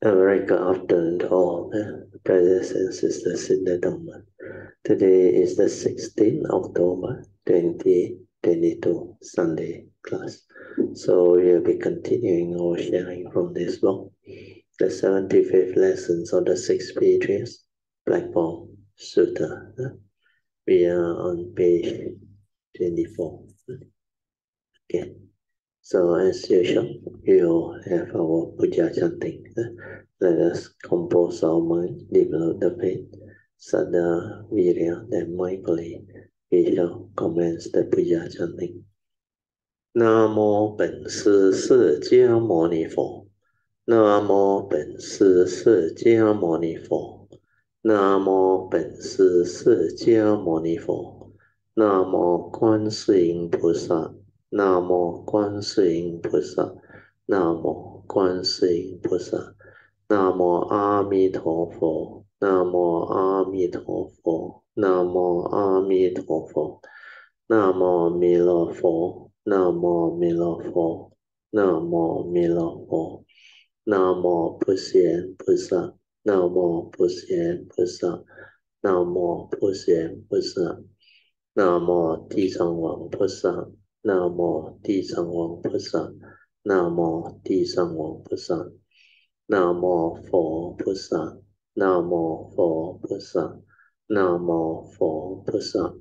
A very good afternoon to all brothers and sisters in the Dhamma. Today is the 16th October 2022, Sunday class. So we'll be continuing our sharing from this book, the 75th lessons of the Six Patriarchs, Blackboard Sutra. We are on page 24. Okay. So as usual, we will have our puja chanting. Let us compose our mind, develop the faith, sada, virya, then mindfully we shall commence the puja chanting. Namo 本师释迦牟尼佛。Namo 本师释迦牟尼佛。Namo 本师释迦牟尼佛。Namo 观世音菩萨。南无观世音菩萨，南无观世音菩萨，南无阿弥陀佛，南无阿弥陀佛，南无阿弥陀佛，南无弥勒佛，南无弥勒佛，南无弥勒佛，南无普贤菩萨，南无普贤菩萨，南无普贤菩萨，南无地藏王菩萨。南无地藏王菩萨，南无地藏王菩萨，南无佛菩萨，南无佛菩萨，南无佛菩萨。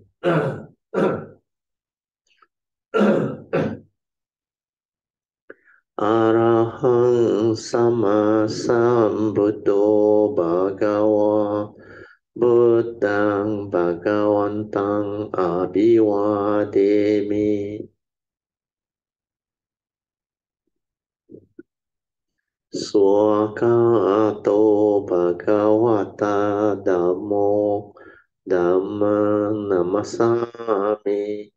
阿拉汉萨玛萨布多巴嘎哇。Buddhang Bhagavantang Abhivademi Swakato Bhagavata Dhammo Dhammang Namasami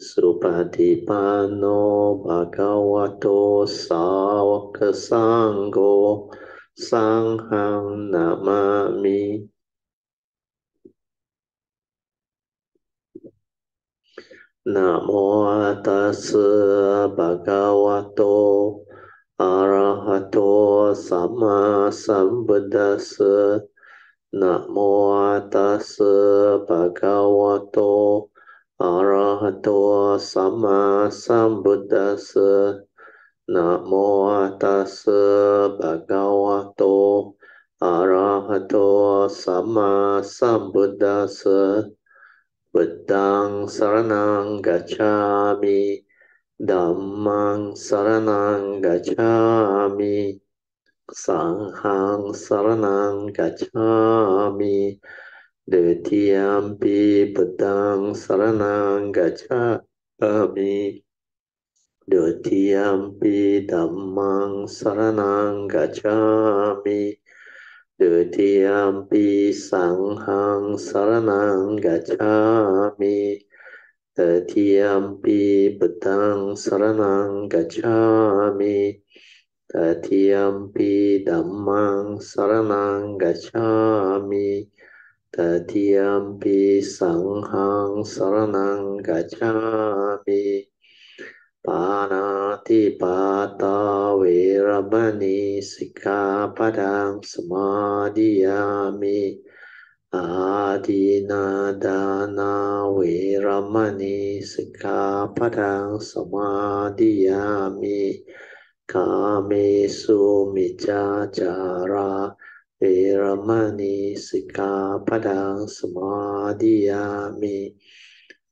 Supatipanno Bhagavato Sāvaka Sangho Sanghang Namami Namo tassa bhagavato arahato sama sambuddhassa. Namo tassa bhagavato arahato sama sambuddhassa. Namo tassa bhagavato arahato sama sambuddhassa. Buddhang saranang gacchami, Dhammang saranang gacchami, Sanghang saranang gacchami, Dutiyampi Buddhang saranang gacchami, Dutiyampi Dhammang saranang gacchami, Dutiyampi Sanghang saranang gacchami, Tatiyampi Buddhang saranang gacchami, Tatiyampi Dhammang saranang gacchami, Tatiyampi Sanghang saranang gacchami. Panatipata Veramani Sikkhapadang Samadhiyami. Adinadana Veramani Sikkhapadang Samadhiyami. Kamesu Miccācara Veramani Sikkhapadang Samadhiyami.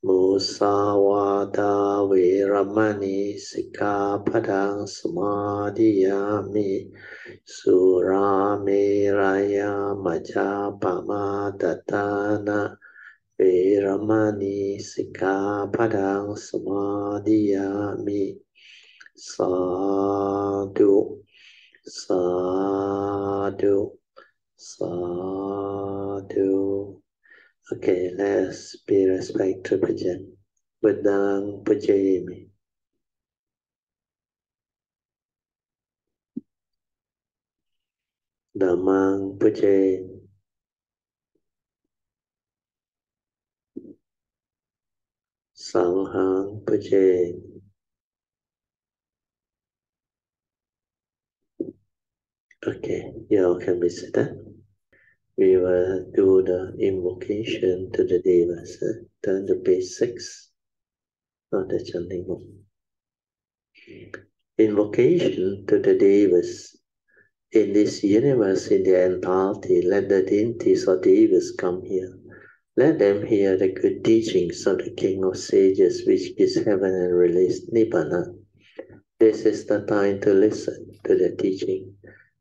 Musawada Veramani Sikkhapadang Samadhiyami. Surameraya Majapama Datana Veramani Sikkhapadang Samadhiyami. Sadhu, sadhu, sadhu. Okay, let's be respectful pujan. Buddhang pujayami. Dhammang pujayami. Sanghang pujayami. Okay, you all can be seated. We will do the invocation to the devas. Turn to page 6 of the chanting book. Invocation to the devas. In this universe, in the entirety, let the deities or devas come here. Let them hear the good teachings of the King of Sages, which is heaven and release Nibbana. This is the time to listen to the teaching.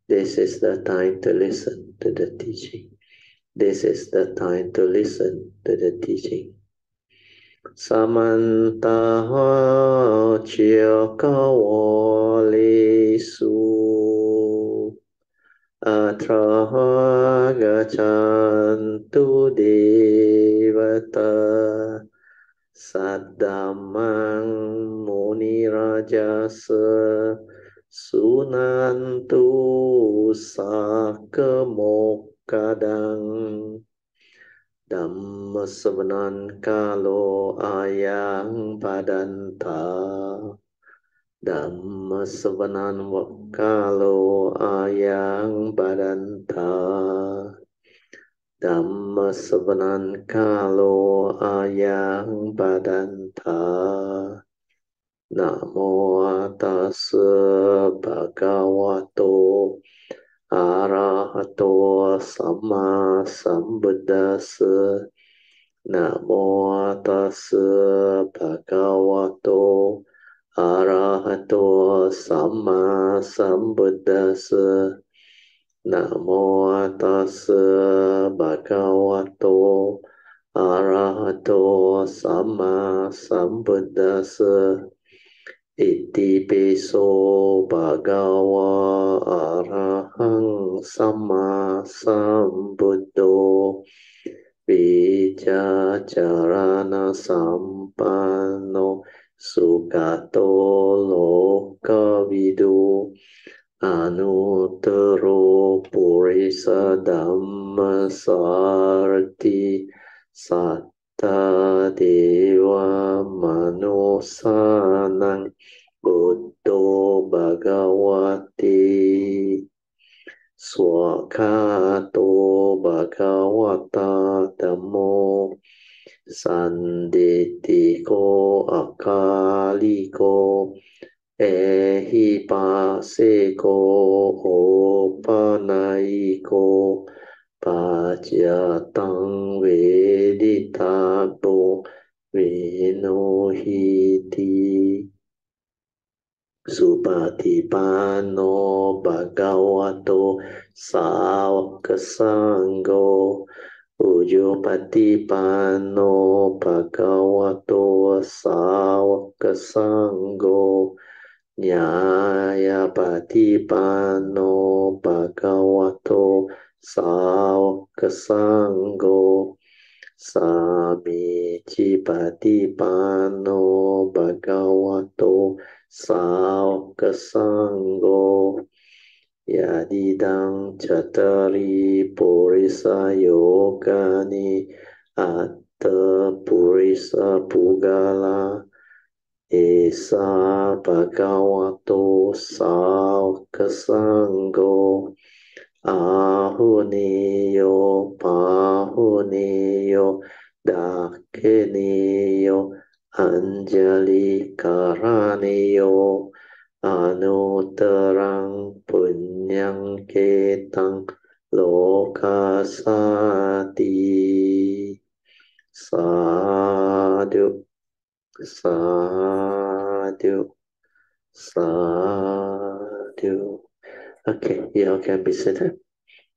This is the time to listen to the teaching. This is the time to listen to the teaching. Samanta chiyo kawali su atraha gachantu devata saddamang muni rajasa sunantu sakamokadang Dhamma savanan kalo ayang padanta Dhamma savanan kalo ayang padanta Dhamma savanan kalo ayang padanta Namo tassa bhagavato arahato samma sambuddhassa Namo tassa bhagavato arahato samma sambuddhassa Namo tassa bhagavato arahato samma sambuddhassa Iti piso bhagava arahang samma sambuddho Vijacarana sampanno sugato lokavidu Anuttaro purisa dhamma sarti satta deva manusanang buddho bhagavati swakato bhagavata dhammo sanditiko akaliko Ehipaseko opanaiko pajatang veditabo venohiti Supatipano bhagavato sāvaka-sangho Ujjopatipano bhagavato sāvaka-sangho Nyāyapatipano bhagavato sāvaka-sangho Samicipatipano bhagavato sāvaka-sangho Yadidang catari purisa yogani atta purisa pugala Esa bhagavato sāvaka-sangho Ahuniyo pahuniyo dakiniyo anjali karaniyo anuttarang punyang ketang lokasati sadhu sadhu sadhu. Okay, you all can be seated.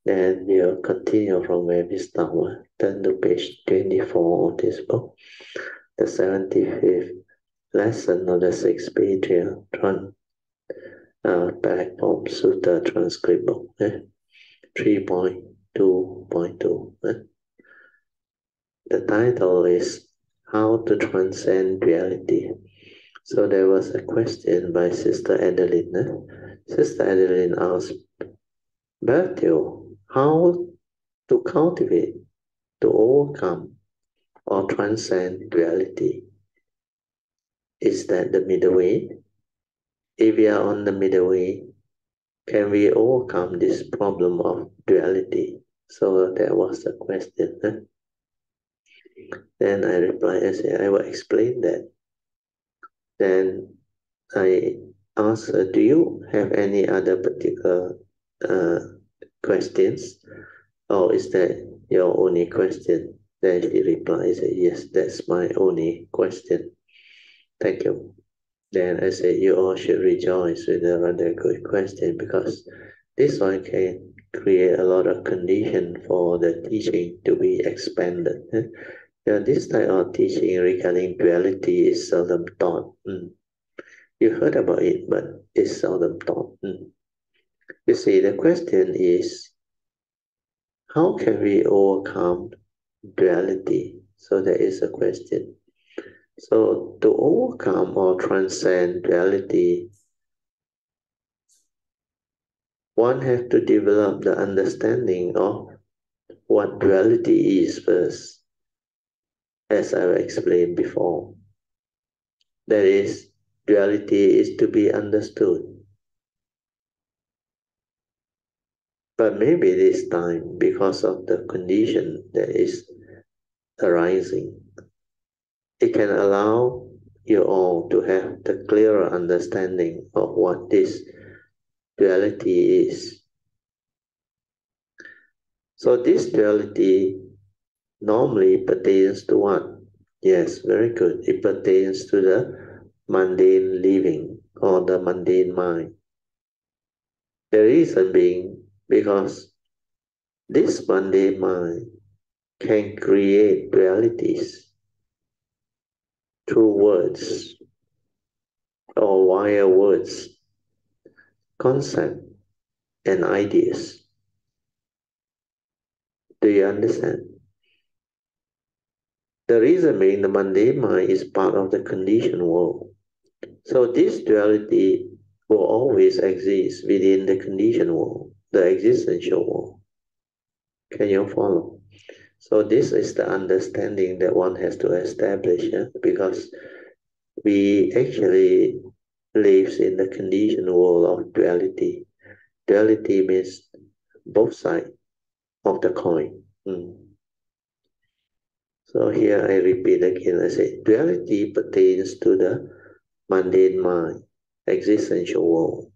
Then we'll continue from where we start. Turn to page 24 of this book, the 75th lesson of the 6th Patriarch, back from Sutra transcript book, 3.2.2. The title is How to Transcend Reality. So there was a question by Sister Adeline. Sister Adeline asked, Bertil, how to cultivate, to overcome, or transcend reality? Is that the middle way? If we are on the middle way, can we overcome this problem of duality? So that was the question. Huh? Then I replied, I said, I will explain that. Then I asked her, do you have any other particular uh, questions? Or is that your only question? Then she replied, yes, that's my only question. Thank you. Then I said, you all should rejoice with a rather good question because this one can create a lot of condition for the teaching to be expanded. Yeah, this type of teaching regarding duality is seldom taught. You heard about it, but it's seldom taught. You see, the question is, how can we overcome duality? So there is a question. So to overcome or transcend duality, one has to develop the understanding of what duality is first, as I explained before. That is, duality is to be understood. But maybe this time, because of the condition that is arising, it can allow you all to have the clearer understanding of what this duality is. So this duality normally pertains to what? Yes, very good. It pertains to the mundane living or the mundane mind. The reason being because this mundane mind can create realities through words or via words, concept and ideas. Do you understand? The reason being the mundane mind is part of the conditioned world. So this duality will always exist within the conditioned world, the existential world. Can you follow? So this is the understanding that one has to establish, because we actually lives in the conditioned world of duality. Duality means both sides of the coin. So here I repeat again, I say duality pertains to the mundane mind, existential world,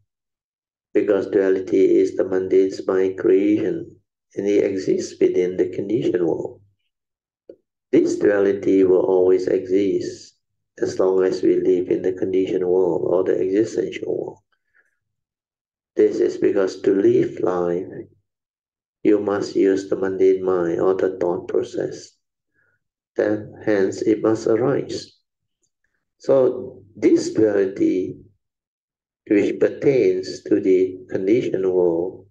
because duality is the mundane mind creation and it exists within the conditioned world. This duality will always exist as long as we live in the conditioned world or the existential world. This is because to live life, you must use the mundane mind or the thought process. Then, hence, it must arise. So, this duality, which pertains to the conditioned world,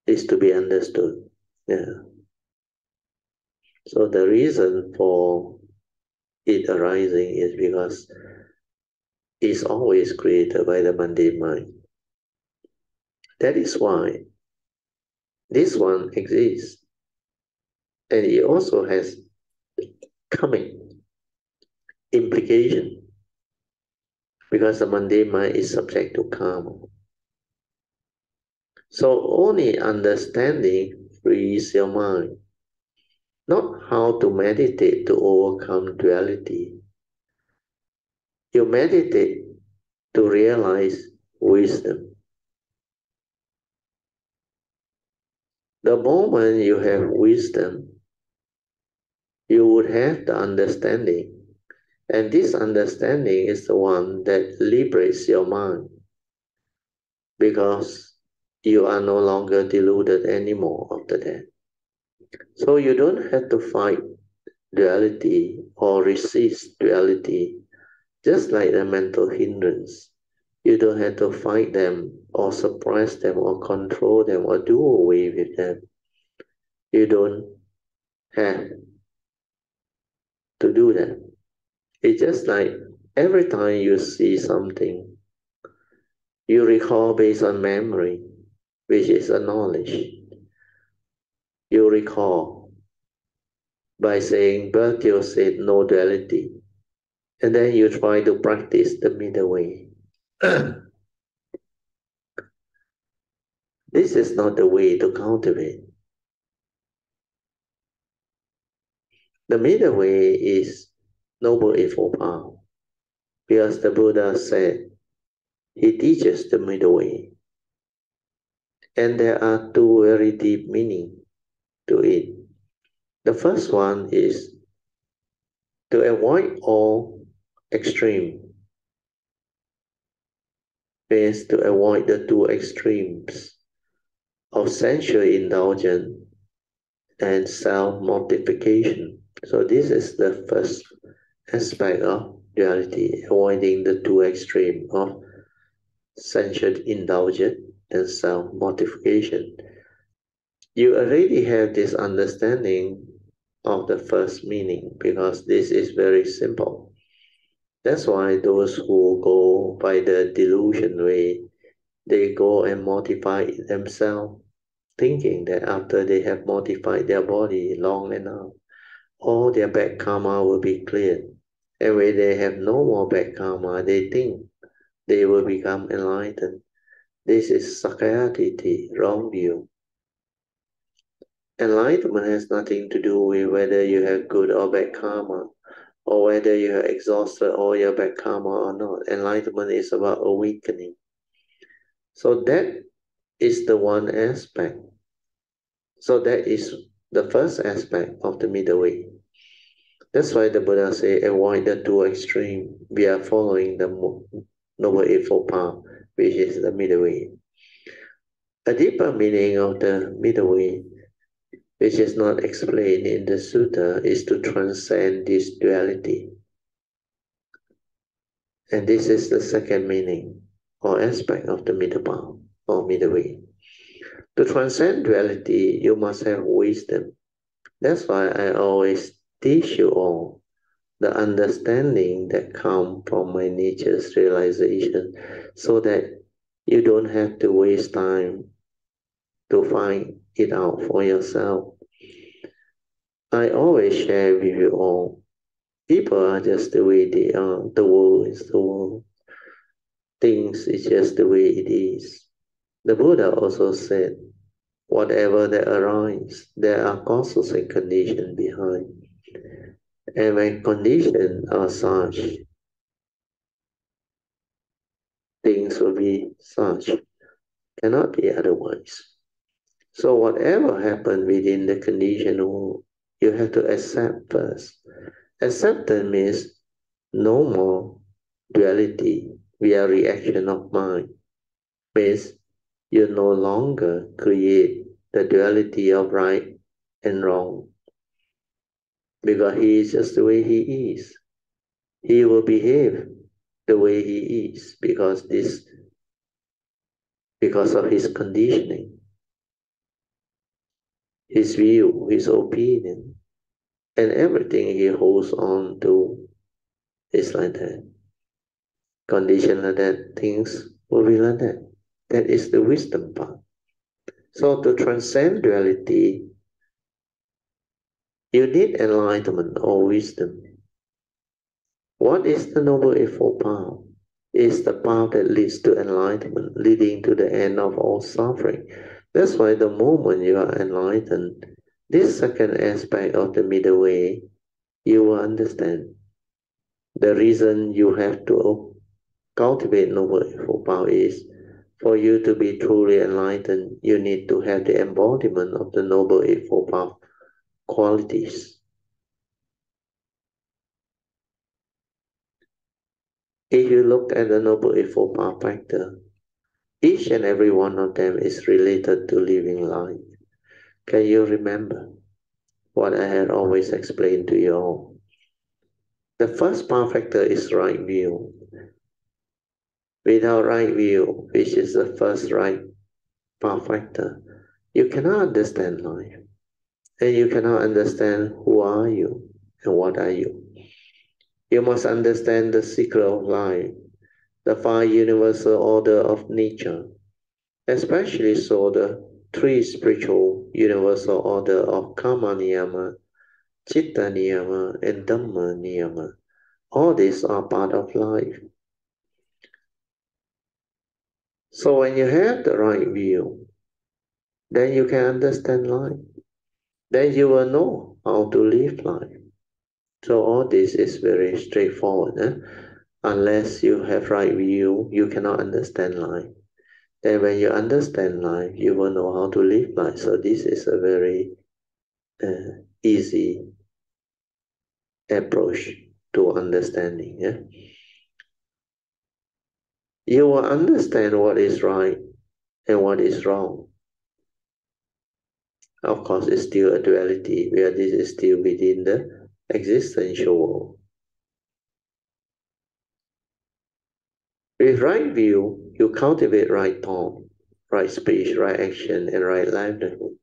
is to be understood. Yeah. So, the reason for it arising is because it's always created by the mundane mind. That is why this one exists. And it also has coming implication because the mundane mind is subject to karma. So only understanding frees your mind, not how to meditate to overcome duality. You meditate to realize wisdom. The moment you have wisdom, you would have the understanding. And this understanding is the one that liberates your mind because you are no longer deluded anymore after that. So you don't have to fight duality or resist duality, just like the mental hindrance. You don't have to fight them or suppress them or control them or do away with them. You don't have to do that. It's just like every time you see something, you recall based on memory, which is a knowledge. You recall by saying, Berthiaud said no duality. And then you try to practice the middle way. This is not the way to cultivate. The middle way is Noble Eightfold Path, because the Buddha said he teaches the middle way. And there are two very deep meanings to it. The first one is to avoid all extreme, means to avoid the two extremes of sensual indulgence and self-mortification. So this is the first aspect of duality, avoiding the two extremes of sensual indulgence and self-mortification. You already have this understanding of the first meaning because this is very simple. That's why those who go by the delusion way, they go and mortify themselves, thinking that after they have mortified their body long enough, all their bad karma will be cleared. And when they have no more bad karma, they think they will become enlightened. This is Sakayatiti, wrong view. Enlightenment has nothing to do with whether you have good or bad karma, or whether you have exhausted all your bad karma or not. Enlightenment is about awakening. So that is the one aspect. So that is the first aspect of the middle way. That's why the Buddha say avoid the two extremes. We are following the Noble Eightfold Path, which is the middle way. A deeper meaning of the middle way, which is not explained in the Sutra, is to transcend this duality. And this is the second meaning or aspect of the middle path or middle way. To transcend duality, you must have wisdom. That's why I always teach you all the understanding that comes from my nature's realization, so that you don't have to waste time to find it out for yourself. I always share with you all. People are just the way they are. The world is the world. Things is just the way it is. The Buddha also said, whatever that arises, there are causes and conditions behind. And when conditions are such, things will be such. Cannot be otherwise. So whatever happened within the conditioned world, you have to accept first. Acceptance means no more duality via reaction of mind. Means you no longer create the duality of right and wrong, because he is just the way he is. He will behave the way he is because of his conditioning, his view, his opinion, and everything he holds on to is like that. Condition like that, things will be like that. That is the wisdom part. So to transcend duality, you need enlightenment or wisdom. What is the Noble Eightfold Path? It's the path that leads to enlightenment, leading to the end of all suffering. That's why the moment you are enlightened, this second aspect of the middle way, you will understand. The reason you have to cultivate Noble Eightfold Path is for you to be truly enlightened, you need to have the embodiment of the Noble Eightfold Path qualities. If you look at the Noble Eightfold Path factor, each and every one of them is related to living life. Can you remember what I had always explained to you all? The first path factor is right view. Without right view, which is the first right path factor, you cannot understand life. And you cannot understand who are you and what are you. You must understand the secret of life, the five universal order of nature, especially so the three spiritual universal order of karma niyama, chitta niyama, and dhamma niyama. All these are part of life. So when you have the right view, then you can understand life. Then you will know how to live life. So all this is very straightforward. Unless you have right view, you cannot understand life. Then when you understand life, you will know how to live life. So this is a very easy approach to understanding. Yeah? You will understand what is right and what is wrong. Of course, it's still a duality where this is still within the existential world. With right view, you cultivate right thought, right speech, right action, and right livelihood.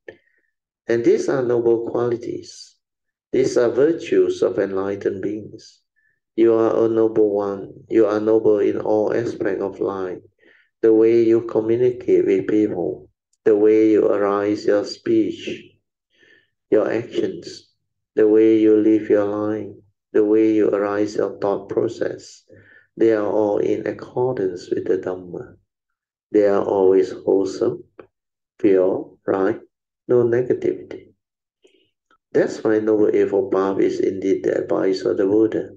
And these are noble qualities. These are virtues of enlightened beings. You are a noble one. You are noble in all aspects of life. The way you communicate with people, the way you arise your speech, your actions, the way you live your life, the way you arise your thought process, they are all in accordance with the Dhamma. They are always wholesome, pure, right, no negativity. That's why Noble Eightfold Path is indeed the advice of the Buddha.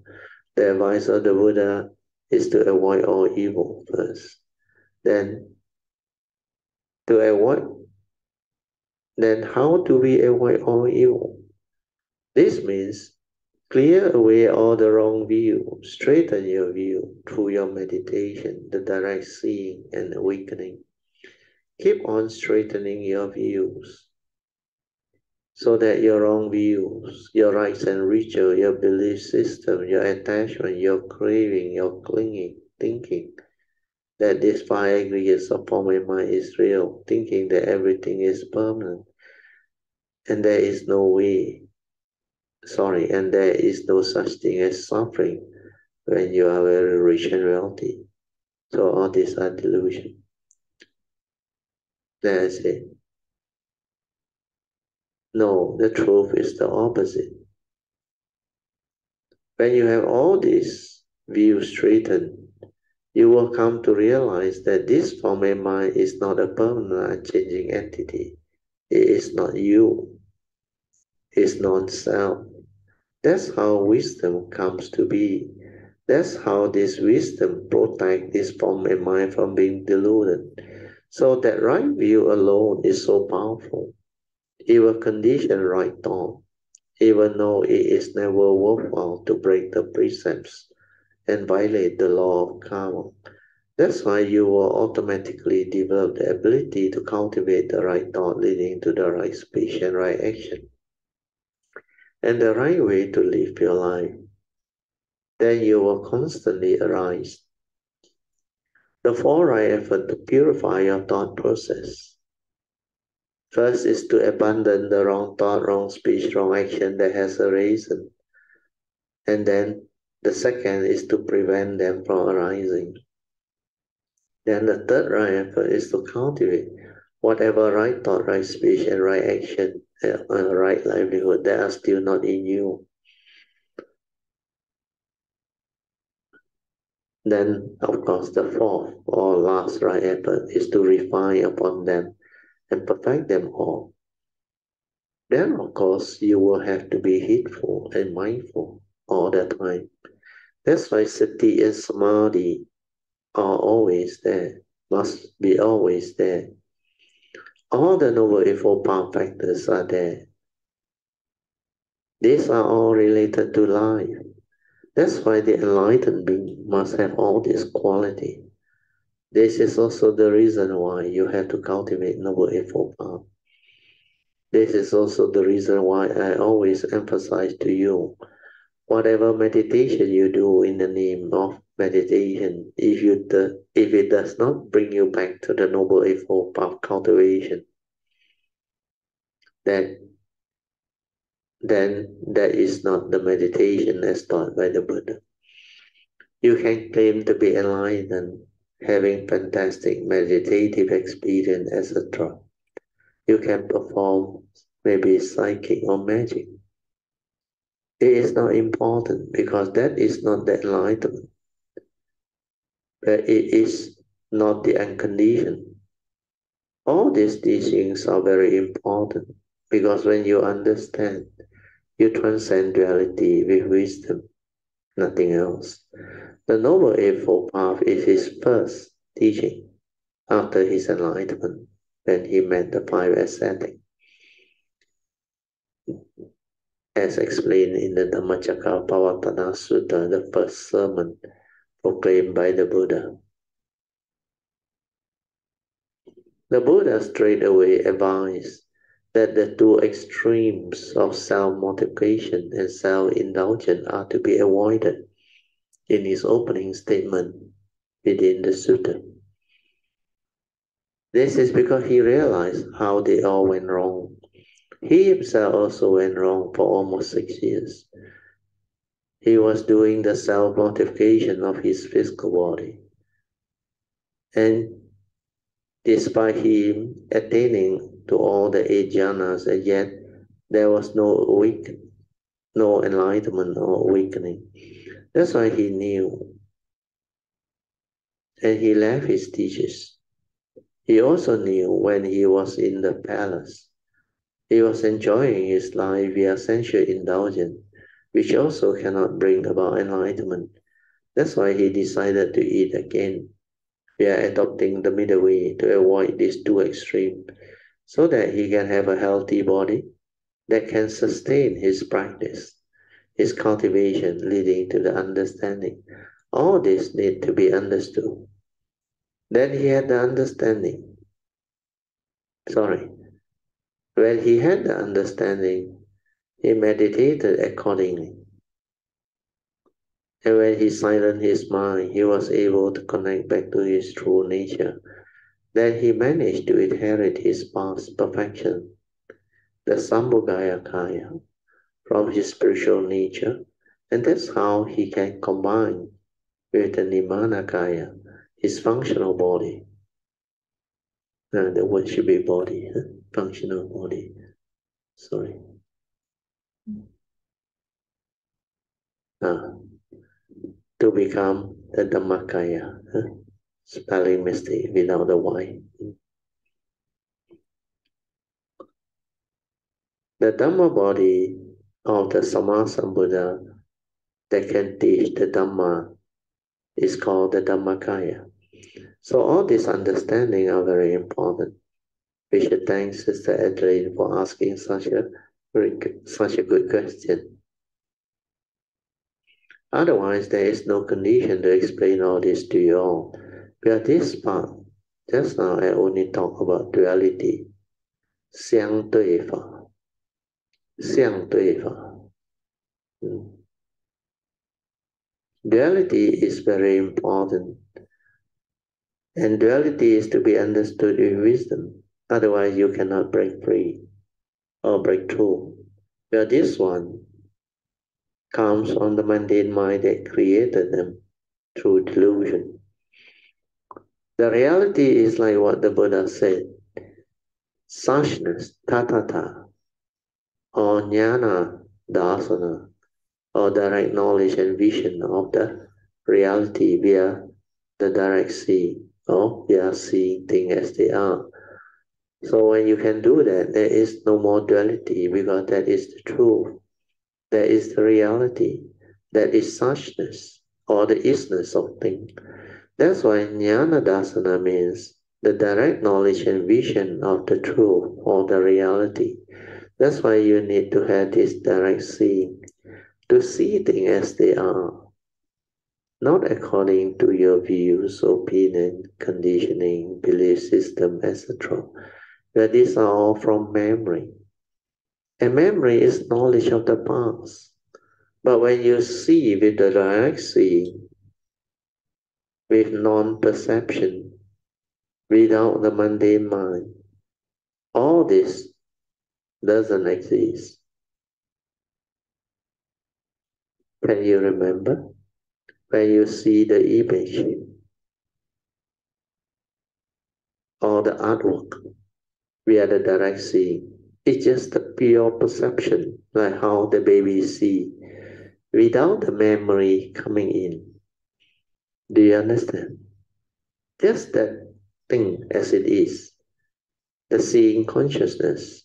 The advice of the Buddha is to avoid all evil first. Then to avoid, then how do we avoid all evil? This means clear away all the wrong view, straighten your view through your meditation, the direct seeing and awakening. Keep on straightening your views so that your wrong views, your rights and ritual, your belief system, your attachment, your craving, your clinging, thinking that this five aggregates of form and mind is real, thinking that everything is permanent, and there is no way, and there is no such thing as suffering when you are very rich and wealthy. So all these are delusion. Then I say, no, the truth is the opposite. When you have all these views straightened, you will come to realize that this form and mind is not a permanent unchanging entity. It is not you. It's non-self. That's how wisdom comes to be. That's how this wisdom protects this form and mind from being deluded. So that right view alone is so powerful. It will condition right thought, even though it is never worthwhile to break the precepts and violate the law of karma. That's why you will automatically develop the ability to cultivate the right thought leading to the right speech and right action, and the right way to live your life. Then you will constantly arise. The four right effort to purify your thought process. First is to abandon the wrong thought, wrong speech, wrong action that has arisen. And then the second is to prevent them from arising. Then the third right effort is to cultivate whatever right thought, right speech, and right action, right livelihood that are still not in you. Then, of course, the fourth or last right effort is to refine upon them and perfect them all. Then, of course, you will have to be heedful and mindful all the time. That's why sati and samadhi are always there, must be always there. All the Noble Eightfold Path factors are there. These are all related to life. That's why the enlightened being must have all this quality. This is also the reason why you have to cultivate Noble Eightfold Path. This is also the reason why I always emphasize to you, whatever meditation you do in the name of meditation, if it does not bring you back to the Noble Eightfold Path cultivation, then that is not the meditation as taught by the Buddha. You can claim to be enlightened, having fantastic meditative experience, etc. You can perform maybe psychic or magic. It is not important because that is not the enlightenment. But it is not the unconditioned. All these teachings are very important because when you understand, you transcend duality with wisdom, nothing else. The Noble Eightfold Path is his first teaching after his enlightenment, when he met the five ascetics, as explained in the Dhammacakkappavattana Sutta, the first sermon proclaimed by the Buddha. The Buddha straightway advised that the two extremes of self-mortification and self-indulgence are to be avoided in his opening statement within the sutta. This is because he realized how they all went wrong. He himself also went wrong for almost 6 years. He was doing the self-mortification of his physical body. And despite him attaining to all the 8 jhanas, and yet there was no enlightenment or awakening. That's why he knew, and he left his teachers. He also knew when he was in the palace. He was enjoying his life via sensual indulgence, which also cannot bring about enlightenment. That's why he decided to eat again. We are adopting the middle way to avoid these two extremes, so that he can have a healthy body that can sustain his practice, his cultivation leading to the understanding. All this need to be understood. Then he had the understanding. When he had the understanding, he meditated accordingly. And when he silenced his mind, he was able to connect back to his true nature. Then he managed to inherit his past perfection, the Sambhogaya Kaya, from his spiritual nature, and that's how he can combine with the Nibbana Kaya, his functional body. The word should be body, functional body. Sorry. To become the Dhammakaya, spelling mistake without the Y. The Dhamma body of the Sammasambuddha that can teach the Dhamma is called the Dhammakaya. So all these understanding are very important. We should thank Sister Adelaide for asking such a good question. Otherwise, there is no condition to explain all this to you all. But this part, just now I only talk about duality, 相对法,相对法. Duality is very important, and duality is to be understood with wisdom. Otherwise, you cannot break free or break through. But this one comes from the mundane mind that created them through delusion. The reality is like what the Buddha said, suchness, tatata, or jnana dasana, or direct knowledge and vision of the reality via the direct seeing, or via seeing things as they are. So when you can do that, there is no more duality because that is the truth. That is the reality. That is suchness, or the isness of things. That's why jnana dasana means the direct knowledge and vision of the truth or the reality. That's why you need to have this direct seeing, to see things as they are, not according to your views, opinion, conditioning, belief system, etc. But these are all from memory. And memory is knowledge of the past. But when you see with the direct seeing, with non-perception, without the mundane mind, all this doesn't exist. Can you remember? When you see the image or the artwork, we are the direct seeing. It's just the pure perception, like how the baby see, without the memory coming in. Do you understand? Just that thing as it is. the seeing consciousness.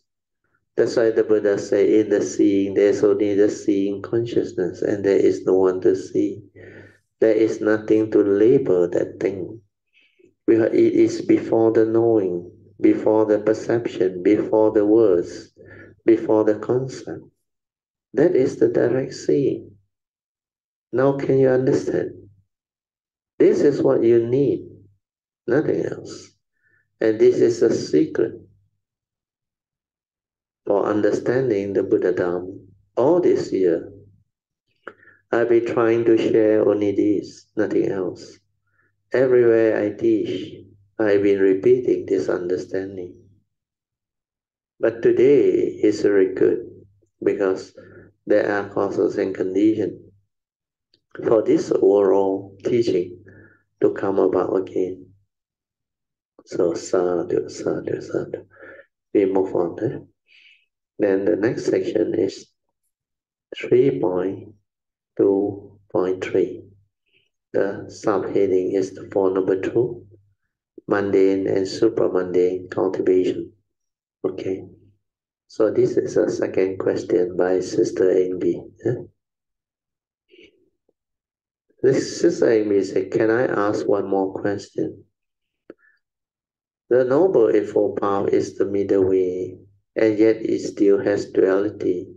That's why the Buddha say in the seeing, there's only the seeing consciousness, and there is no one to see. There is nothing to label that thing. Because it is before the knowing, before the perception, before the words, before the concept. That is the direct seeing. Now can you understand? This is what you need, nothing else. And this is the secret for understanding the Buddha Dharma. All this year, I've been trying to share only this, nothing else. Everywhere I teach, I've been repeating this understanding. But today is very good because there are causes and conditions for this overall teaching to come about again. So sadhu, sadhu, sadhu. We move on. Then the next section is 3.2.3. The subheading is the Four Noble Truths, mundane and supramundane cultivation. Okay. So this is a second question by Sister Amy. This Sister Amy said, can I ask one more question? The Noble Eightfold Path is the middle way, and yet it still has duality.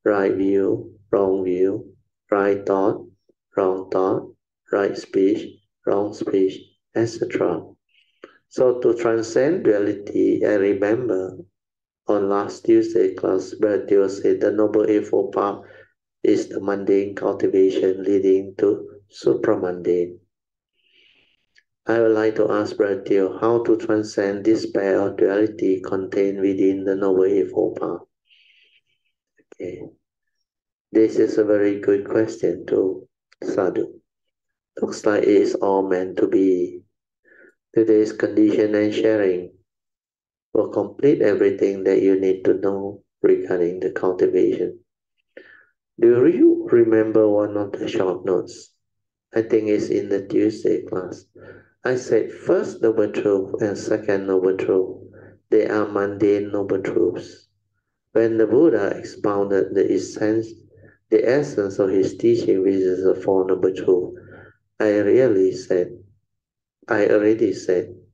Right view, wrong view, right thought, right speech, wrong speech, etc. So to transcend duality, I remember on last Tuesday class, Brother said the Noble Eightfold Path is the mundane cultivation leading to supramundane. I would like to ask Brother how to transcend this pair of duality contained within the Noble Eightfold Path. Okay. This is a very good question to Sadhu. Looks like it is all meant to be. Today's condition and sharing will complete everything that you need to know regarding the cultivation. Do you remember one of the short notes? I think it's in the Tuesday class. I said first noble truth and second noble truth. They are mundane noble truths. When the Buddha expounded the essence of his teaching, which is the Four Noble Truths, I already said,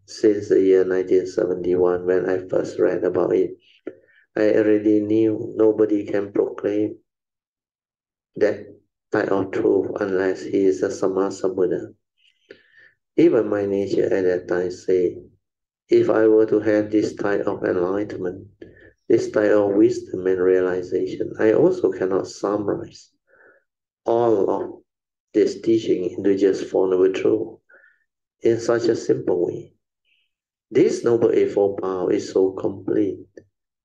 since the year 1971 when I first read about it, I already knew nobody can proclaim that type of truth unless he is a Sammasa Buddha. Even my nature at that time said, if I were to have this type of enlightenment, this type of wisdom and realization, I also cannot summarize all of this teaching into just Four Noble Truths in such a simple way. This Noble Eightfold Path is so complete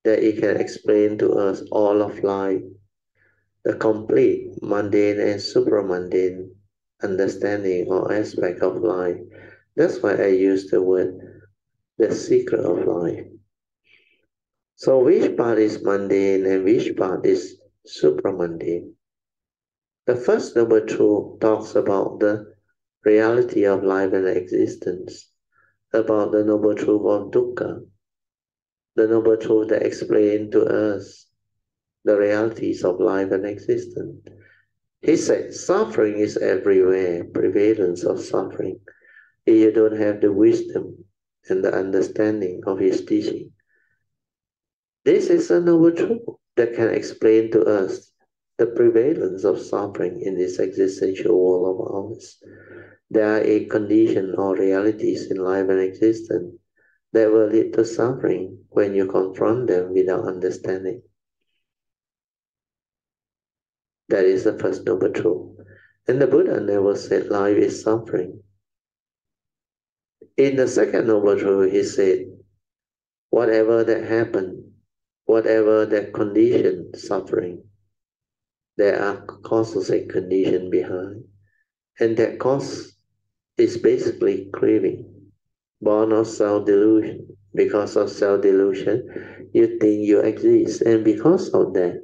that it can explain to us all of life, the complete mundane and supramundane understanding or aspect of life. That's why I use the word the secret of life. So which part is mundane and which part is supramundane? The first Noble Truth talks about the reality of life and existence, about the Noble Truth of dukkha, the Noble Truth that explains to us the realities of life and existence. He said, suffering is everywhere, prevalence of suffering. If you don't have the wisdom and the understanding of his teaching, this is a noble truth that can explain to us the prevalence of suffering in this existential world of ours. There are a condition or realities in life and existence that will lead to suffering when you confront them without understanding. That is the first noble truth. And the Buddha never said life is suffering. In the second noble truth, he said, whatever that happened, whatever that condition, suffering, there are causes and conditions behind. And that cause is basically craving, born of self-delusion. Because of self-delusion, you think you exist. And because of that,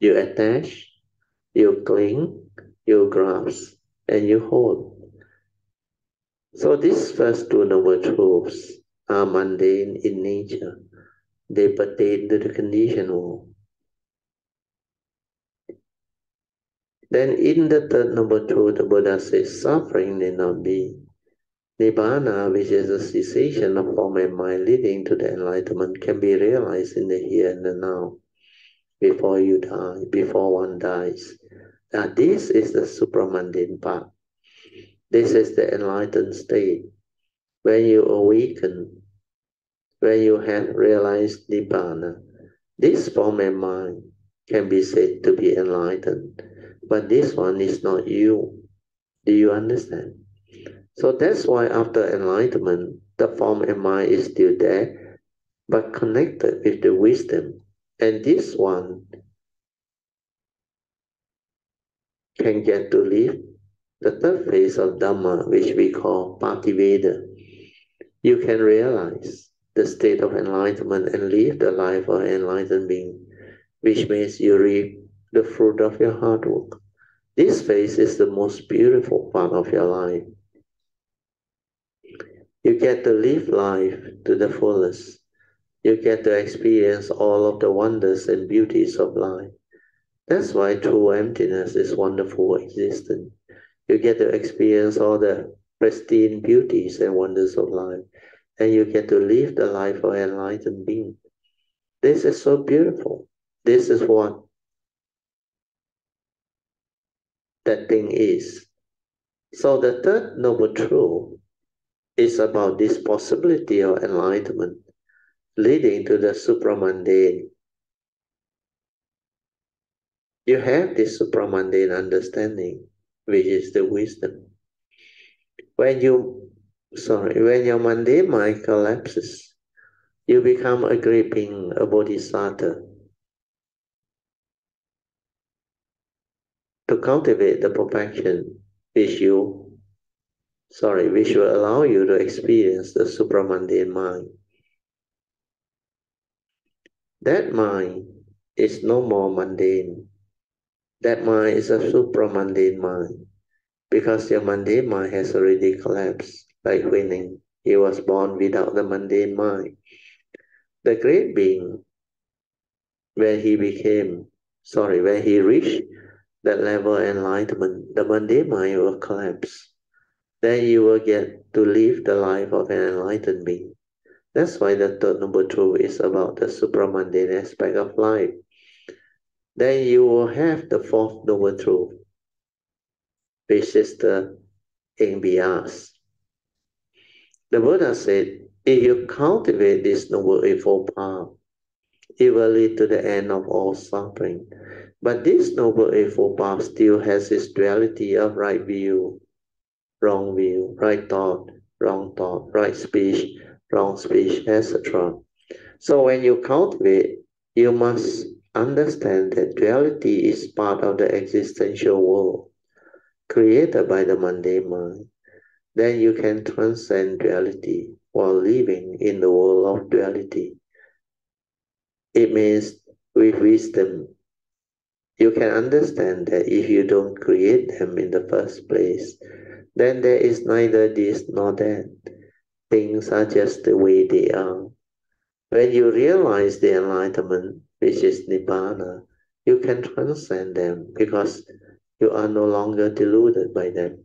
you attach, you cling, you grasp, and you hold. So these first two noble truths are mundane in nature. They pertain to the conditioned world. Then in the third noble truth, the Buddha says suffering need not be. Nibbana, which is a cessation of form and mind leading to the enlightenment, can be realized in the here and the now, before you die, before one dies. Now this is the supramundane part. This is the enlightened state. When you awaken, when you have realized Nibbana, this form and mind can be said to be enlightened. But this one is not you. Do you understand? So that's why after enlightenment, the form and mind is still there, but connected with the wisdom. And this one can get to live the third phase of Dhamma, which we call Pativeda. You can realize the state of enlightenment and live the life of an enlightened being, which means you reap the fruit of your hard work. This phase is the most beautiful part of your life. You get to live life to the fullest. You get to experience all of the wonders and beauties of life. That's why true emptiness is wonderful existence. You get to experience all the pristine beauties and wonders of life, and you get to live the life of an enlightened being. This is so beautiful. This is what that thing is. So the third noble truth is about this possibility of enlightenment leading to the supramundane. You have this supramundane understanding, which is the wisdom. When when your mundane mind collapses, you become a great being, a bodhisattva. To cultivate the perfection which which will allow you to experience the supramundane mind. That mind is no more mundane. That mind is a supramundane mind, because your mundane mind has already collapsed, like when he was born without the mundane mind. The great being, when when he reached that level of enlightenment, the mundane mind will collapse. Then you will get to live the life of an enlightened being. That's why the third noble truth is about the supramundane aspect of life. Then you will have the fourth noble truth, which is the Envias. The Buddha said, if you cultivate this noble eightfold path, it will lead to the end of all suffering. But this noble eightfold path still has its duality of right view, right thought, right speech, wrong speech, etc. So when you cultivate, you must understand that duality is part of the existential world created by the mundane mind. Then you can transcend duality while living in the world of duality. It means with wisdom, you can understand that if you don't create them in the first place, then there is neither this nor that. Things are just the way they are. When you realize the enlightenment, which is Nibbana, you can transcend them because you are no longer deluded by them.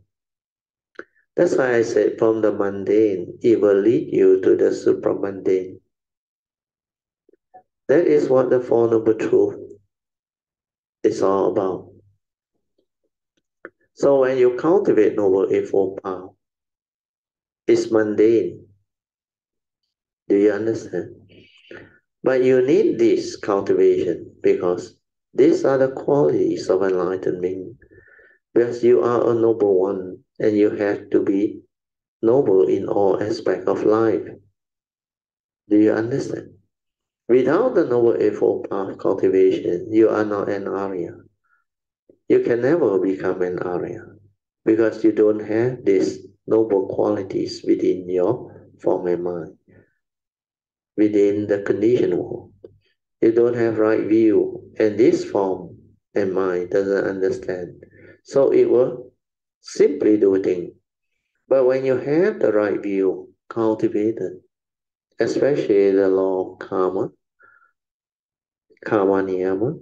That's why I said from the mundane, it will lead you to the supramundane. That is what the Four Noble Truth is all about. So when you cultivate Noble Eightfold Path, it's mundane. Do you understand? But you need this cultivation because these are the qualities of enlightened being. Because you are a noble one and you have to be noble in all aspects of life. Do you understand? Without the Noble Eightfold Path cultivation, you are not an Arya. You can never become an Arya because you don't have these noble qualities within your form and mind, within the conditioned world. You don't have right view, and this form and mind doesn't understand. So it will simply do things. But when you have the right view cultivated, especially the law of karma niyama,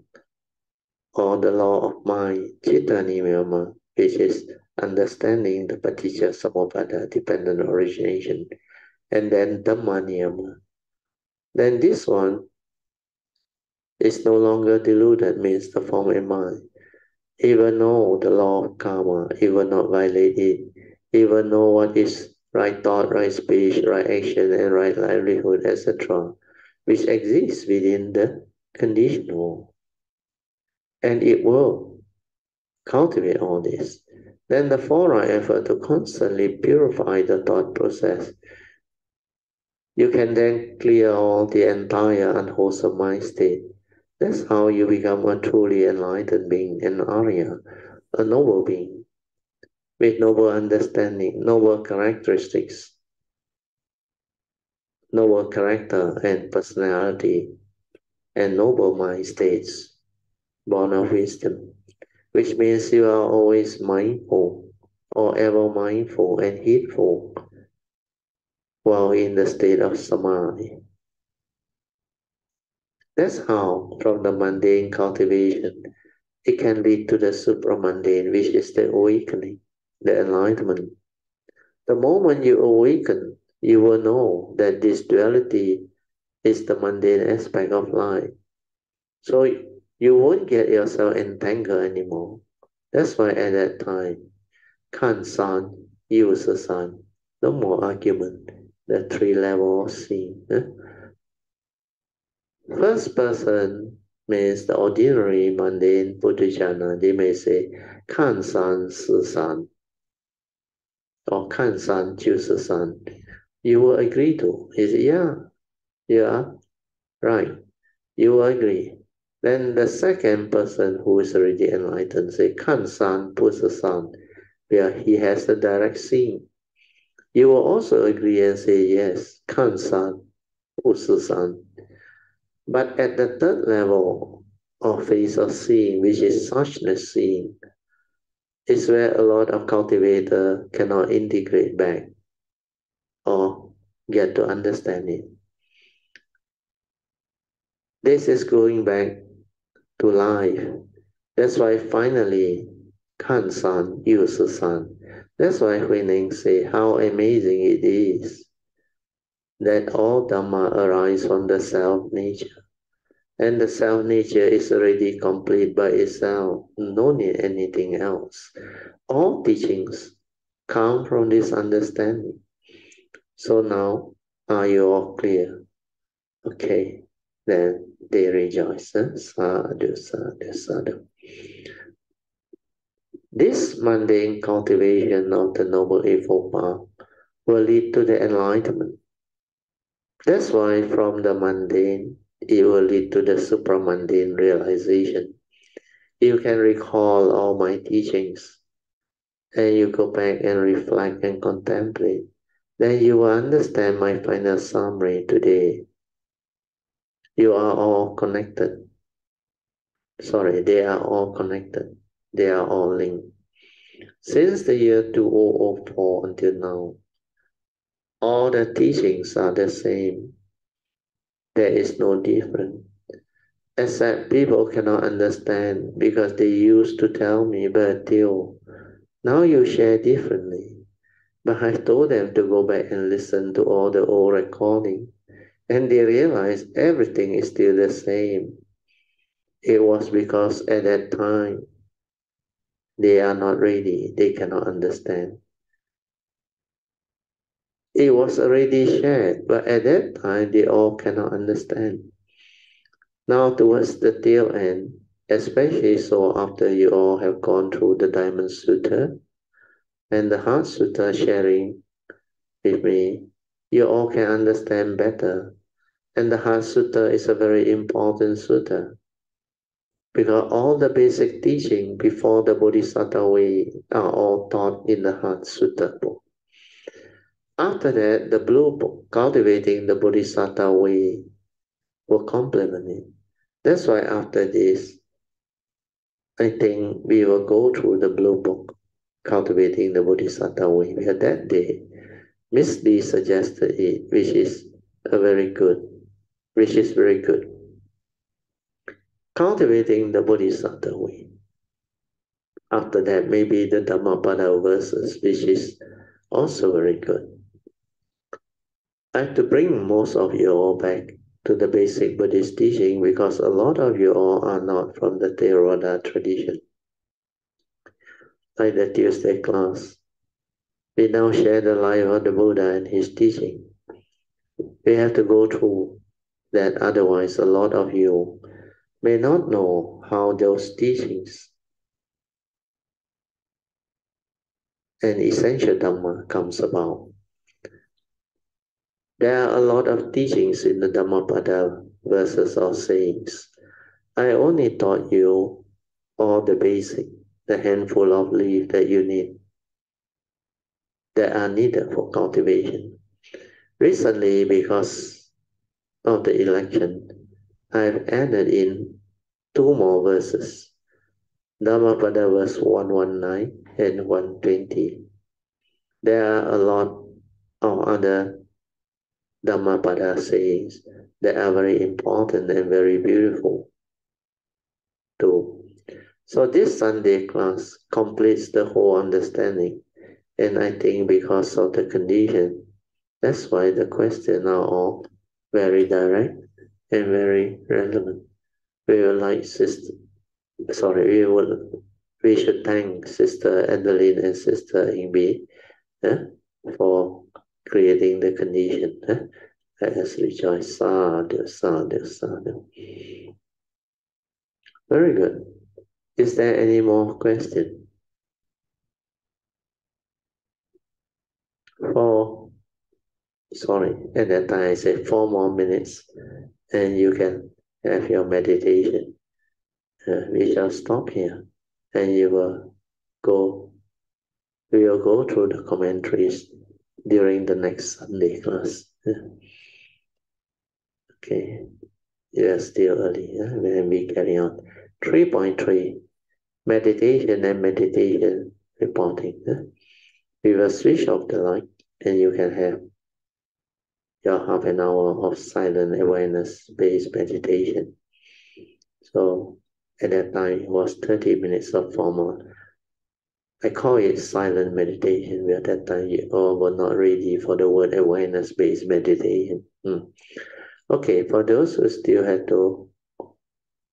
or the law of mind, chitta niyama, which is understanding the paticca samuppada, dependent origination, and then dhamma niyama. Then this one is no longer deluded, means the form in mind. Even know the law of karma, even not violate it, even know what is right thought, right speech, right action, and right livelihood, etc., which exists within the conditional. And it will cultivate all this. Then the forward effort to constantly purify the thought process. You can then clear all the entire unwholesome mind state. That's how you become a truly enlightened being, an Arya, a noble being, with noble understanding, noble characteristics, noble character and personality, and noble mind states, born of wisdom, which means you are always mindful, or ever mindful and heedful, while in the state of samadhi. That's how, from the mundane cultivation, it can lead to the supramundane, which is the awakening, the enlightenment. The moment you awaken, you will know that this duality is the mundane aspect of life. So you won't get yourself entangled anymore. That's why at that time, kan san, use san, no more argument, the three levels of seeing. First person means the ordinary mundane Buddhajana. They may say, kan san, si san, or kan san, juice san. You will agree to. He said, yeah, right. You will agree. Then the second person who is already enlightened say, kan san, pusa san, where he has the direct seeing. You will also agree and say, yes, kan san, pusa san. But at the third level of phase of seeing, which is suchness seeing, is where a lot of cultivator cannot integrate back or get to understand it. This is going back to life. That's why finally, kan san, use san. That's why Huineng say how amazing it is that all Dhamma arise from the self nature. And the self nature is already complete by itself, no need anything else. All teachings come from this understanding. So now, are you all clear? Okay, then they rejoice. Sadhu, sadhu, sadhu. This mundane cultivation of the Noble Eightfold Path will lead to the enlightenment. That's why from the mundane, it will lead to the supramundane realization. You can recall all my teachings, and you go back and reflect and contemplate. Then you will understand my final summary today. You are all connected. Sorry, they are all connected. They are all linked. Since the year 2004 until now, all the teachings are the same. There is no difference. Except people cannot understand because they used to tell me, but Theo, now you share differently. But I told them to go back and listen to all the old recording, and they realized everything is still the same. It was because at that time they are not ready, they cannot understand. It was already shared, but at that time they all cannot understand. Now towards the tail end, especially so after you all have gone through the Diamond Sutra and the Heart Sutra sharing with me, you all can understand better. And the Heart Sutra is a very important sutta because all the basic teaching before the Bodhisattva way are all taught in the Heart Sutra book. After that, the blue book, Cultivating the Bodhisattva Way, will complement it. That's why after this, I think we will go through the blue book, Cultivating the Bodhisattva Way. Because that day, Miss Lee suggested it, which is very good, which is very good. Cultivating the Bodhisattva way. After that, maybe the Dhammapada verses, which is also very good. I have to bring most of you all back to the basic Buddhist teaching because a lot of you all are not from the Theravada tradition. Like the Tuesday class, we now share the life of the Buddha and his teaching. We have to go through that, otherwise a lot of you may not know how those teachings and essential Dhamma comes about. There are a lot of teachings in the Dhammapada verses or sayings. I only taught you all the basic, the handful of leaves that you need, that are needed for cultivation. Recently, because of the election, I've added in 2 more verses, Dhammapada verse 119 and 120. There are a lot of other Dhammapada sayings that are very important and very beautiful too. So this Sunday class completes the whole understanding, and I think because of the condition, that's why the questions are all very direct and very relevant. We would like we should thank Sister Adeline and Sister Ingbi for creating the condition. Let us rejoice. Sadhu, sadhu, sadhu. Very good. Is there any more question? At that time I said 4 more minutes and you can have your meditation. We shall stop here and we will go through the commentaries during the next Sunday class. Okay, you are still early when we carry on. 3.3, meditation and meditation reporting. We will switch off the light and you can have your half an hour of silent awareness-based meditation. So at that time it was 30 minutes of formal. I call it silent meditation, but at that time you all were not ready for the word awareness-based meditation. Okay, for those who still had to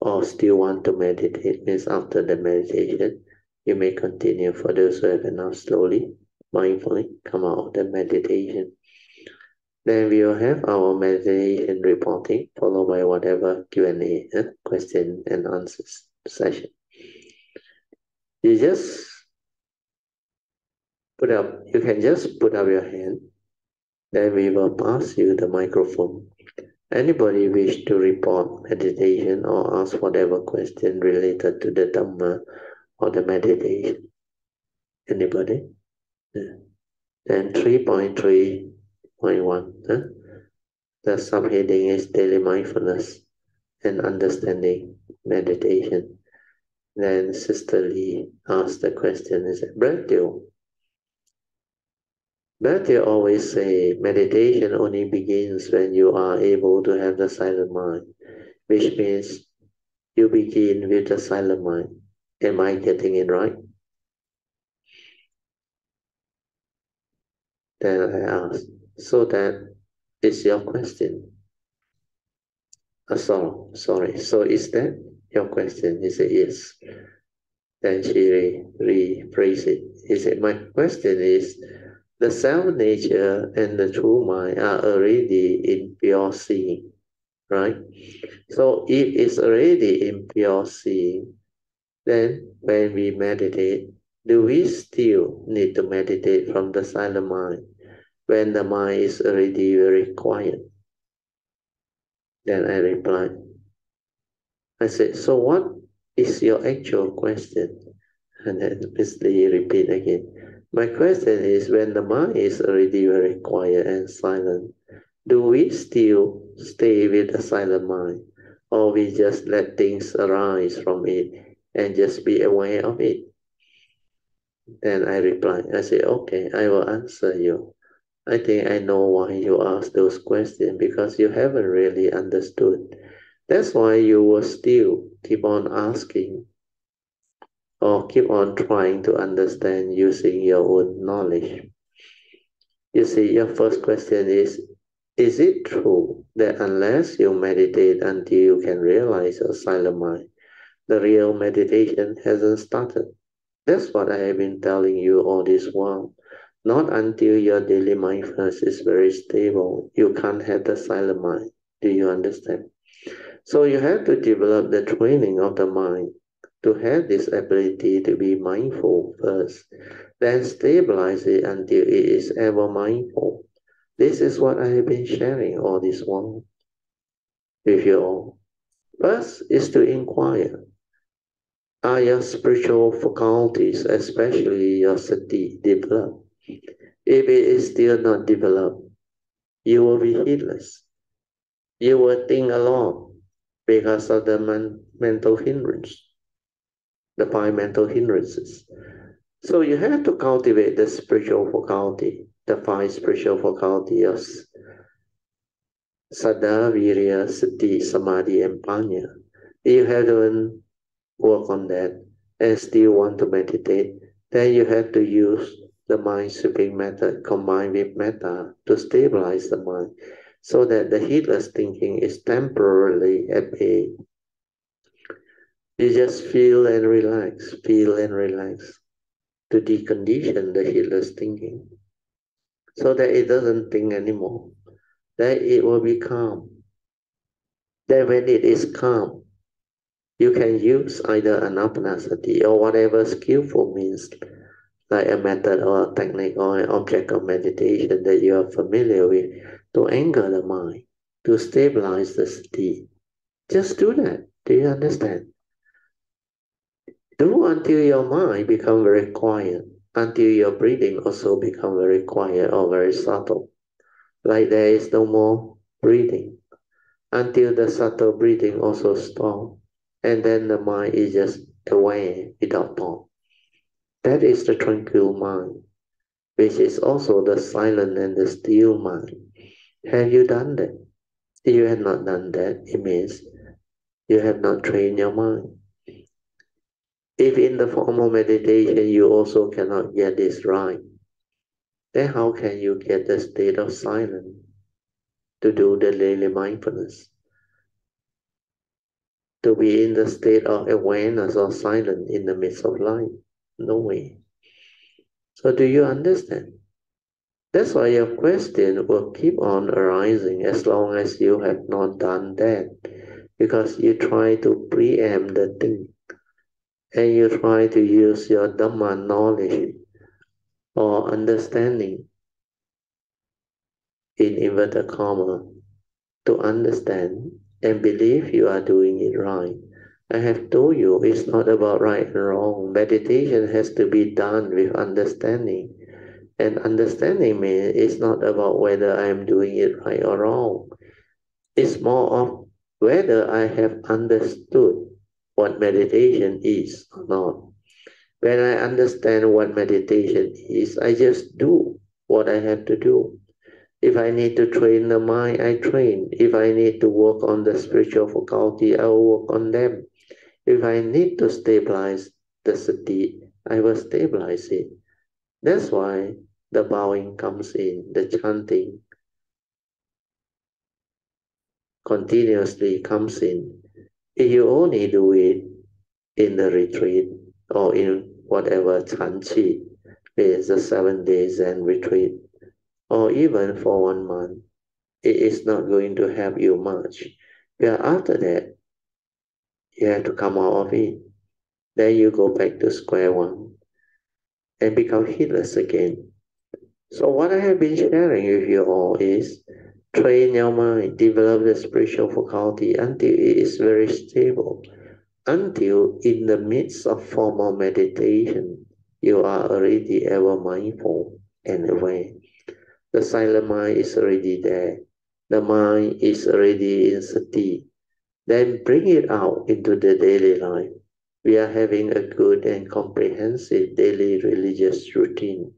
or still want to meditate, means after the meditation, you may continue. For those who have enough, slowly, mindfully come out of the meditation. Then we will have our meditation reporting, followed by whatever Q&A, question and answers session. You can just put up your hand, then we will pass you the microphone. Anybody wish to report meditation or ask whatever question related to the Dhamma or the meditation? Anybody? Yeah. Then 3.3.1, the subheading is daily mindfulness and understanding meditation. Then Sister Lee asked the question, is it Bhakti always say meditation only begins when you are able to have the silent mind, which means you begin with the silent mind. Am I getting it right? Then I asked, so that is your question? Sorry. So is that your question? He said, yes. Then she rephrased it. He said, my question is, the self-nature and the true mind are already in pure seeing, right? So if it's already in pure seeing, then when we meditate, do we still need to meditate from the silent mind when the mind is already very quiet? Then I replied, I said, so what is your actual question? And then Miss Lee repeat again. My question is, when the mind is already very quiet and silent, do we still stay with the silent mind, or we just let things arise from it and just be aware of it? Then I replied, I said, okay, I will answer you. I think I know why you ask those questions, because you haven't really understood. That's why you will still keep on asking or keep on trying to understand using your own knowledge. You see, your first question is it true that unless you meditate until you can realize a silent mind, the real meditation hasn't started? That's what I have been telling you all this while. Not until your daily mindfulness is very stable, you can't have the silent mind. Do you understand? So you have to develop the training of the mind to have this ability to be mindful first, then stabilize it until it is ever mindful. This is what I have been sharing all this while with you all. First is to inquire, are your spiritual faculties, especially your sati, developed? If it is still not developed, you will be heedless. You will think a lot because of the mental hindrance, the five mental hindrances. So you have to cultivate the spiritual faculty, the five spiritual faculty of Saddha, Virya, Sati, Samadhi, and Panya. If you haven't worked on that and still want to meditate, then you have to use the mind sweeping method combined with metta to stabilize the mind so that the heedless thinking is temporarily at bay. You just feel and relax to decondition the heedless thinking so that it doesn't think anymore. Then it will be calm. Then when it is calm, you can use either anapanasati or whatever skillful means, like a method or a technique or an object of meditation that you are familiar with, to anchor the mind, to stabilize the sati. Just do that. Do you understand? Do until your mind become very quiet, until your breathing also become very quiet or very subtle, like there is no more breathing, until the subtle breathing also stop, and then the mind is just aware without thought. That is the tranquil mind, which is also the silent and the still mind. Have you done that? If you have not done that, it means you have not trained your mind. If in the formal meditation you also cannot get this right, then how can you get the state of silence to do the daily mindfulness? To be in the state of awareness or silence in the midst of life? No way. So do you understand? That's why your question will keep on arising as long as you have not done that. Because you try to preempt the thing and you try to use your Dhamma knowledge or understanding in inverted comma to understand and believe you are doing it right. I have told you it's not about right and wrong. Meditation has to be done with understanding. And understanding means it's not about whether I am doing it right or wrong. It's more of whether I have understood what meditation is or not. When I understand what meditation is, I just do what I have to do. If I need to train the mind, I train. If I need to work on the spiritual faculty, I will work on them. If I need to stabilize the sati, I will stabilize it. That's why the bowing comes in, the chanting continuously comes in. If you only do it in the retreat or in whatever chanchi, is the 7 days and retreat, or even for 1 month, it is not going to help you much. Yeah, after that, you have to come out of it. Then you go back to square one and become heedless again. So what I have been sharing with you all is train your mind, develop the spiritual faculty until it is very stable. Until in the midst of formal meditation, you are already ever mindful and aware. The silent mind is already there. The mind is already in sati. Then bring it out into the daily life. We are having a good and comprehensive daily religious routine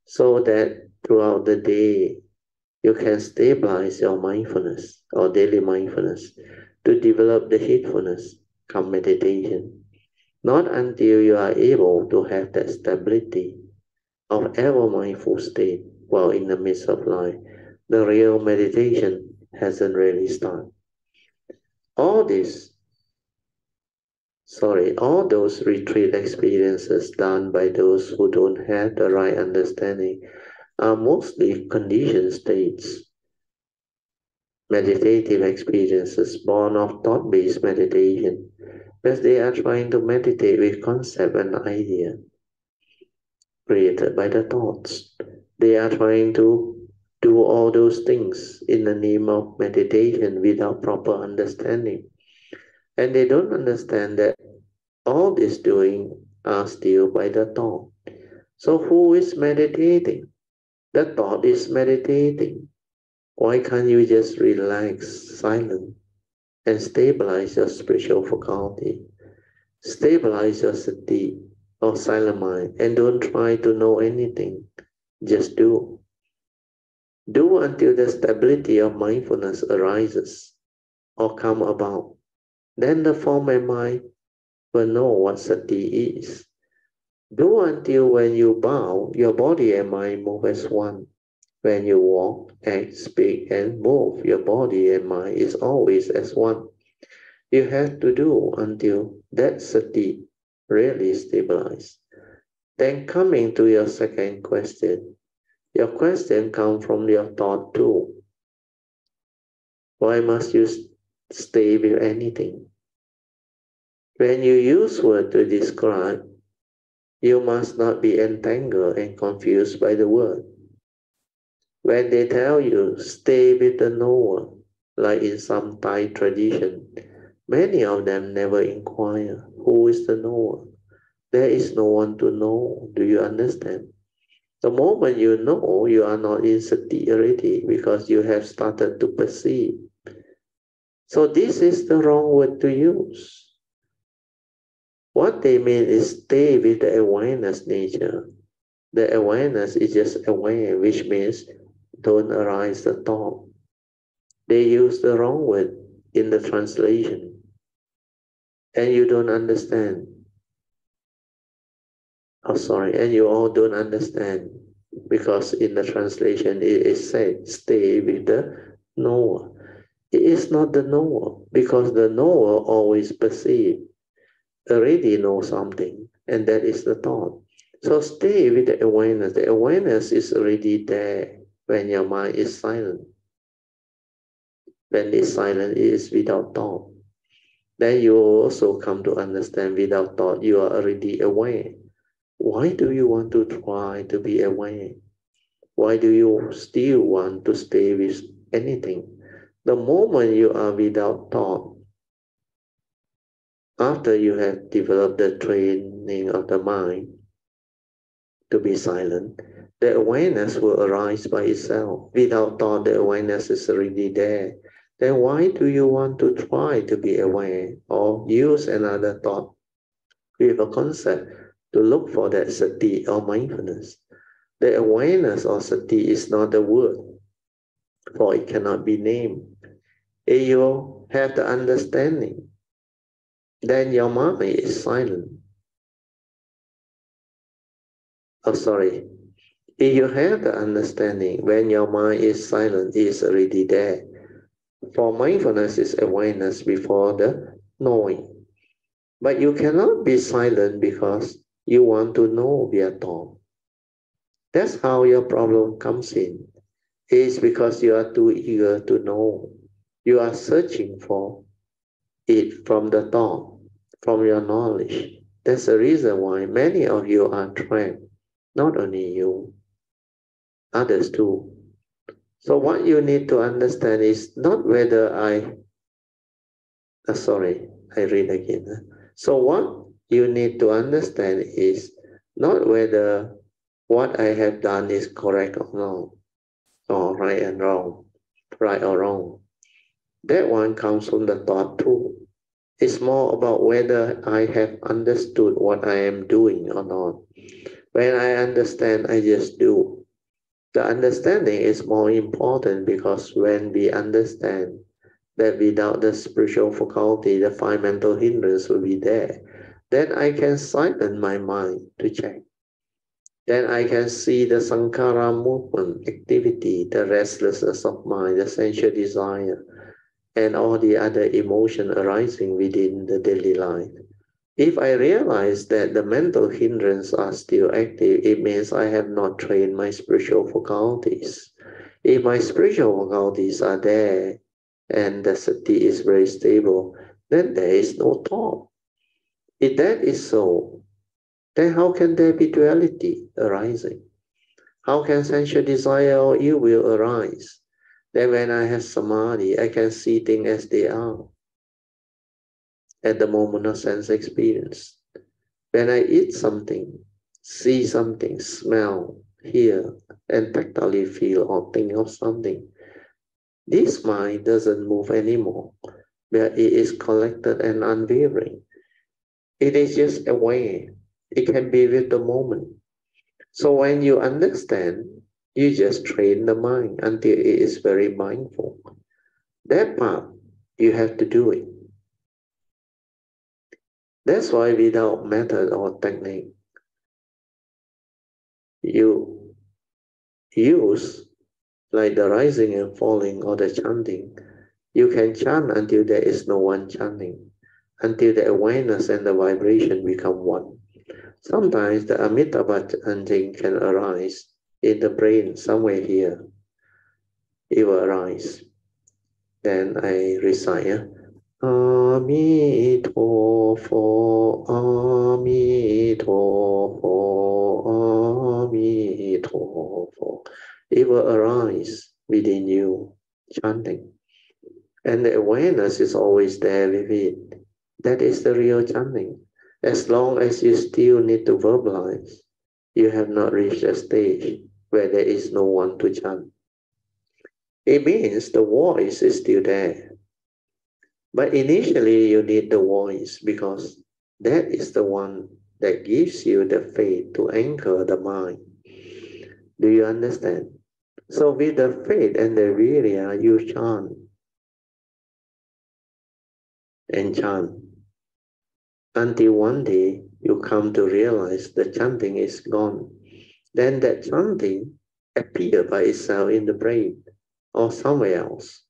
so that throughout the day, you can stabilize your mindfulness or daily mindfulness to develop the heedfulness, come meditation. Not until you are able to have that stability of ever mindful state while in the midst of life, the real meditation hasn't really started. All this, all those retreat experiences done by those who don't have the right understanding are mostly conditioned states, meditative experiences born of thought-based meditation, because they are trying to meditate with concept and idea created by the thoughts. They are trying to do all those things in the name of meditation without proper understanding. And they don't understand that all this doing are still by the thought. So who is meditating? The thought is meditating. Why can't you just relax, silent, and stabilize your spiritual faculty? Stabilize your sati or silent mind and don't try to know anything. Just do. Do until the stability of mindfulness arises or come about. Then the form and mind will know what sati is. Do until when you bow, your body and mind move as one. When you walk, act, speak, and move, your body and mind is always as one. You have to do until that sati really stabilizes. Then coming to your second question, your question comes from your thought too. Why must you stay with anything? When you use word to describe, you must not be entangled and confused by the word. When they tell you stay with the knower, like in some Thai tradition, many of them never inquire who is the knower. There is no one to know. Do you understand? The moment you know, you are not in sati already because you have started to perceive. So this is the wrong word to use. What they mean is stay with the awareness nature. The awareness is just aware, which means don't arise the thought. They use the wrong word in the translation, and you don't understand. And you all don't understand because in the translation it is said, stay with the knower. It is not the knower because the knower always perceive, already know something, and that is the thought. So stay with the awareness. The awareness is already there when your mind is silent. When it's silent, it is without thought. Then you also come to understand without thought, you are already aware. Why do you want to try to be aware? Why do you still want to stay with anything? The moment you are without thought, after you have developed the training of the mind to be silent, the awareness will arise by itself. Without thought, the awareness is already there. Then why do you want to try to be aware or use another thought with a concept to look for that sati or mindfulness? The awareness or sati is not a word, for it cannot be named. If you have the understanding, then your mind is silent. If you have the understanding, when your mind is silent, it is already there. For mindfulness is awareness before the knowing. But you cannot be silent because you want to know via thought. That's how your problem comes in. It is because you are too eager to know. You are searching for it from the thought, from your knowledge. That's the reason why many of you are trapped. Not only you, others too. So what you need to understand is not whether I read again. So what you need to understand is not whether what I have done is correct or not, or right and wrong, right or wrong. That one comes from the thought too. It's more about whether I have understood what I am doing or not. When I understand, I just do. The understanding is more important because when we understand that without the spiritual faculty, the five mental hindrances will be there, then I can silence my mind to check. Then I can see the sankhara movement, activity, the restlessness of mind, the sensual desire, and all the other emotion arising within the daily life. If I realize that the mental hindrances are still active, it means I have not trained my spiritual faculties. If my spiritual faculties are there and the sati is very stable, then there is no thought. If that is so, then how can there be duality arising? How can sensual desire or ill will arise? Then when I have samadhi, I can see things as they are at the moment of sense experience. When I eat something, see something, smell, hear, and tactily feel or think of something, this mind doesn't move anymore, but it is collected and unwavering. It is just aware. It can be with the moment. So when you understand, you just train the mind until it is very mindful. That part, you have to do it. That's why without method or technique, you use like the rising and falling or the chanting. You can chant until there is no one chanting, until the awareness and the vibration become one. Sometimes the Amitabha chanting can arise in the brain somewhere here. It will arise. Then I recite, Amitofo, Amitofo, Amitofo. It will arise within you, chanting. And the awareness is always there with it. That is the real chanting. As long as you still need to verbalize, you have not reached a stage where there is no one to chant. It means the voice is still there. But initially you need the voice because that is the one that gives you the faith to anchor the mind. Do you understand? So with the faith and the virya, you chant and chant until one day you come to realize the chanting is gone. Then that chanting appears by itself in the brain or somewhere else.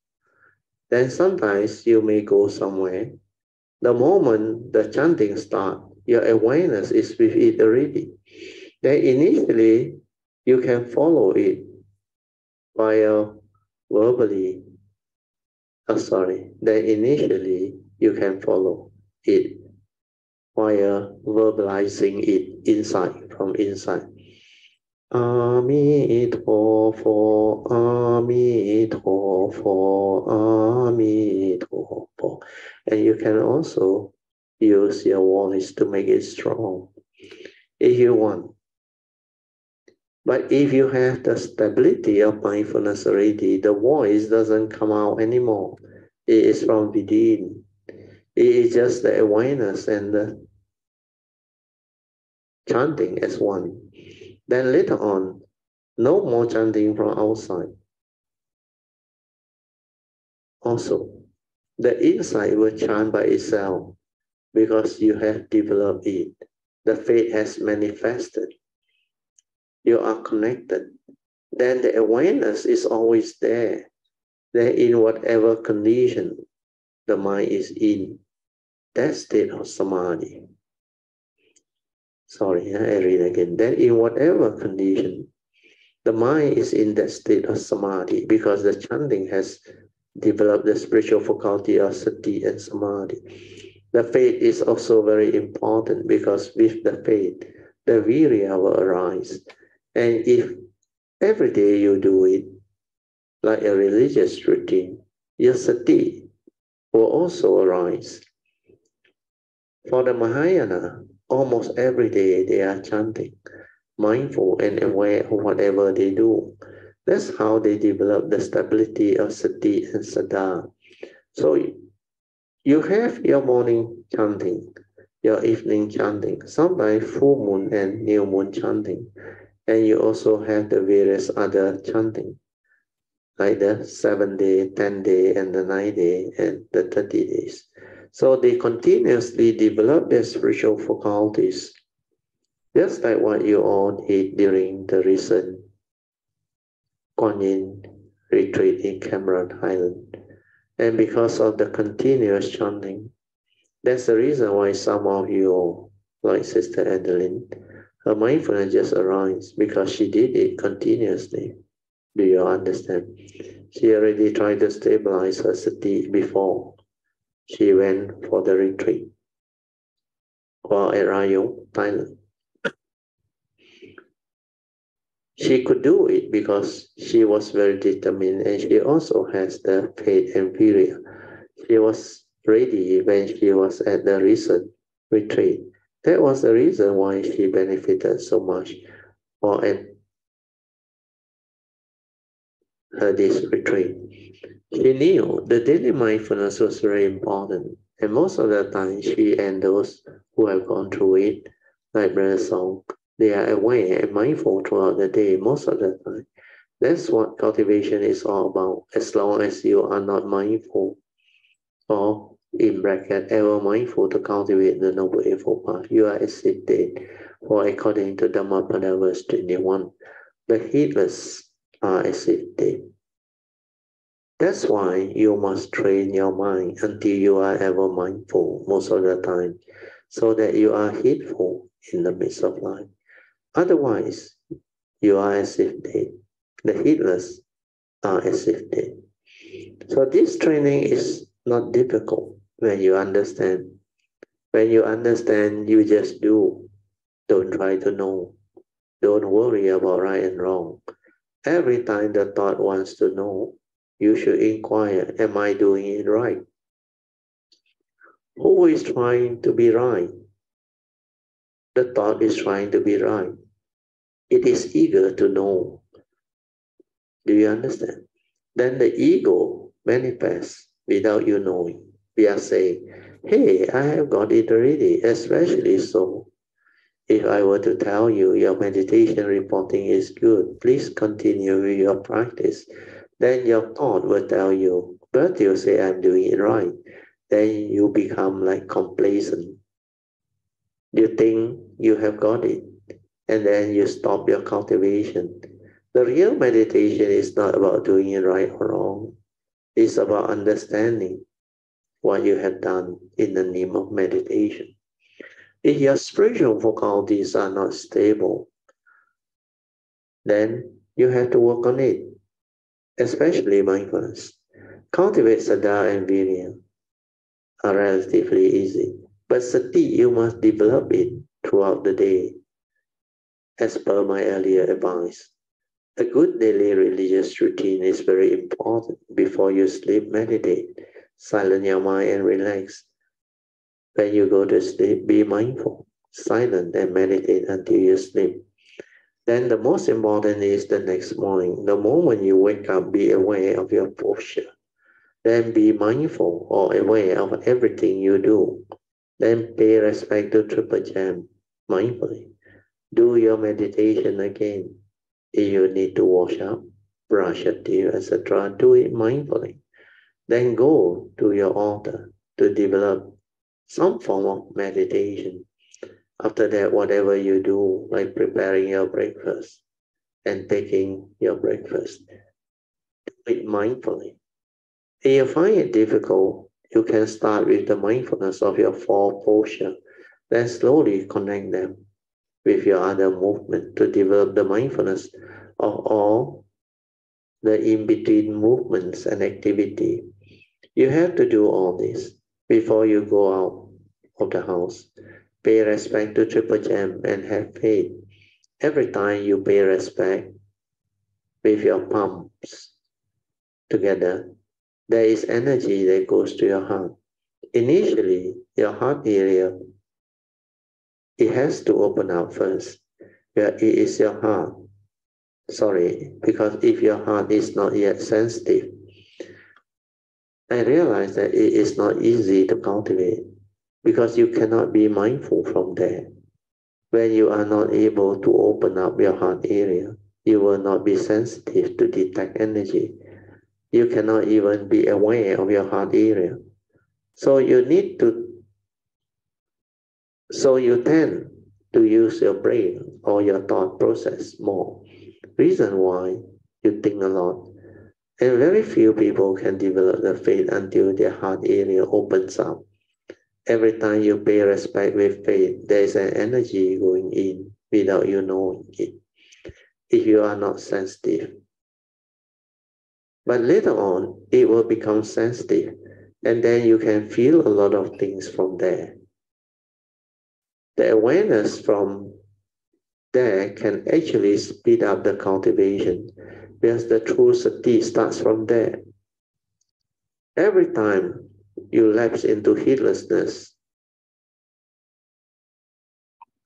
Then sometimes you may go somewhere. The moment the chanting starts, your awareness is with it already. Then initially you can follow it via verbally. Then initially you can follow it via verbalizing it inside, from inside. Amitofo, Amitofo, Amitofo. And you can also use your voice to make it strong if you want. But if you have the stability of mindfulness already, the voice doesn't come out anymore. It is from within. It is just the awareness and the chanting as one. Then later on, no more chanting from outside. Also, the inside will chant by itself because you have developed it. The faith has manifested. You are connected. Then the awareness is always there. That in whatever condition the mind is in, that state of samadhi. Sorry, I read again. That in whatever condition, the mind is in that state of samadhi because the chanting has developed the spiritual faculty of sati and samadhi. The faith is also very important because with the faith, the virya will arise. And if every day you do it, like a religious routine, your sati will also arise. For the Mahayana, almost every day they are chanting, mindful and aware of whatever they do. That's how they develop the stability of sati and saddha. So you have your morning chanting, your evening chanting, sometimes full moon and new moon chanting. And you also have the various other chanting, like the 7-day, 10-day, and the 9-day, and the 30 days. So they continuously develop their spiritual faculties, just like what you all did during the recent Kuan Yin retreat in Cameron Highland. And because of the continuous chanting, that's the reason why some of you, like Sister Adeline, her mindfulness just arises because she did it continuously. Do you understand? She already tried to stabilize her sati before she went for the retreat or at Rayong, Thailand. She could do it because she was very determined and she also has the faith and virya. She was ready when she was at the recent retreat. That was the reason why she benefited so much or at this retreat. She knew the daily mindfulness was very important, and most of the time she and those who have gone through it, like Brother Song, they are aware and mindful throughout the day most of the time. That's what cultivation is all about. As long as you are not mindful, or in bracket, ever mindful to cultivate the Noble Eightfold Path, you are as if dead. For according to Dhammapada verse 21, the heedless are as if dead. That's why you must train your mind until you are ever mindful most of the time, so that you are heedful in the midst of life. Otherwise, you are as if dead. The heedless are as if dead. So this training is not difficult when you understand. When you understand, you just do. Don't try to know. Don't worry about right and wrong. Every time the thought wants to know, you should inquire, am I doing it right? Who is trying to be right? The thought is trying to be right. It is eager to know. Do you understand? Then the ego manifests without you knowing. We are saying, hey, I have got it already, especially so. If I were to tell you your meditation reporting is good, please continue with your practice. Then your thought will tell you, but you say I'm doing it right. Then you become like complacent. You think you have got it, and then you stop your cultivation. The real meditation is not about doing it right or wrong. It's about understanding what you have done in the name of meditation. If your spiritual faculties are not stable, then you have to work on it, especially mindfulness. Cultivate Saddha and Virya are relatively easy, but Sati, you must develop it throughout the day, as per my earlier advice. A good daily religious routine is very important. Before you sleep, meditate, silence your mind and relax. When you go to sleep, be mindful, silent and meditate until you sleep. Then the most important is the next morning. The moment you wake up, be aware of your posture. Then be mindful or aware of everything you do. Then pay respect to Triple Gem mindfully. Do your meditation again. If you need to wash up, brush your teeth, etc., do it mindfully. Then go to your altar to develop some form of meditation. After that, whatever you do, like preparing your breakfast and taking your breakfast, do it mindfully. If you find it difficult, you can start with the mindfulness of your four posture, then slowly connect them with your other movement to develop the mindfulness of all the in-between movements and activity. You have to do all this before you go out of the house. Pay respect to Triple Gem and have faith. Every time you pay respect with your palms together, there is energy that goes to your heart. Initially, your heart area, it has to open up first. Where it is your heart. Sorry, because if your heart is not yet sensitive, I realize that it is not easy to cultivate because you cannot be mindful from there. When you are not able to open up your heart area, you will not be sensitive to detect energy. You cannot even be aware of your heart area. So you tend to use your brain or your thought process more. Reason why you think a lot. And very few people can develop the faith until their heart area opens up. Every time you pay respect with faith, there is an energy going in without you knowing it, if you are not sensitive. But later on, it will become sensitive, and then you can feel a lot of things from there. The awareness from there can actually speed up the cultivation, because the true sati starts from there. Every time you lapse into heedlessness,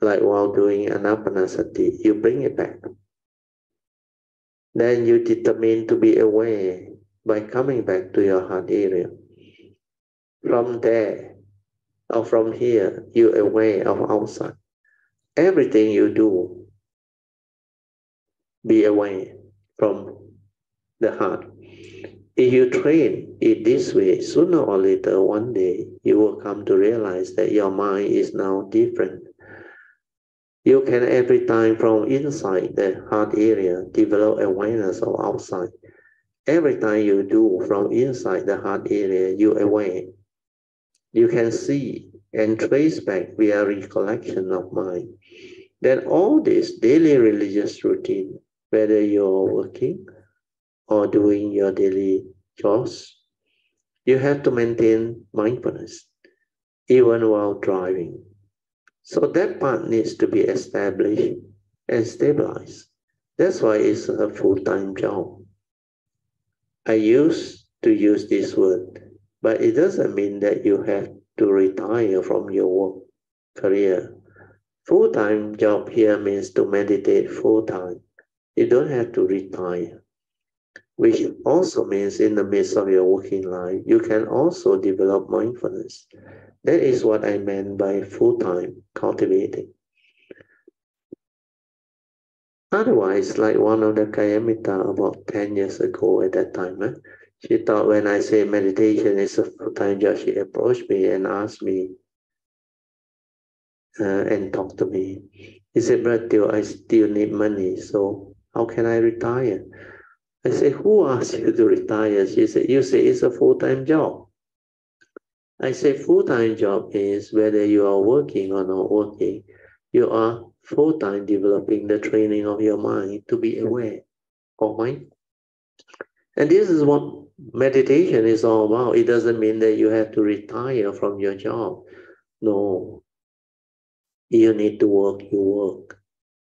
like while doing anapanasati, you bring it back. Then you determine to be aware by coming back to your heart area. From there, or from here, you're aware of outside. Everything you do, be aware from the heart. If you train it this way, sooner or later, one day, you will come to realize that your mind is now different. You can every time from inside the heart area develop awareness of outside. Every time you do from inside the heart area, you're aware. You can see and trace back via recollection of mind. Then all this daily religious routine, whether you're working or doing your daily chores, you have to maintain mindfulness, even while driving. So that part needs to be established and stabilized. That's why it's a full-time job. I used to use this word, but it doesn't mean that you have to retire from your work career. Full-time job here means to meditate full-time. You don't have to retire, which also means in the midst of your working life, you can also develop mindfulness. That is what I meant by full-time cultivating. Otherwise, like one of the Kayamita about 10 years ago at that time, she thought when I say meditation is a full-time job, she approached me and asked me and talked to me. He said, but I still need money, so how can I retire? I said, who asked you to retire? She said, you say it's a full-time job. I say full-time job is whether you are working or not working, you are full-time developing the training of your mind to be aware of mind. And this is what meditation is all about. It doesn't mean that you have to retire from your job. No. You need to work, you work.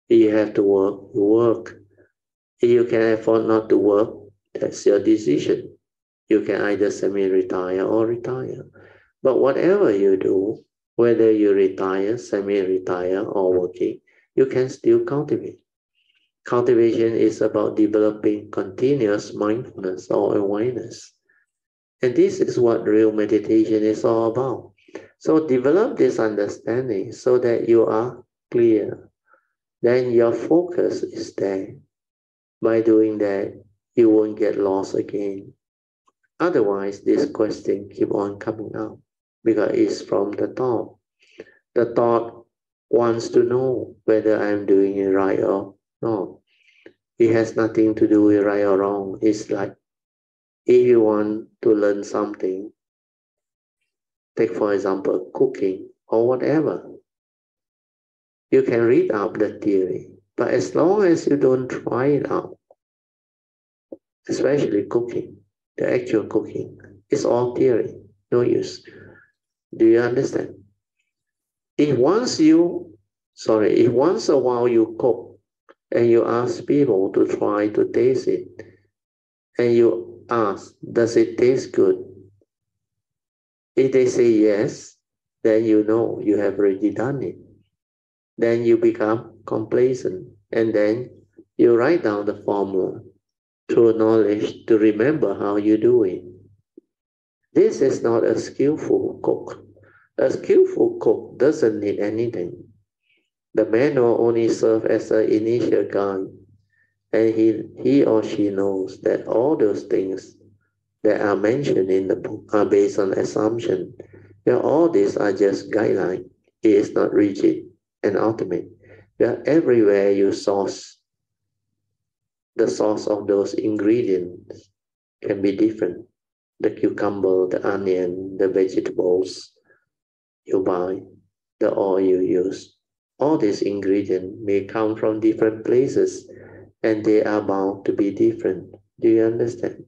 You have to work, you work. If you can afford not to work, that's your decision. You can either semi-retire or retire. But whatever you do, whether you retire, semi-retire, or working, you can still cultivate. Cultivation is about developing continuous mindfulness or awareness. And this is what real meditation is all about. So develop this understanding so that you are clear. Then your focus is there. By doing that, you won't get lost again. Otherwise, this question keep on coming up because it's from the thought. The thought wants to know whether I'm doing it right or not. It has nothing to do with right or wrong. It's like if you want to learn something, take for example, cooking or whatever, you can read up the theory. But as long as you don't try it out, especially cooking, the actual cooking, it's all theory, no use. Do you understand? If once a while you cook and you ask people to try to taste it, and you ask, does it taste good? If they say yes, then you know you have already done it. Then you become complacent, and then you write down the formula through knowledge to remember how you do it. This is not a skillful cook. A skillful cook doesn't need anything. The manual only serves as an initial guide, and he or she knows that all those things that are mentioned in the book are based on assumption. Where all these are just guidelines. It is not rigid and ultimate. Where everywhere you source, the source of those ingredients can be different. The cucumber, the onion, the vegetables you buy, the oil you use. All these ingredients may come from different places and they are bound to be different. Do you understand?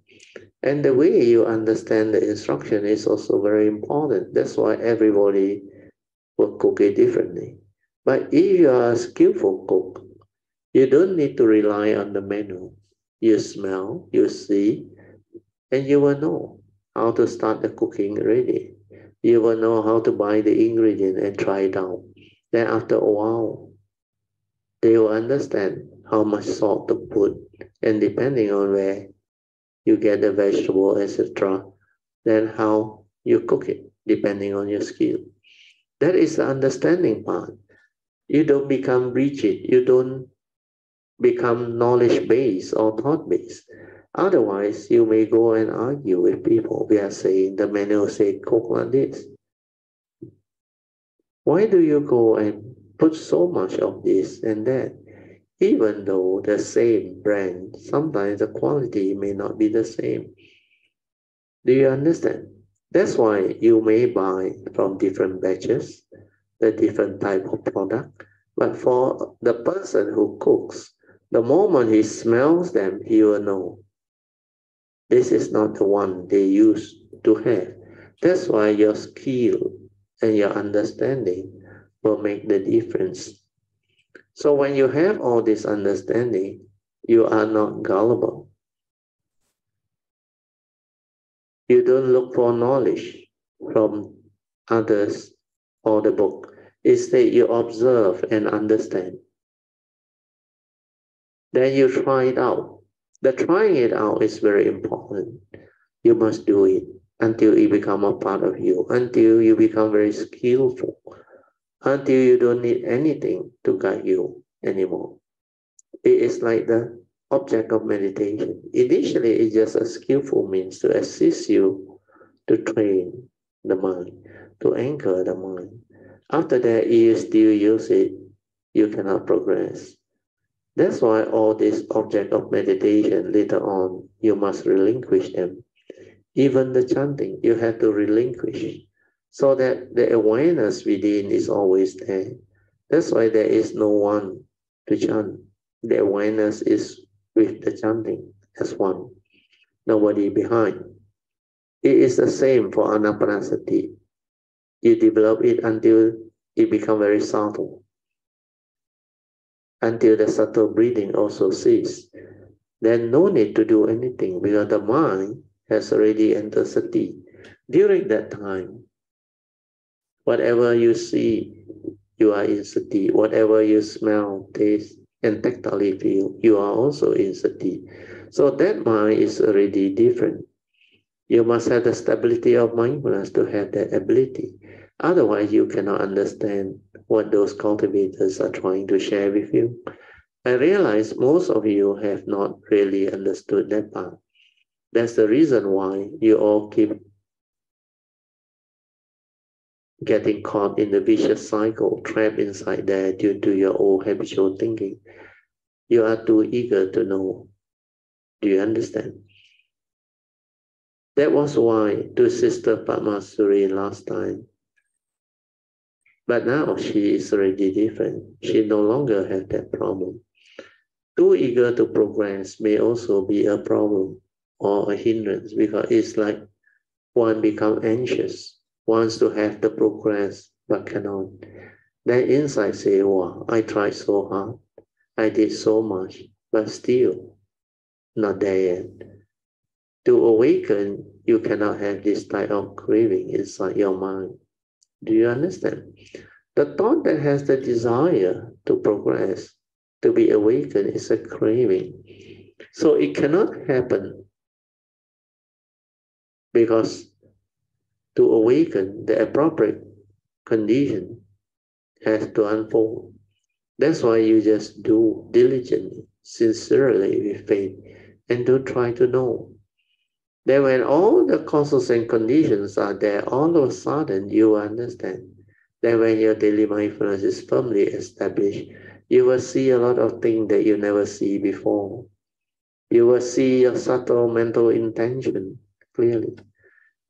And the way you understand the instruction is also very important. That's why everybody will cook it differently. But if you are a skillful cook, you don't need to rely on the menu. You smell, you see, and you will know how to start the cooking ready. You will know how to buy the ingredient and try it out. Then after a while, they will understand how much salt to put, and depending on where you get the vegetable, etc., then how you cook it, depending on your skill. That is the understanding part. You don't become rigid. You don't become knowledge-based or thought-based. Otherwise, you may go and argue with people. We are saying the manual say cook like this. Why do you go and put so much of this and that? Even though the same brand, sometimes the quality may not be the same. Do you understand? That's why you may buy from different batches, the different type of product. But for the person who cooks, the moment he smells them, he will know this is not the one they used to have. That's why your skill and your understanding will make the difference. So when you have all this understanding, you are not gullible. You don't look for knowledge from others or the book. Instead, you observe and understand. Then you try it out. The trying it out is very important. You must do it until it becomes a part of you, until you become very skillful, until you don't need anything to guide you anymore. It is like the object of meditation. Initially, it's just a skillful means to assist you to train the mind, to anchor the mind. After that, if you still use it, you cannot progress. That's why all this object of meditation, later on, you must relinquish them. Even the chanting, you have to relinquish so that the awareness within is always there. That's why there is no one to chant. The awareness is with the chanting as one, nobody behind. It is the same for anapanasati. You develop it until it becomes very subtle, until the subtle breathing also ceases. Then no need to do anything because the mind has already entered sati. During that time, whatever you see, you are in sati. Whatever you smell, taste, and tactily feel, you are also in sati. So that mind is already different. You must have the stability of mindfulness to have that ability. Otherwise, you cannot understand what those cultivators are trying to share with you. I realize most of you have not really understood that part. That's the reason why you all keep getting caught in the vicious cycle, trapped inside there due to your old habitual thinking. You are too eager to know. Do you understand? That was why to Sister Padmasuri last time. But now she is already different. She no longer has that problem. Too eager to progress may also be a problem or a hindrance because it's like one becomes anxious, wants to have the progress but cannot. Then inside say, wow, I tried so hard, I did so much, but still not there yet. To awaken, you cannot have this type of craving inside your mind. Do you understand? The thought that has the desire to progress, to be awakened, is a craving. So it cannot happen because to awaken, the appropriate condition has to unfold. That's why you just do diligently, sincerely with faith, and don't try to know. Then when all the causes and conditions are there, all of a sudden you understand. Then when your daily mindfulness is firmly established, you will see a lot of things that you never see before. You will see your subtle mental intention clearly.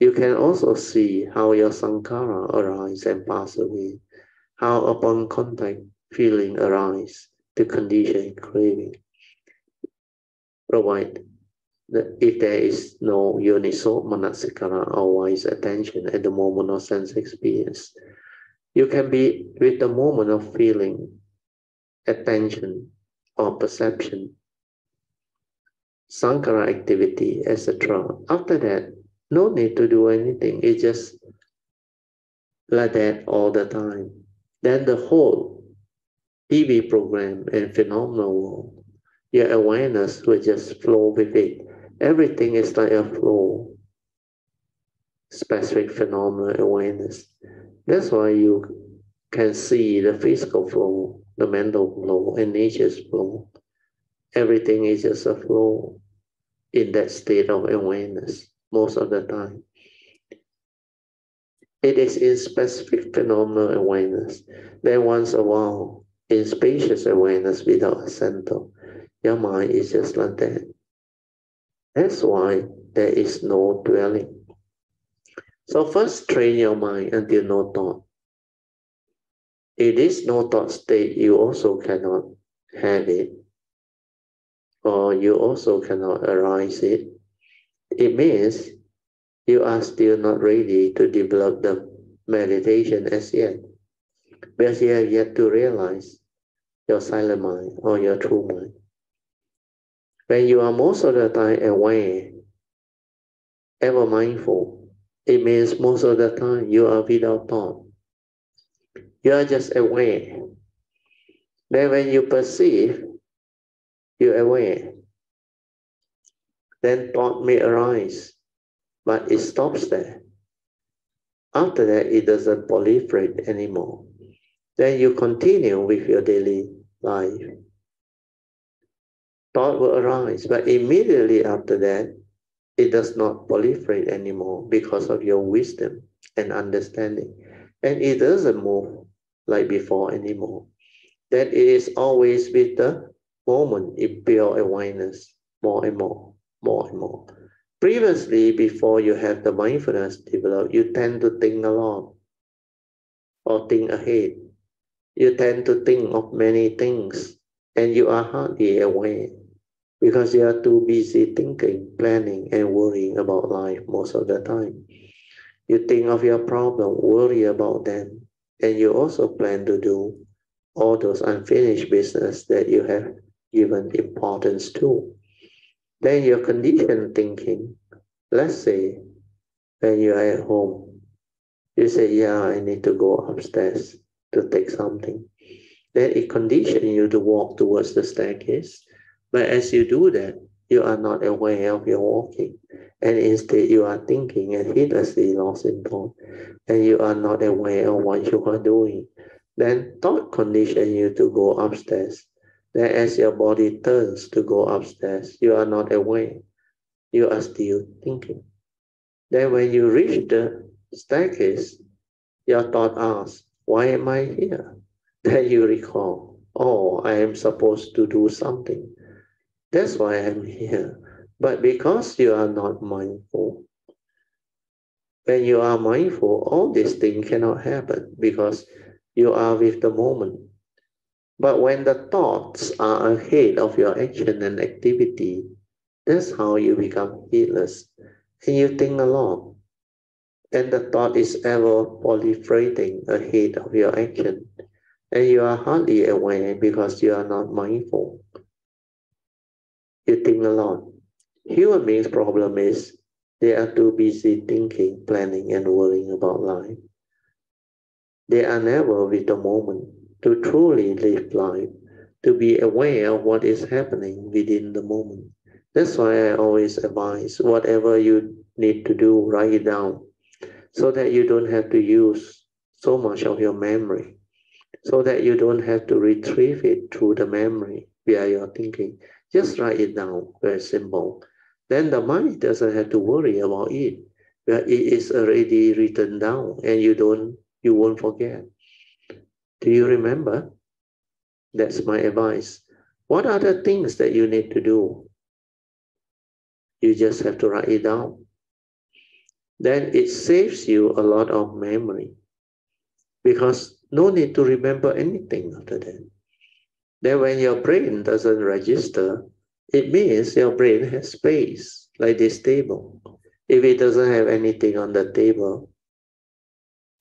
You can also see how your sankhara arise and pass away, how upon contact feeling arise, the condition craving. Provide if there is no yoniso manasikara or wise attention at the moment of sense experience, you can be with the moment of feeling, attention, or perception, sankhara activity, etc. After that, no need to do anything. It's just like that all the time. Then the whole TV program and phenomenal world, your awareness will just flow with it. Everything is like a flow, specific phenomena awareness. That's why you can see the physical flow, the mental flow, and nature's flow. Everything is just a flow in that state of awareness most of the time. It is in specific phenomenal awareness. Then once a while, in spacious awareness without a center, your mind is just like that. That's why there is no dwelling. So first train your mind until no thought. It is no thought state, you also cannot have it, or you also cannot arise it. It means you are still not ready to develop the meditation as yet, because you have yet to realize your silent mind or your true mind. When you are most of the time aware, ever mindful, it means most of the time you are without thought. You are just aware. Then when you perceive, you're aware. Then thought may arise, but it stops there. After that, it doesn't proliferate anymore. Then you continue with your daily life. Thought will arise, but immediately after that, it does not proliferate anymore because of your wisdom and understanding. And it doesn't move like before anymore. Then it is always with the moment in pure awareness, more and more, more and more. Previously, before you have the mindfulness developed, you tend to think a lot or think ahead. You tend to think of many things and you are hardly aware because you are too busy thinking, planning, and worrying about life most of the time. You think of your problem, worry about them, and you also plan to do all those unfinished business that you have given importance to. Then your conditioned thinking, let's say when you are at home, you say, yeah, I need to go upstairs to take something. Then it conditions you to walk towards the staircase. But as you do that, you are not aware of your walking. And instead you are thinking and heedlessly lost in thought. And you are not aware of what you are doing. Then thought conditions you to go upstairs. Then as your body turns to go upstairs, you are not aware. You are still thinking. Then when you reach the staircase, your thought asks, why am I here? Then you recall, oh, I am supposed to do something. That's why I'm here. But because you are not mindful, when you are mindful, all these things cannot happen because you are with the moment. But when the thoughts are ahead of your action and activity, that's how you become heedless. And you think a lot. And the thought is ever proliferating ahead of your action. And you are hardly aware because you are not mindful. You think a lot. Human beings' problem is they are too busy thinking, planning, and worrying about life. They are never with the moment to truly live life, to be aware of what is happening within the moment. That's why I always advise whatever you need to do, write it down so that you don't have to use so much of your memory. so that you don't have to retrieve it through the memory via your thinking. Just write it down, very simple. Then the mind doesn't have to worry about it. But it is already written down and you won't forget. Do you remember? That's my advice. What are the things that you need to do? You just have to write it down. Then it saves you a lot of memory because no need to remember anything after that. Then when your brain doesn't register, it means your brain has space, like this table. If it doesn't have anything on the table,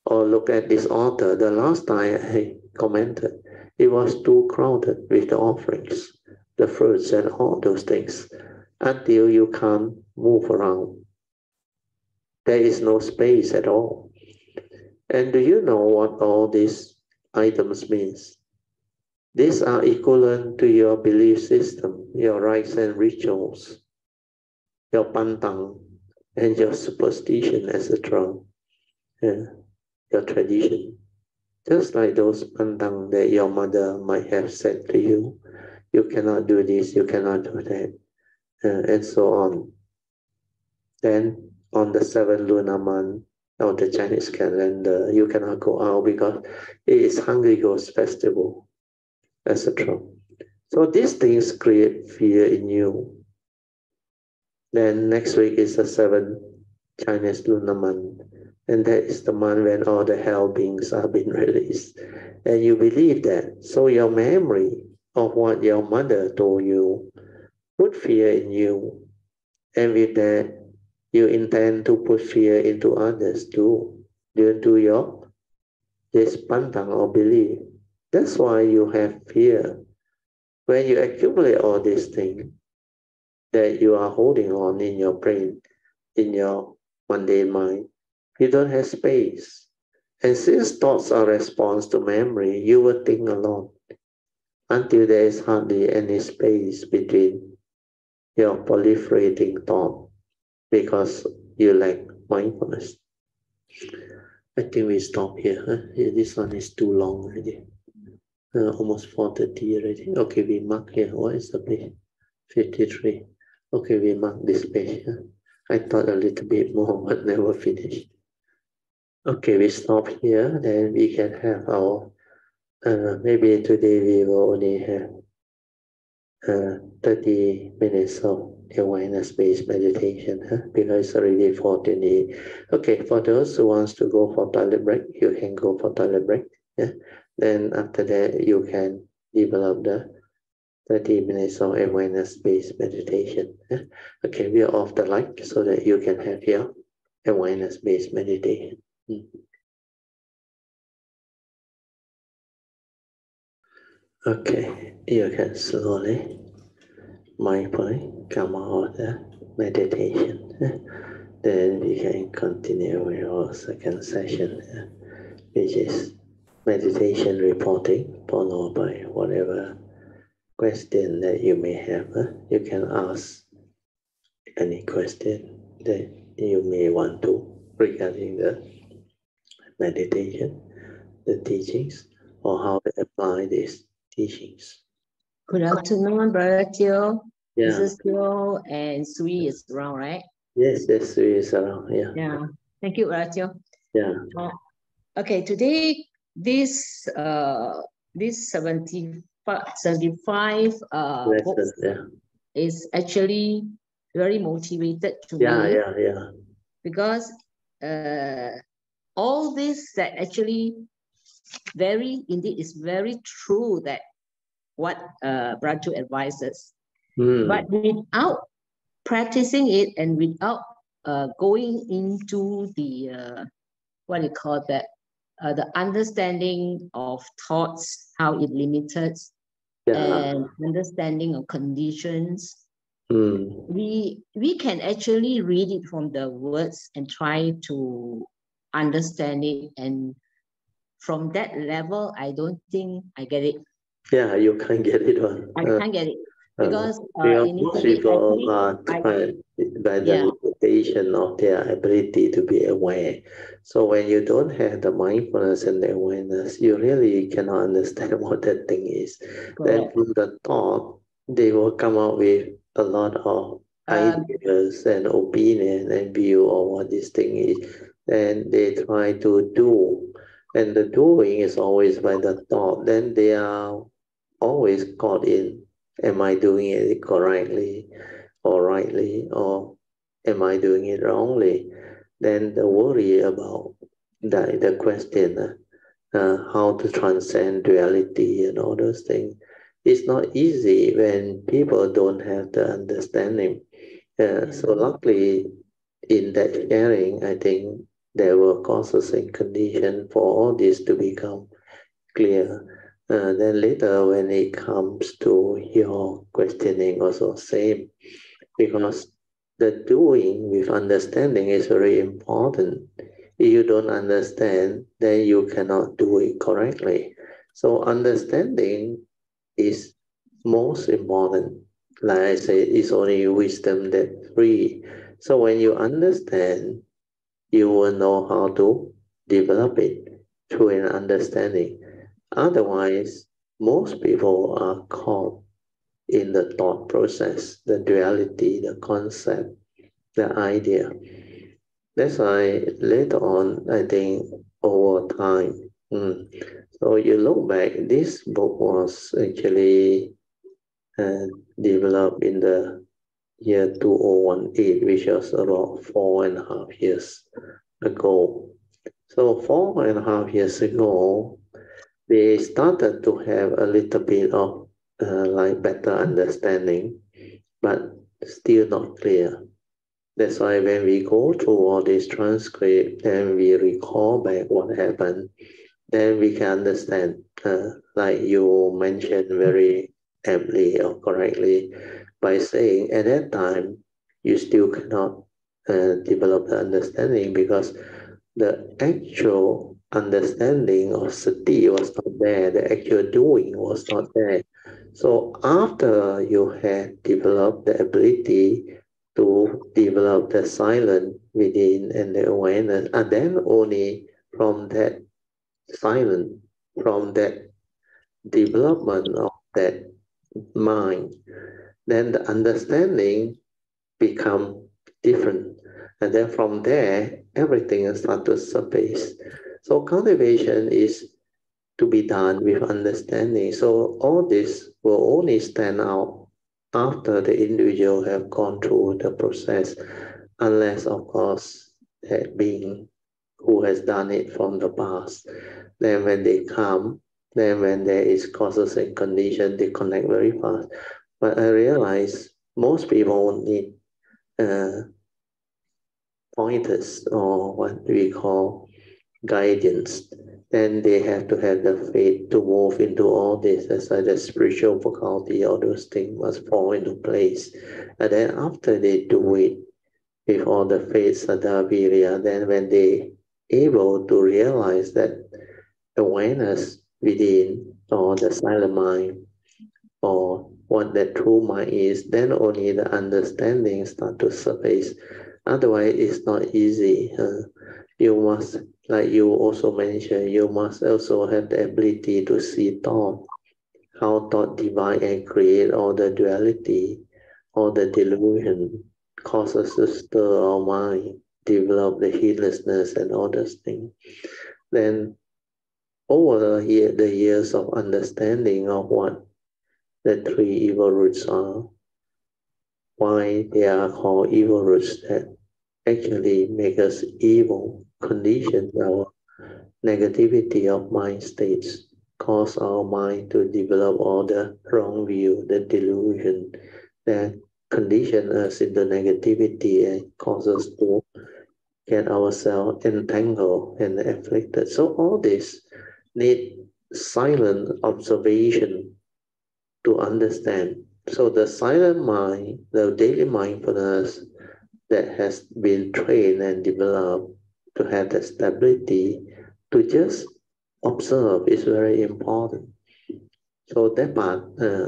or look at this altar, the last time I commented, it was too crowded with the offerings, the fruits and all those things, until you can't move around. There is no space at all. And do you know what all these items means? These are equivalent to your belief system, your rites and rituals, your pantang, and your superstition, etc. Yeah, your tradition. Just like those pantang that your mother might have said to you, you cannot do this, you cannot do that, and so on. Then on the 7th lunar month of the Chinese calendar, you cannot go out because it is Hungry Ghost Festival, etc. So these things create fear in you. Then next week is the 7th Chinese lunar month, and that is the month when all the hell beings are being released. And you believe that. So your memory of what your mother told you put fear in you. And with that, you intend to put fear into others too, due to your this pantang or belief. That's why you have fear. When you accumulate all these things that you are holding on in your brain, in your mundane mind, you don't have space. And since thoughts are response to memory, you will think a lot until there is hardly any space between your proliferating thought because you lack mindfulness. I think we stop here. Huh? Yeah, this one is too long already. Almost 4:30 already. Okay, we mark here. What is the page? 53. Okay, we mark this page. Huh? I thought a little bit more, but never finished. Okay, we stop here. Then we can have our, maybe today we will only have 30 minutes of awareness-based meditation, huh? Because it's already 4:20. Okay, for those who wants to go for toilet break, you can go for toilet break. Yeah? Then after that, you can develop the 30 minutes of awareness-based meditation. Yeah? Okay, we are off the light so that you can have your awareness-based meditation. Okay, you can slowly, mindfully come out of the meditation. Then we can continue with our second session, which is meditation reporting, followed by whatever question that you may have. You can ask any question that you may want to regarding the meditation, the teachings, or how to apply these teachings. Good afternoon, Brother Teo. Yeah. Mrs. Teo and Sui is around, right? Yes, Sui is around. Yeah. Yeah. Thank you, Brother Teo. Yeah. Okay, today this 75 books is actually very motivated to me. Yeah. Because all this that actually indeed is very true that what Brother advises. But without practicing it and without going into the what you call that, the understanding of thoughts, how it limits, and understanding of conditions, we can actually read it from the words and try to understand it. And from that level, I don't think I get it. Yeah, you can't get it on. I can't get it. Because most people are tried by the condition of their ability to be aware. So when you don't have the mindfulness and the awareness, you really cannot understand what that thing is. Then from the thought, they will come up with a lot of ideas and opinion and view of what this thing is. And they try to do. And the doing is always by the thought. Then they are always caught in, am I doing it correctly or rightly, or am I doing it wrongly? Then the worry about the question, how to transcend duality and all those things, it's not easy when people don't have the understanding. So luckily, in that sharing, I think there were causes and conditions for all this to become clear. Then later, when it comes to your questioning, also same, because the doing with understanding is very important. If you don't understand, then you cannot do it correctly. So understanding is most important. Like I said, it's only wisdom that free. So when you understand, you will know how to develop it through an understanding. Otherwise, most people are caught in the thought process, the duality, the concept, the idea. That's why later on, I think over time, so you look back, this book was actually developed in the year 2018, which was about 4.5 years ago. So 4.5 years ago, they started to have a little bit of like better understanding, but still not clear. That's why when we go through all this transcript and we recall back what happened, then we can understand, like you mentioned very aptly or correctly, by saying at that time you still cannot develop the understanding because the actual understanding of sati was not there, the actual doing was not there. So after you had developed the ability to develop the silence within and the awareness, and then only from that silence, from that development of that mind, then the understanding become different. And then from there, everything start to surface. So cultivation is to be done with understanding. So all this will only stand out after the individual have gone through the process, unless of course that being who has done it from the past. Then when they come, then when there is causes and conditions, they connect very fast. But I realize most people need pointers or what we call guidance. Then they have to have the faith to move into all this. That's why the spiritual faculty, all those things must fall into place. And then after they do it with all the faith, saddha, virya, then when they able to realize that awareness within or the silent mind or what that true mind is, then only the understanding start to surface. Otherwise, it's not easy. You must, like you also mentioned, you must also have the ability to see thought, how thought divide and create all the duality, all the delusion, causes to stir our mind, develop the heedlessness and all those things. Then over the years of understanding of what the three evil roots are, why they are called evil roots that actually make us evil, condition our negativity of mind states, cause our mind to develop all the wrong view, the delusion that condition us into negativity and cause us to get ourselves entangled and afflicted. So all this need silent observation to understand. So the silent mind, the daily mindfulness that has been trained and developed to have the stability to just observe is very important. So that part,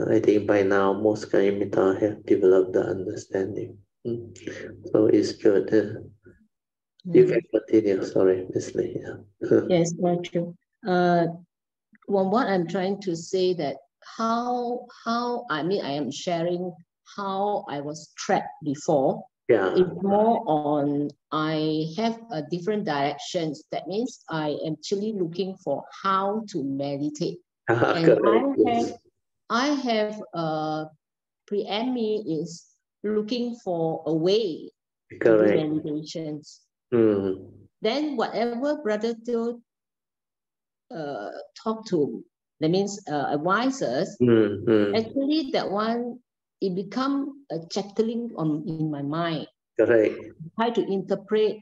I think by now most Kayamita have developed the understanding. So it's good. You can continue. Sorry, Miss Lee. Yes, very true. Well, what I'm trying to say that how I mean I am sharing how I was trapped before. Yeah. It's more on I have a different directions. That means I am actually looking for how to meditate. And Correct. Yes. I have preempt me is looking for a way to do meditations. Then whatever Brother Teo talk to, that means advisors, actually that one, it become a chattering in my mind. Correct. Try to interpret,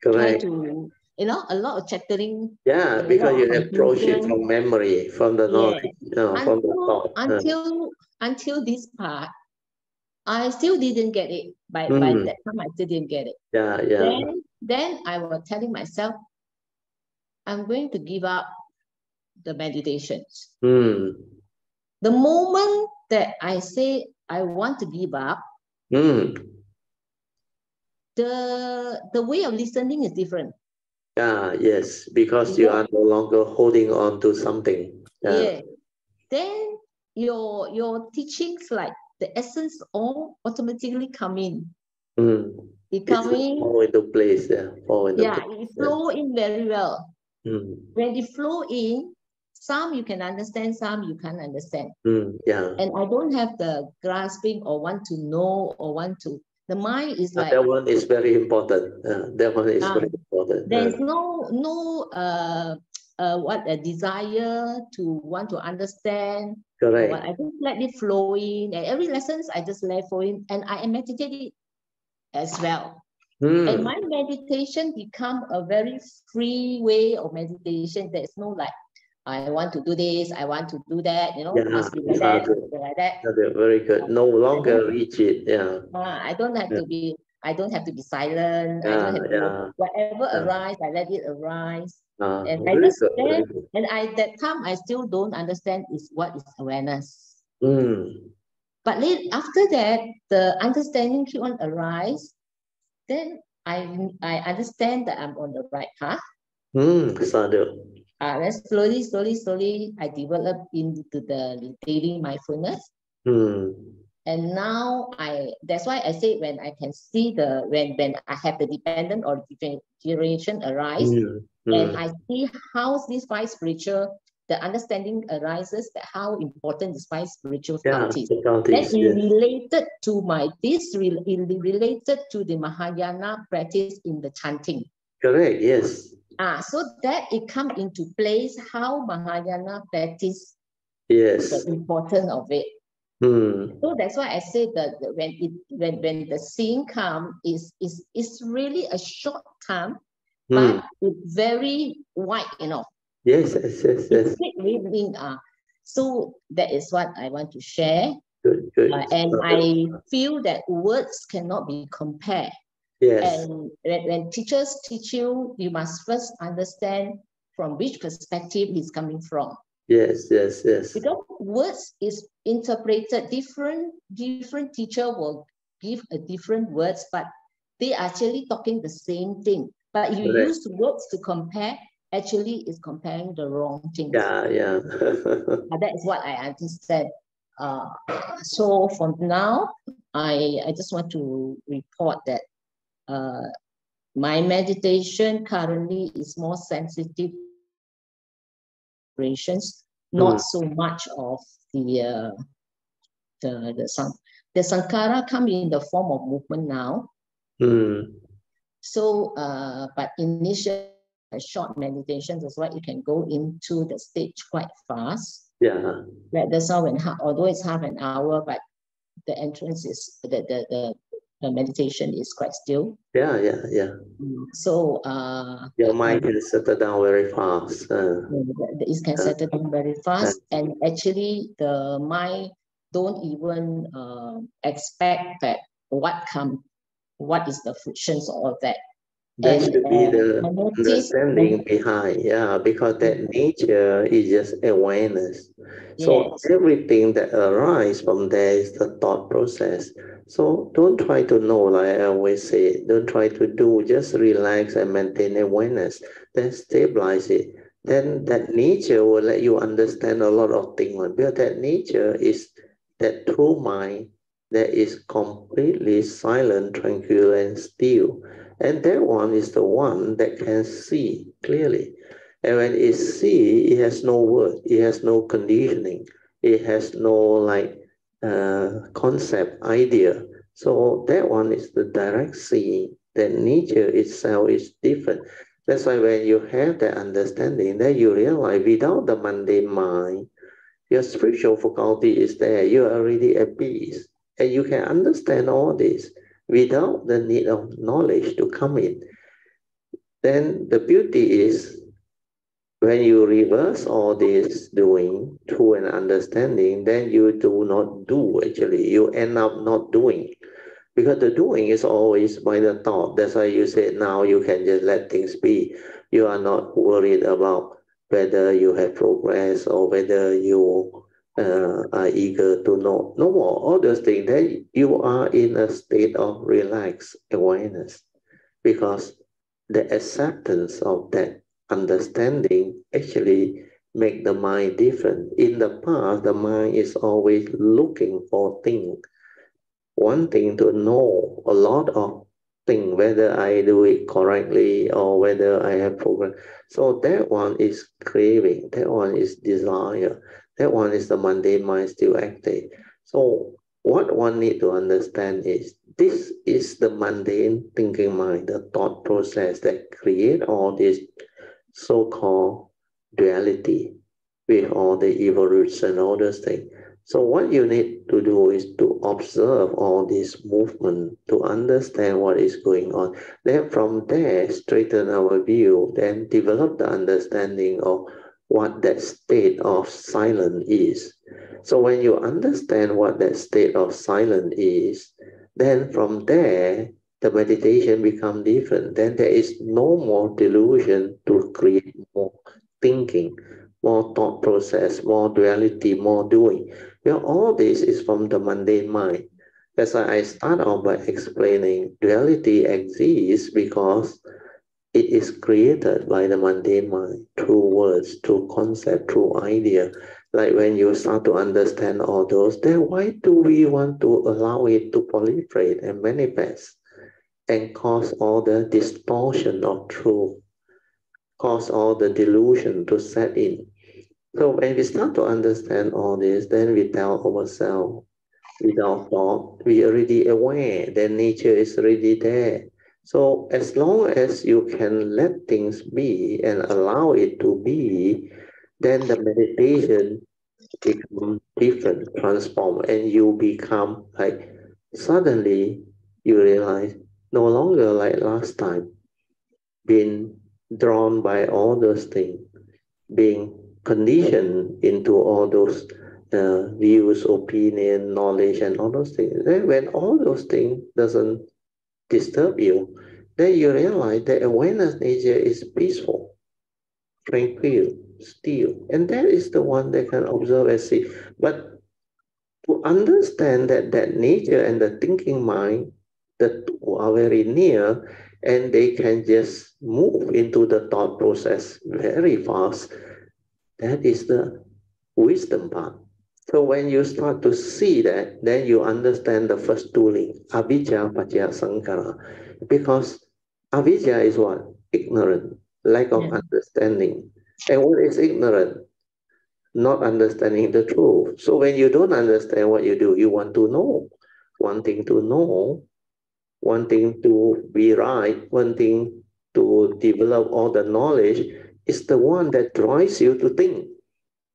Correct. try to, a lot of chattering. Yeah, because you approach it from memory, from the knowledge, from the thought. Until this part, I still didn't get it. By that time, I still didn't get it. Yeah, yeah. Then I was telling myself, I'm going to give up the meditations. The moment that I say I want to give up, the way of listening is different. Yes, because you are no longer holding on to something. Yeah. Then your teachings, like the essence, all automatically come in. It come in. Fall into place. It flow in very well. When it flow in, some you can understand, some you can't understand. And I don't have the grasping or want to know or want to. The mind is like that one is very important. That one is very important. There's no what a desire to want to understand. Correct. I just let it flow in. And every lessons I just let flow in, and I meditate it as well. And my meditation become a very free way of meditation. There's no like, I want to do this, I want to do that, must be like that, like that. Very good. No longer rigid. I don't have to be silent. I don't have to, whatever arise, I let it arise. And I just stand, and that time I still don't understand is what is awareness. But after that, the understanding keep on arise. Then I understand that I'm on the right path. Then slowly, I develop into the daily mindfulness. And now that's why I say when I can see when I have the dependent or generation arise, and I see how these five spiritual, the understanding arises that how important these five spiritual practice. Then it related to related to the Mahayana practice in the chanting. Correct, yes. So that it come into place how Mahayana practice, the importance of it. So that's why I say that when the seeing come is really a short time, but it's very wide, Yes. It's reading. So that is what I want to share. Good. And I feel that words cannot be compared. Yes. And when teachers teach you, you must first understand from which perspective he's coming from. Yes. Because words is interpreted different teacher will give a different words, but they are actually talking the same thing. But you use words to compare, actually is comparing the wrong things. Yeah. That is what I understand. So from now, I just want to report that my meditation currently is more sensitive vibrations, not so much of the sankhara come in the form of movement now. So, but initially, a short meditation, that's why you can go into the stage quite fast. Yeah. That's how although it's half an hour, but the entrance is the meditation is quite still. Yeah. So your mind can settle down very fast. It can settle down very fast, and actually the mind don't even expect that what is the frictions of that. That should be the notice. understanding behind, yeah, because that nature is just awareness. So Yes. everything that arises from there is the thought process. So don't try to know, like I always say, don't try to do, just relax and maintain awareness, then stabilize it. Then that nature will let you understand a lot of things. Because that nature is that true mind that is completely silent, tranquil, and still. And that one is the one that can see clearly. And when it see, it has no word, it has no conditioning, it has no like concept, idea. So that one is the direct seeing. That nature itself is different. That's why when you have that understanding, then you realize without the mundane mind, your spiritual faculty is there. You are already at peace. And you can understand all this without the need of knowledge to come in. Then the beauty is when you reverse all this doing through an understanding, then you do not do actually. You end up not doing. Because the doing is always by the thought. That's why you say now you can just let things be. You are not worried about whether you have progress or whether you are eager to know. No more. All those things. Then you are in a state of relaxed awareness because the acceptance of that understanding actually make the mind different. In the past, the mind is always looking for things, wanting to know a lot of things, whether I do it correctly or whether I have progress. So that one is craving, that one is desire, that one is the mundane mind still active. So what one need to understand is this is the mundane thinking mind, the thought process that create all this so-called duality with all the evil roots and all those things. So what you need to do is to observe all this movement, to understand what is going on. Then from there, straighten our view, then develop the understanding of what that state of silence is. So when you understand what that state of silence is, then from there, the meditation become different. Then there is no more delusion to create more thinking, more thought process, more duality, more doing. Well, all this is from the mundane mind. That's why I start off by explaining duality exists because it is created by the mundane mind through words, through concept, through idea. Like when you start to understand all those, then why do we want to allow it to proliferate and manifest and cause all the distortion of truth, cause all the delusion to set in? So when we start to understand all this, then we tell ourselves, without thought, we already aware that nature is already there. So as long as you can let things be and allow it to be, then the meditation becomes different, transform, and you become like suddenly you realize no longer like last time, being drawn by all those things, being conditioned into all those views, opinion, knowledge, and all those things. Then when all those things doesn't disturb you, then you realize that awareness nature is peaceful, tranquil, still. And that is the one that can observe and see. But to understand that that nature and the thinking mind, the two are very near, and they can just move into the thought process very fast. That is the wisdom part. So when you start to see that, then you understand the first two links, avijja, paccaya, sankhara. Because avijja is what? Ignorant, lack of understanding. And what is ignorant? Not understanding the truth. So when you don't understand what you do, you want to know. Wanting to know, wanting to be right, wanting to develop all the knowledge is the one that drives you to think.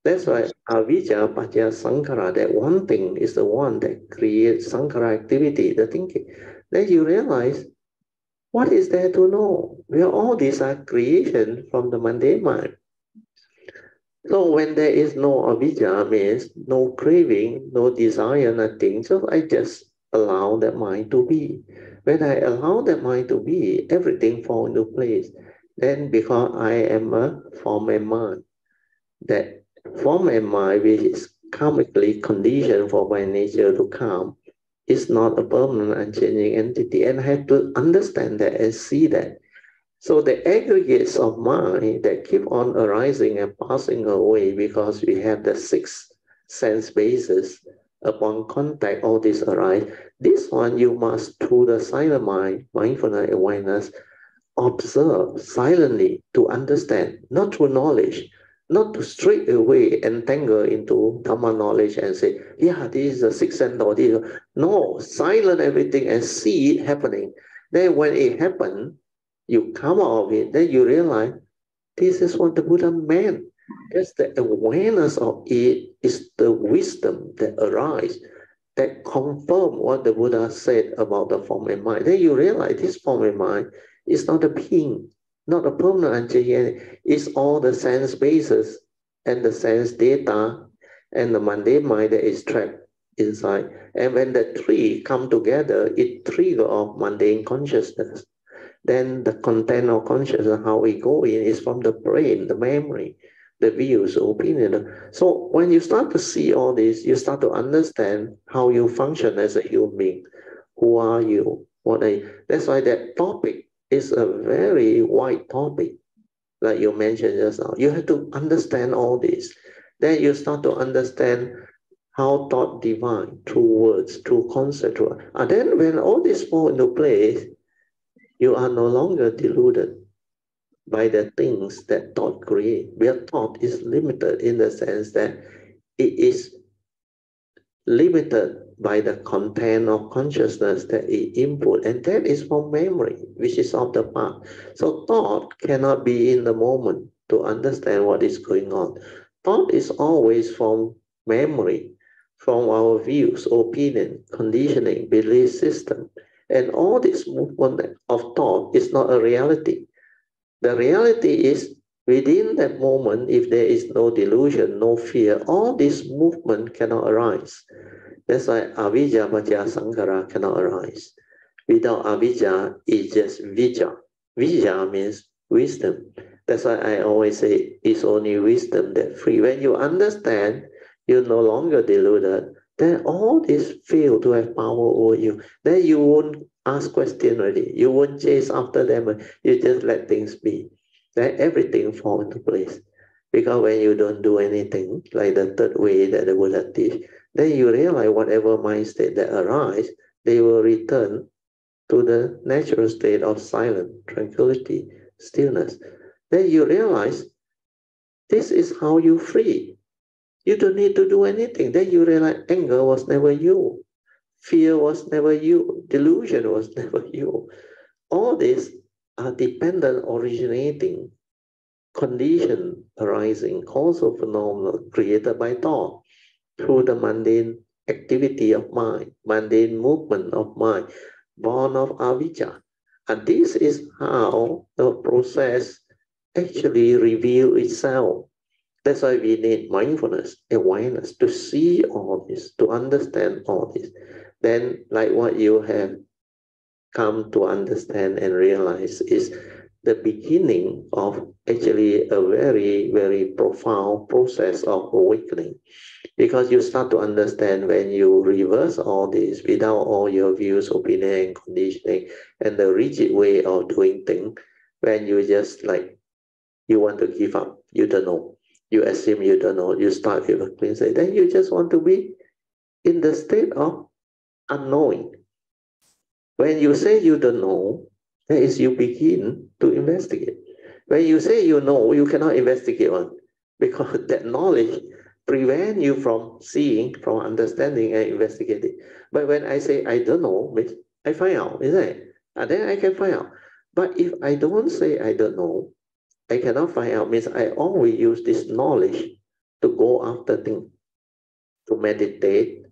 That's why avijja, paccaya, sankhara, that one thing is the one that creates sankhara activity, the thinking. Then you realize, what is there to know? Well, all these are creation from the mundane mind. So when there is no avijja, means no craving, no desire, nothing. So I just allow that mind to be. When I allow that mind to be, everything falls into place. Then because I am a form and mind, that form and mind which is karmically conditioned for my nature to come, is not a permanent unchanging entity. And I have to understand that and see that. So the aggregates of mind that keep on arising and passing away because we have the six sense bases upon contact, all this arise. This one you must, through the silent mind, mindfulness, awareness, observe silently to understand, not through knowledge, not to straight away entangle into Dhamma knowledge and say, yeah, this is a sixth sense or this. No, silent everything and see it happening. Then when it happens, you come out of it, then you realize this is what the Buddha meant. That's the awareness of it is the wisdom that arises, that confirm what the Buddha said about the form and mind. Then you realize this form and mind is not a being, not a permanent entity. It's all the sense bases and the sense data and the mundane mind that is trapped inside. And when the three come together, it triggers off mundane consciousness. Then the content of consciousness, how we go in, is from the brain, the memory, the views, the opinion. So when you start to see all this, you start to understand how you function as a human being. Who are you? That's why that topic is a very wide topic, like you mentioned just now. You have to understand all this. Then you start to understand how thought divine through words, through concept. And then when all this fall into place, you are no longer deluded by the things that thought create. Where thought is limited in the sense that it is limited by the content of consciousness that it input, and that is from memory, which is of the past. So thought cannot be in the moment to understand what is going on. Thought is always from memory, from our views, opinion, conditioning, belief system. And all this movement of thought is not a reality. The reality is within that moment, if there is no delusion, no fear, all this movement cannot arise. That's why avijja paccaya sankhara cannot arise. Without avijja, it's just vijja. Vijja means wisdom. That's why I always say it's only wisdom that free. When you understand, you're no longer deluded, then all this feel to have power over you. Then you won't ask questions already. You won't chase after them. You just let things be. Then everything fall into place. Because when you don't do anything, like the third way that the Buddha teach, then you realize whatever mind state that arise, they will return to the natural state of silence, tranquility, stillness. Then you realize this is how you free. You don't need to do anything. Then you realize anger was never you. Fear was never you. Delusion was never you. All these are dependent, originating, condition arising, causal phenomena created by thought through the mundane activity of mind, mundane movement of mind, born of avijja. And this is how the process actually reveals itself. That's why we need mindfulness, awareness to see all this, to understand all this. Then, like what you have come to understand and realize is the beginning of actually a very, very profound process of awakening. Because you start to understand when you reverse all this without all your views, opinion, and conditioning, and the rigid way of doing things, when you just like, you want to give up, you don't know. You assume you don't know, you start with a clean slate, then you just want to be in the state of unknowing. When you say you don't know, that is you begin to investigate. When you say you know, you cannot investigate one, because that knowledge prevent you from seeing, from understanding and investigating. But when I say I don't know, means I find out, isn't it? And then I can find out. But if I don't say I don't know, I cannot find out, means I always use this knowledge to go after things, to meditate,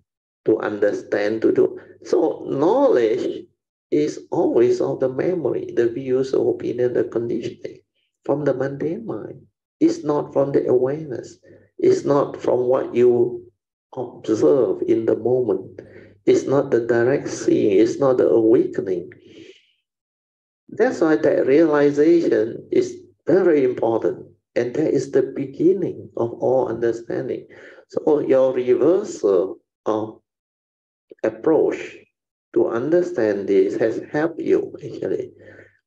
to understand, to do. So knowledge is always of the memory, the views, the opinion, the conditioning from the mundane mind. It's not from the awareness. It's not from what you observe in the moment. It's not the direct seeing, it's not the awakening. That's why that realization is very important. And that is the beginning of all understanding. So your reversal of approach to understand this has helped you actually.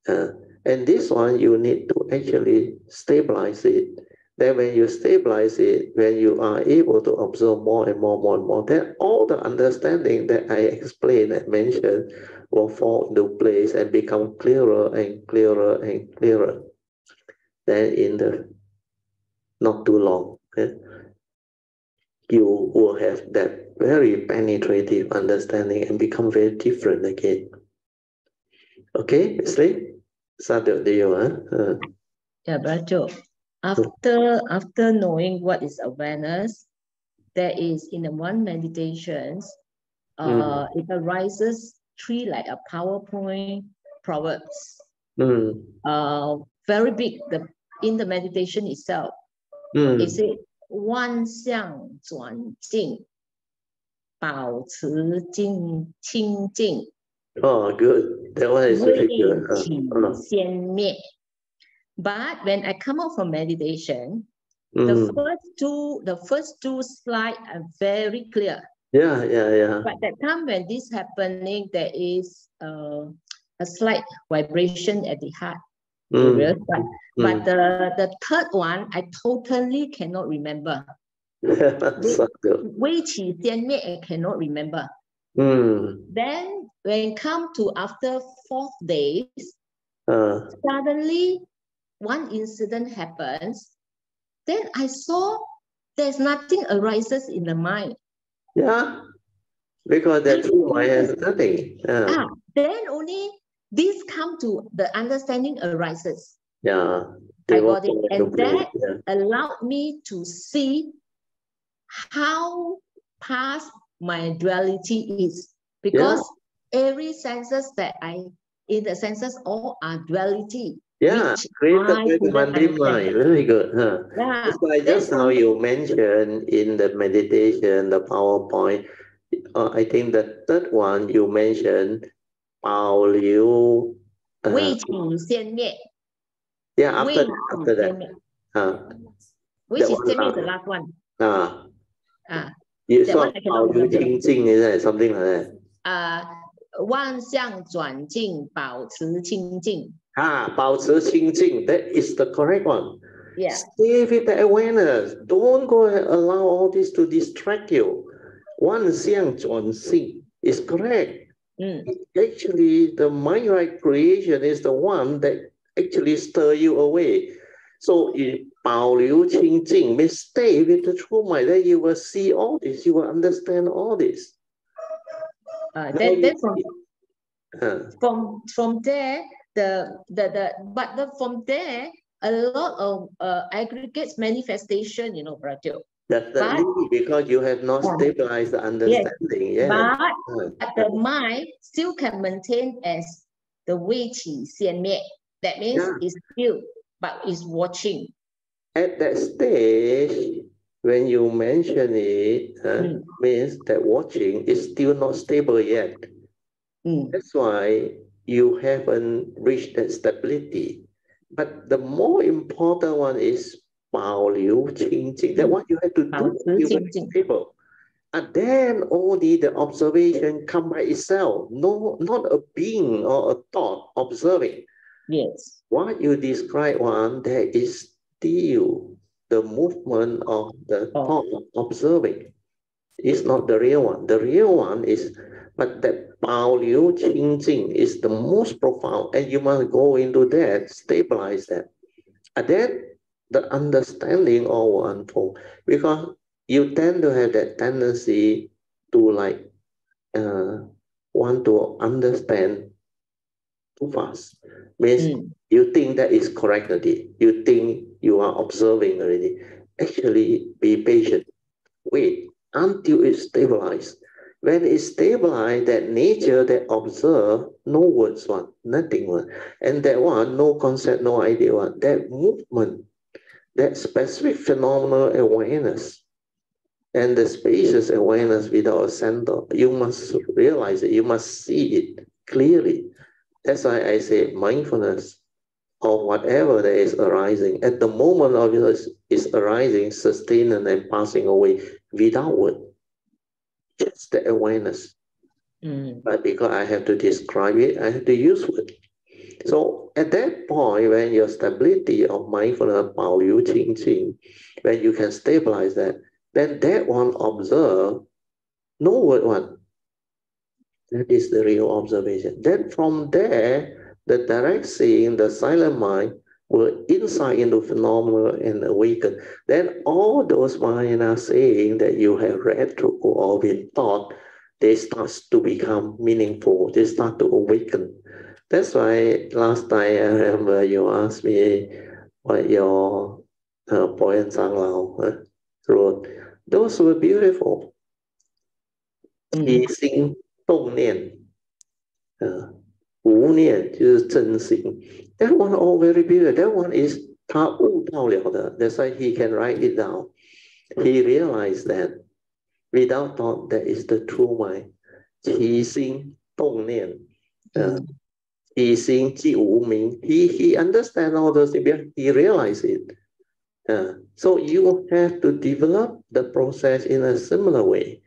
And this one, you need to actually stabilize it. Then when you stabilize it, when you are able to observe more and more, then all the understanding that I explained and mentioned will fall into place and become clearer and clearer and clearer. Then in the not too long, you will have that very penetrative understanding and become very different again. Okay, Wesley? Started to you, huh? Yeah, Bracho. After knowing what is awareness, there is in the one meditations, it arises 3 like a PowerPoint proverbs. Very big. In the meditation itself, it says 万象转境，保持清净。Oh, good. That one is really good. 未起先灭。But when I come out from meditation, the first two slides are very clear. Yeah. But that time when this happening, there is a slight vibration at the heart area. But the third one, I totally cannot remember. 未起先灭, I cannot remember. Then when it come to after 4 days, suddenly one incident happens. Then I saw there's nothing arises in the mind. Yeah, because the true mind has nothing. Then only this come to the understanding arises. Yeah, I got it. And that allowed me to see how past my duality is. Because every senses that in the senses, all are duality. Yeah, created by the mundane mind. Very good. That's why just now you mentioned in the meditation, the PowerPoint, I think the third one you mentioned, 保留 未起先灭. Yeah, after that. Which is the last one. You saw 保留清净, is it? Something like that. 万象转境，保持清净。保持清净, that is the correct one. Yeah. Stay with the awareness. Don't go and allow all this to distract you. 万象转境 is correct. Actually, the mind-right creation is the one that actually stir you away. So, 保留清净 means stay with the true mind. Then you will see all this. You will understand all this. From there, from there, a lot of aggregates manifestation, Bracho. Definitely, because you have not stabilized the understanding. Yes, but the mind still can maintain as the 未起先灭. That means it's still, but it's watching. At that stage, when you mention it, means that watching is still not stable yet. That's why you haven't reached that stability. But the more important one is 保留清净. That what you have to do to be stable. And then only the observation come by itself. No, not a being or a thought observing. Yes. What you describe one, there is still the movement of the thought observing. It's not the real one. The real one is, but that 保留清净 is the most profound, and you must go into that, stabilize that. And then the understanding all will unfold, because you tend to have that tendency to want to understand too fast. Means you think that is correct already. You think you are observing already. Actually, be patient. Wait until it's stabilized. When it's stabilized, that nature that observe, no words one, nothing one. And that one, no concept, no idea one. That movement, that specific phenomenal awareness. And the spacious awareness without a center, you must realize it, you must see it clearly. That's why I say mindfulness of whatever that is arising. At the moment of it is arising, sustaining and passing away without word. Just the awareness. But because I have to describe it, I have to use word. So at that point, when your stability of mindfulness, 保留清净, when you can stabilize that, then that one observe, no word one. That is the real observation. Then from there, the direct seeing, the silent mind, will insight into phenomena and awaken. Then all those minds are saying that you have read through or been taught, they start to become meaningful. They start to awaken. That's why last time I remember you asked me what your poem Sang Lao wrote. Those were beautiful. 起心动念，无念就是真心。That one all very beautiful. That one is 他悟到了的。That's why he can write it down. He realized that without thought, that is the true mind. 起心动念，起心即无明。He understands all those things. He realized it. So you have to develop the process in a similar way.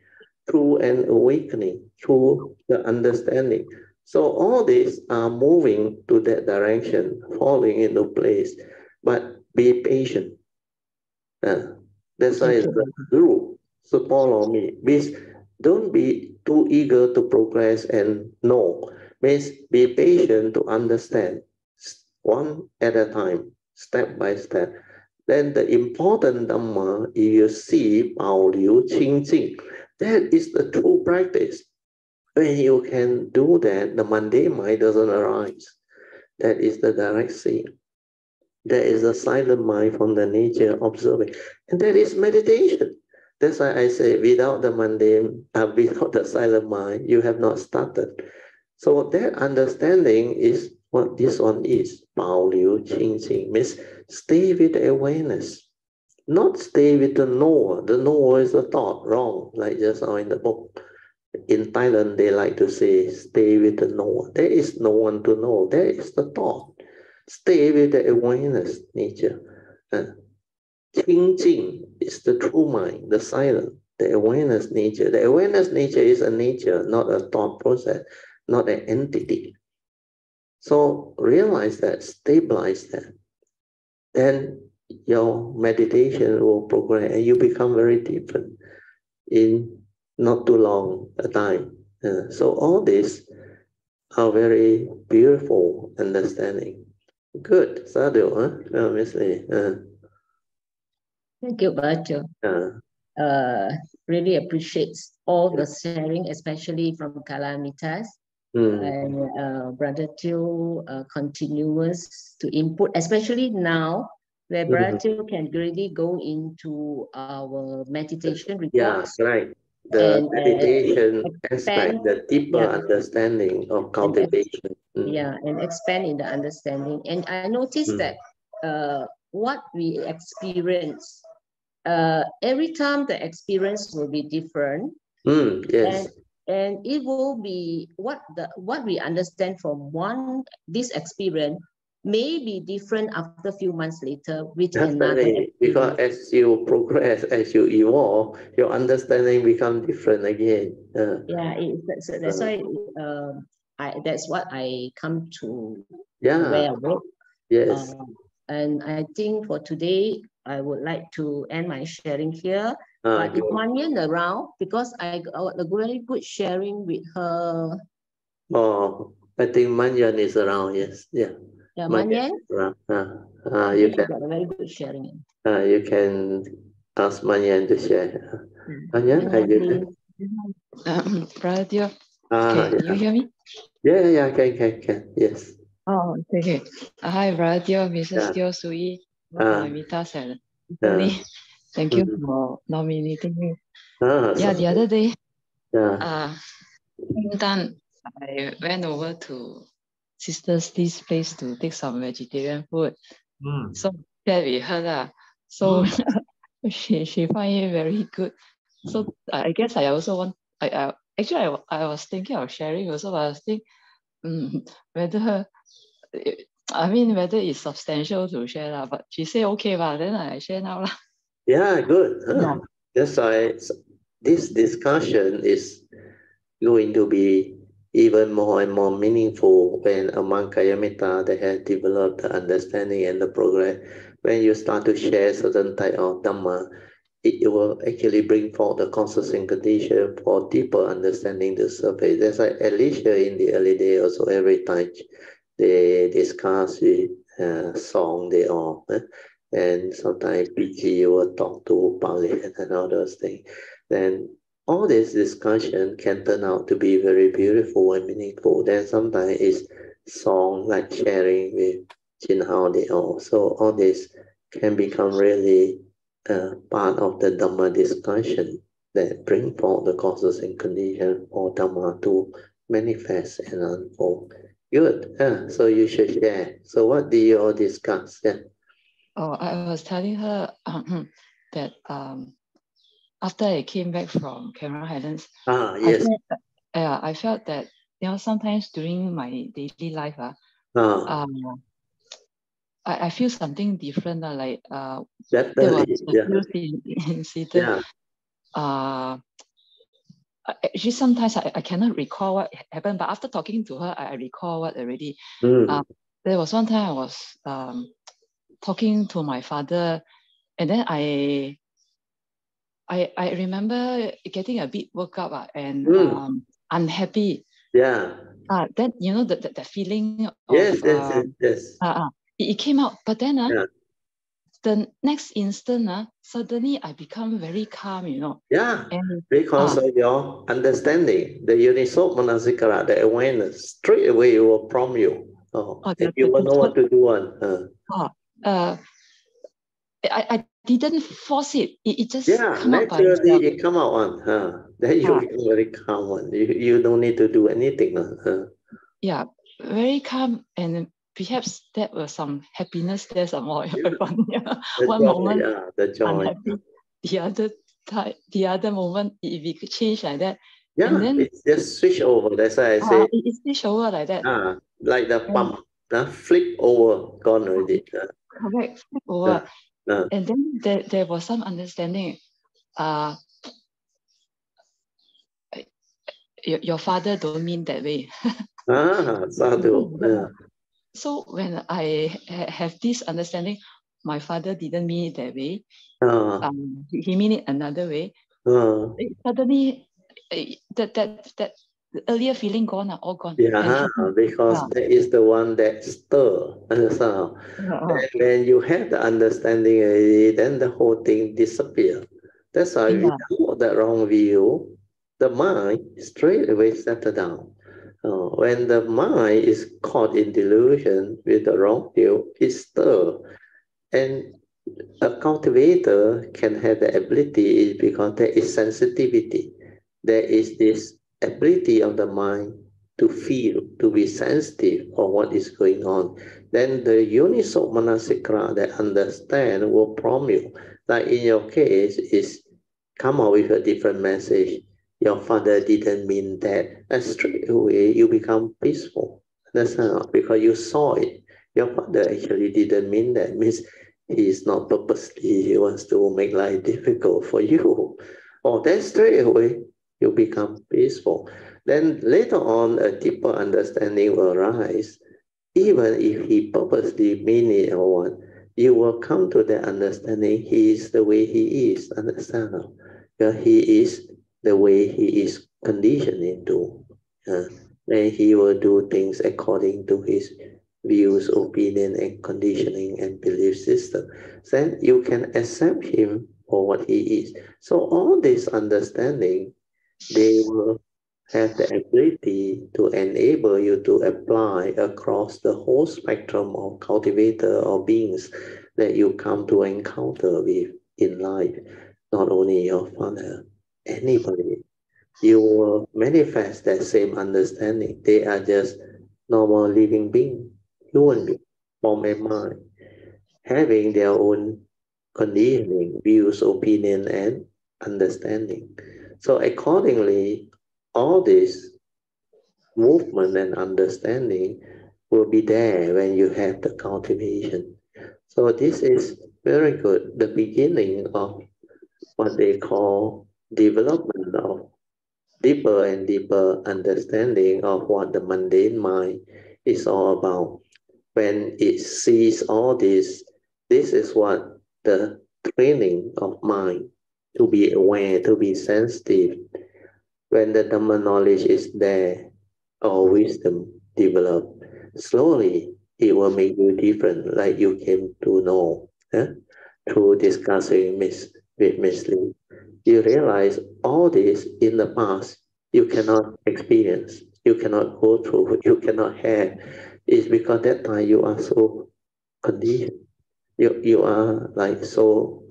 Through an awakening, through the understanding. So all these are moving to that direction, falling into place. But be patient. That's why it's the guru. So follow me. Don't be too eager to progress and know. Means be patient to understand. One at a time, step by step. Then the important Dhamma, if you see 保留清净, that is the true practice. When you can do that, the mundane mind doesn't arise. That is the direct seeing. That is the silent mind from the nature observing. And that is meditation. That's why I say without the mundane, without the silent mind, you have not started. So that understanding is what this one is. 保留清净 means stay with the awareness. Not stay with the knower. The knower is a thought, wrong, like just now in the book. In Thailand, they like to say, stay with the knower. There is no one to know. There is the thought. Stay with the awareness nature. Qing Jing is the true mind, the silent, the awareness nature. The awareness nature is a nature, not a thought process, not an entity. So realize that, stabilize that. Then your meditation will progress and you become very different in not too long a time. So all these are very beautiful understanding. Good, Sadhu, huh? Miss Lee. Thank you, Bhajo. Really appreciates all the sharing, especially from Kalamitas. And Brother Teo continues to input, especially now, where Brother Teo can really go into our meditation reports. Yeah, right. The meditation aspect, the deeper understanding of cultivation. And expand in the understanding. And I noticed that what we experience, every time the experience will be different. Yes. And it will be what we understand from this experience may be different after a few months later with another experience. Because as you progress, as you evolve, your understanding becomes different again. That's why that's what I come to aware of it. Yes. And I think for today, I would like to end my sharing here. But if Manyan around, because I got a very good sharing with her. Oh, I think Manyan is around, yes. Yeah, Manyan? You can got a very good sharing. You can ask Manyan to share. Manyan, are you there? Brother Teo, can you hear me? Yeah, can. Yes. Oh, okay. Hi, Brother Teo, Mrs. Teo, Sui, Kalamitas, and Lee. Thank you for nominating me. The other day, I went over to Sister Steve's place to take some vegetarian food. So that we heard So she find it very good. So I guess I also want, actually I was thinking of sharing also, but I was thinking whether, whether it's substantial to share lah, but she said okay, but then I share now lah. Yeah, good. Yeah. That's why this discussion is going to be even more and more meaningful when among Kayamita they have developed the understanding and the progress. When you start to share certain type of Dhamma, it will actually bring forth the causes and condition for deeper understanding the surface. That's why Alicia in the early day also every time they discuss the song they all. And sometimes PG will talk to Pali and all those things. Then all this discussion can turn out to be very beautiful and meaningful. Then sometimes it's song like sharing with Jin Hao they all. So all this can become really part of the Dhamma discussion that bring forth the causes and conditions for Dhamma to manifest and unfold. Good. So you should share. So what do you all discuss? Yeah. Oh, I was telling her that after I came back from Cameron Highlands, Yes. I felt that sometimes during my daily life, I feel something different. Like there was a incident. Actually, sometimes I cannot recall what happened, but after talking to her, I recall what already. There was one time I was talking to my father, and then I remember getting a bit woke up and unhappy. Yeah. Then the feeling of yes. It came out, but then the next instant suddenly I become very calm, Yeah, because of your understanding, the Uniso Manasikara, the awareness, straight away it will prompt you. And you will know what to do. I didn't force it. It just come out by naturally it come out then you become very calm one. You don't need to do anything. Yeah, very calm, and perhaps that was some happiness there somewhere. One moment the joy. Unhappy, the other moment it could change like that. Yeah, and then it's just switch over. That's why I say it switch over like that. Like the pump, flip over, gone already. Correct, flip over. And then there was some understanding. Your father don't mean that way. Sadhu. So when I have this understanding, my father didn't mean it that way. He mean it another way. Suddenly, that earlier feeling gone, all gone. Yeah, because that is the one that stir. When you have the understanding already, then the whole thing disappears. That's why without the wrong view, the mind straight away settle down. When the mind is caught in delusion with the wrong view, it stirs. And a cultivator can have the ability because there is sensitivity. There is this ability of the mind to feel, to be sensitive for what is going on. Then the Uniso Manasikara that understand will prompt you. Like in your case, is come out with a different message. Your father didn't mean that. And straight away you become peaceful. That's not because you saw it. Your father actually didn't mean that. Means he is not purposely, he wants to make life difficult for you. Or then straight away, you become peaceful. Then later on, a deeper understanding will arise. Even if he purposely mean it or what, you will come to the understanding he is the way he is. Understand? He is the way he is conditioned into. Then he will do things according to his views, opinion, and conditioning and belief system. Then you can accept him for what he is. So all this understanding, they will have the ability to enable you to apply across the whole spectrum of cultivator or beings that you come to encounter with in life. Not only your father, anybody. You will manifest that same understanding. They are just normal living beings, human beings, from a mind, having their own conditioning, views, opinion, and understanding. So accordingly, all this movement and understanding will be there when you have the cultivation. So this is very good, the beginning of what they call development of deeper and deeper understanding of what the mundane mind is all about. When it sees all this is what the training of mind to be aware, to be sensitive. When the Dhamma knowledge is there, or wisdom develop, slowly it will make you different, like you came to know through discussing with Miss Lee. You realize all this in the past you cannot experience, you cannot go through, you cannot have. It's because that time you are so conditioned, you are like so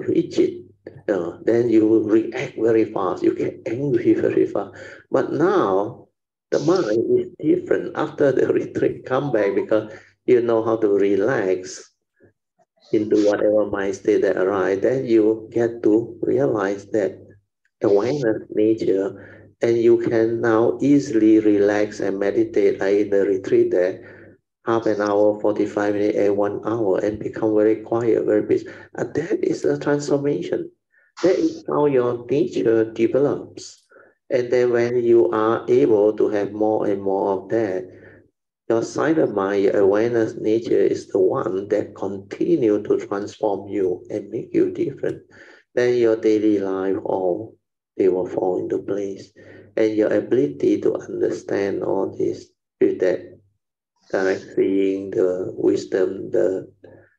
rigid. Then you will react very fast, you get angry very fast. But now the mind is different after the retreat come back, because you know how to relax into whatever mind state that arise. Then you get to realize that awareness nature, and you can now easily relax and meditate. I in the retreat there, half an hour, 45 minutes, and 1 hour, and become very quiet, very peaceful. And that is a transformation. That is how your nature develops. And then when you are able to have more and more of that, your silent mind, your awareness nature is the one that continue to transform you and make you different. Then your daily life, all they will fall into place. And your ability to understand all this with that direct seeing, the wisdom, the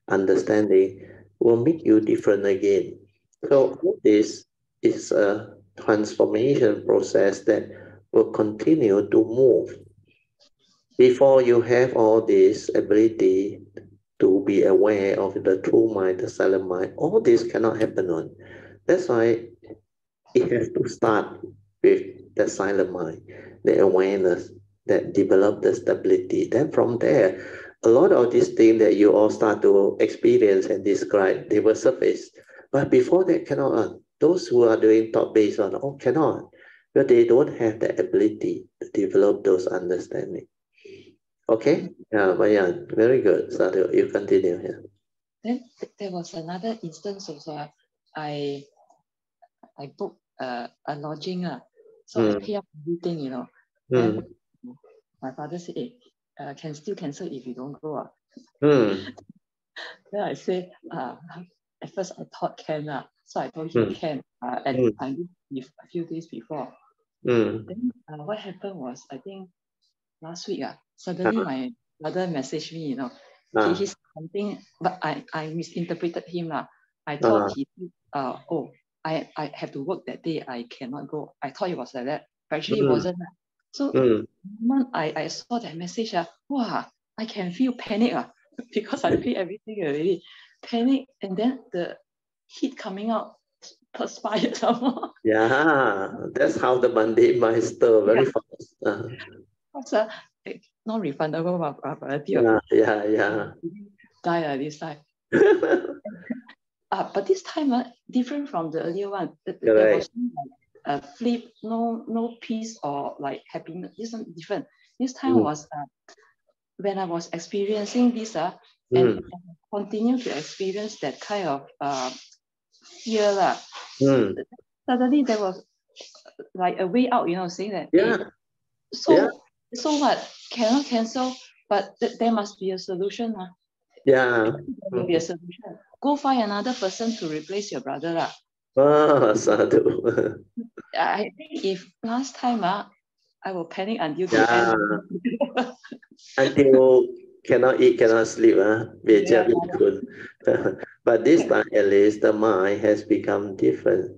understanding will make you different again. So all this is a transformation process that will continue to move. Before you have all this ability to be aware of the true mind, the silent mind, all this cannot happen on. That's why it has to start with the silent mind, the awareness that develop the stability. Then from there, a lot of these things that you all start to experience and describe, they will surface. But before that cannot. Those who are doing thought-based on, cannot. But they don't have the ability to develop those understanding. Okay, yeah, Mayan, very good. Sadhu, you continue here. Then there was another instance also. I booked a lodging, so I pay up everything, you know. Then my father said, hey, can still cancel if you don't go. Then I say, at first I thought can, so I told him can, and I did a few days before. Then what happened was, I think last week, suddenly my brother messaged me, you know, he said something, but I misinterpreted him. I thought he said, oh, I have to work that day, I cannot go. I thought it was like that, but actually it wasn't. So the moment I saw that message, wow, I can feel panic because I pay everything already. Panic, and then the heat coming out, perspired somehow. Yeah, that's how the mundane mind stir very fast. Not refundable, yeah. Die this time. But this time, different from the earlier one. There was no flip, no peace or like happiness. This one different. This time was when I was experiencing this, and continue to experience that kind of fear. Suddenly there was like a way out, you know, saying that, so what? Cannot cancel, but there must be a solution. Yeah. There will be a solution. Go find another person to replace your brother. Sadhu. I think if last time I will panic until the end. Until cannot eat, cannot sleep. But this time at least the mind has become different.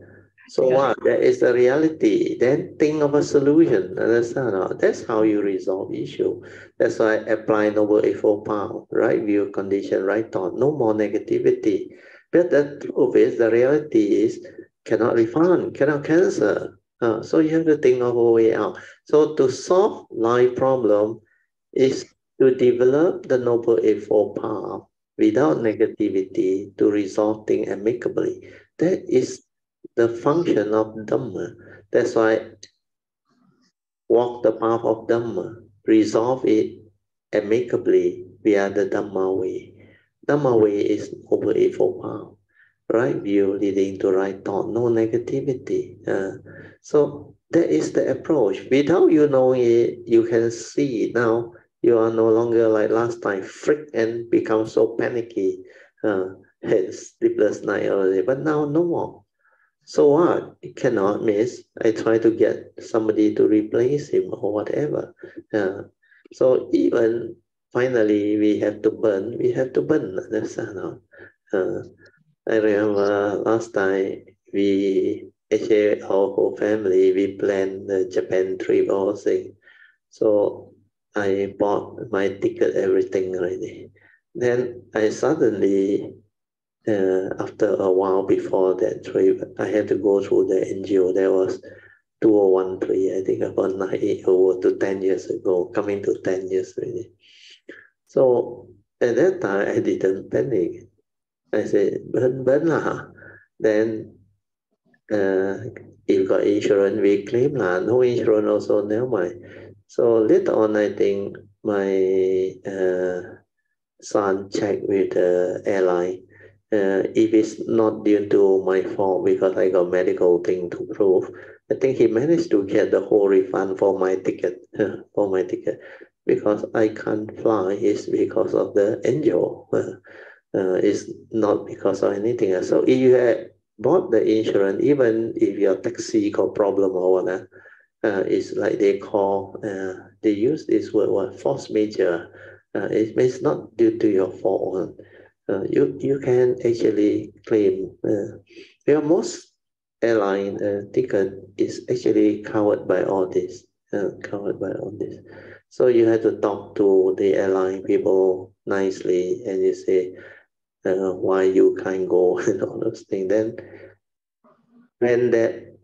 So what? That is the reality. Then think of a solution. Understand? That's how you resolve issue. That's why apply Noble Eightfold Path, right view, condition, right thought. No more negativity. But the truth is, the reality is, cannot refund, cannot cancel. So you have to think of a way out. So to solve life problem is to develop the Noble Eightfold Path without negativity, to resolve things amicably. That is the function of Dhamma. That's why walk the path of Dhamma, resolve it amicably via the Dhamma way. Dhamma way is over Eightfold Path, right view leading to right thought, no negativity. So that is the approach. Without you knowing it, you can see now you are no longer like last time, freak and become so panicky, had sleepless night already. But now no more. So what? It cannot miss. I try to get somebody to replace him or whatever. So even finally we have to burn. We have to burn. I remember last time we actually our whole family we planned the Japan trip or thing. So I bought my ticket, everything already. Then I suddenly after a while before that trip, I had to go through the NGO. There was 2013, I think about 9 over to 10 years ago, coming to 10 years already. So at that time, I didn't panic. I said, burn lah. Then if got insurance, we claim lah. No insurance also, never mind. So later on, I think my son checked with the airline. If it's not due to my fault because I got medical thing to prove, I think he managed to get the whole refund for my ticket, because I can't fly is because of the angel. It's not because of anything else. So if you had bought the insurance, even if your taxi got problem or whatnot, it's like they call, they use this word, what, force majeure. It's not due to your fault. You can actually claim. Most airline ticket is actually covered by all this. So you have to talk to the airline people nicely, and you say why you can't go and all those things. Then when that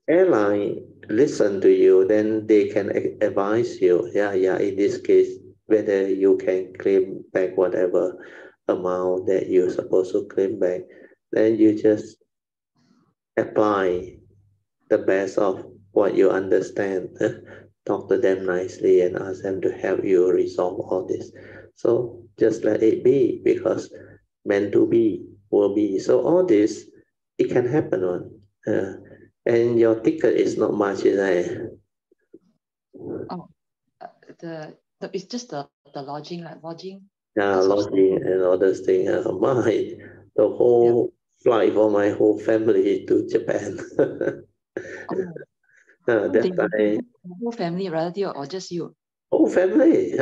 airline listen to you, then they can advise you, in this case, whether you can claim back whatever amount that you're supposed to claim back. Then you just apply the best of what you understand. Talk to them nicely and ask them to help you resolve all this. So just let it be, because meant to be will be. So all this, it can happen on. And your ticket is not much, is it? Oh, it's just the lodging, like lodging. Yeah, lodging and all those things. The whole flight for my whole family to Japan. That time, whole family, relative, or just you? Whole family.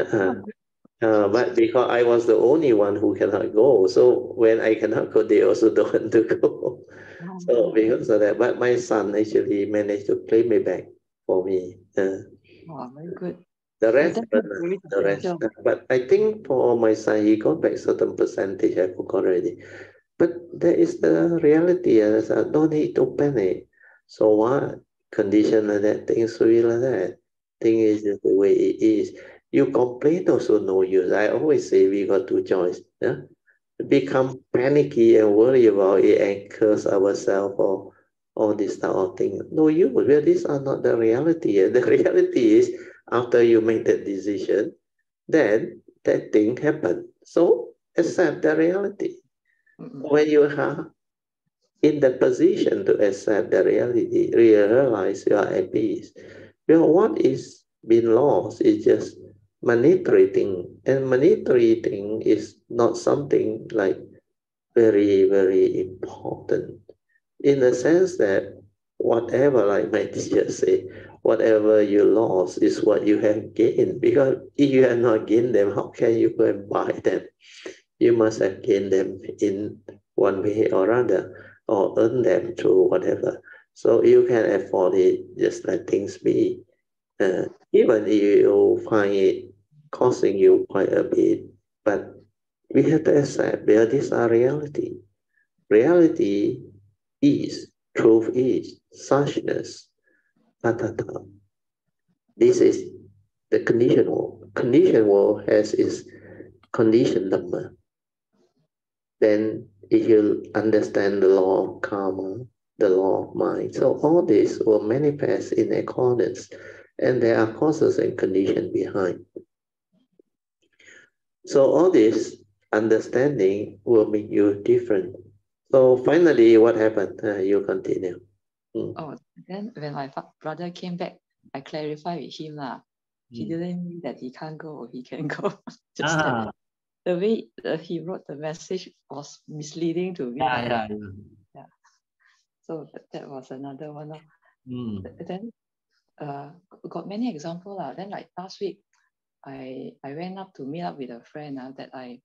But because I was the only one who cannot go, so when I cannot go, they also don't want to go. So because of that, but my son actually managed to claim me back for me. Wow, very good. The rest, but I think for my son, he got back certain percentage. I forgot already. But that is the reality. No need to panic. So what? Condition like that, things will be like that. Thing is just the way it is. You complain also no use. I always say we got two choices. Yeah? Become panicky and worry about it and curse ourselves or all this type of thing. No use. Well, these are not the reality. The reality is after you make that decision, then that thing happened. So accept the reality. When you are in the position to accept the reality, realize you are at peace. What is being lost is just manipulating, and manipulating is not something like very, very important, in the sense that whatever, like my teacher say, whatever you lost is what you have gained, because if you have not gained them, how can you go and buy them? You must have gained them in one way or other, or earn them through whatever. So you can afford it, just let things be. Even if you find it costing you quite a bit, but we have to accept that these are reality. Reality is, truth is, suchness, tathata. This is the conditioned world. Conditioned world has its conditioned Dhamma. Then if you understand the law of karma, the law of mind. So all this will manifest in accordance, and there are causes and conditions behind. So all this understanding will make you different. So finally, what happened? You continue. Oh, then when my brother came back, I clarified with him lah. He didn't mean that he can't go, he can go. Just that the way he wrote the message was misleading to me. Yeah. So that was another one. Then got many examples. Then like last week, I went up to meet up with a friend that I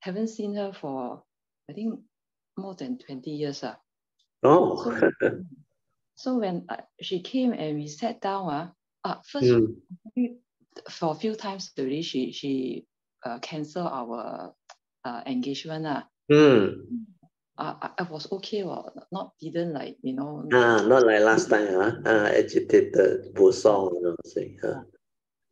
haven't seen her for, I think, more than 20 years. Oh. So when she came and we sat down, first for a few times already, she canceled our engagement. I was okay, didn't like, you know. Not like last time, agitated, song, you know,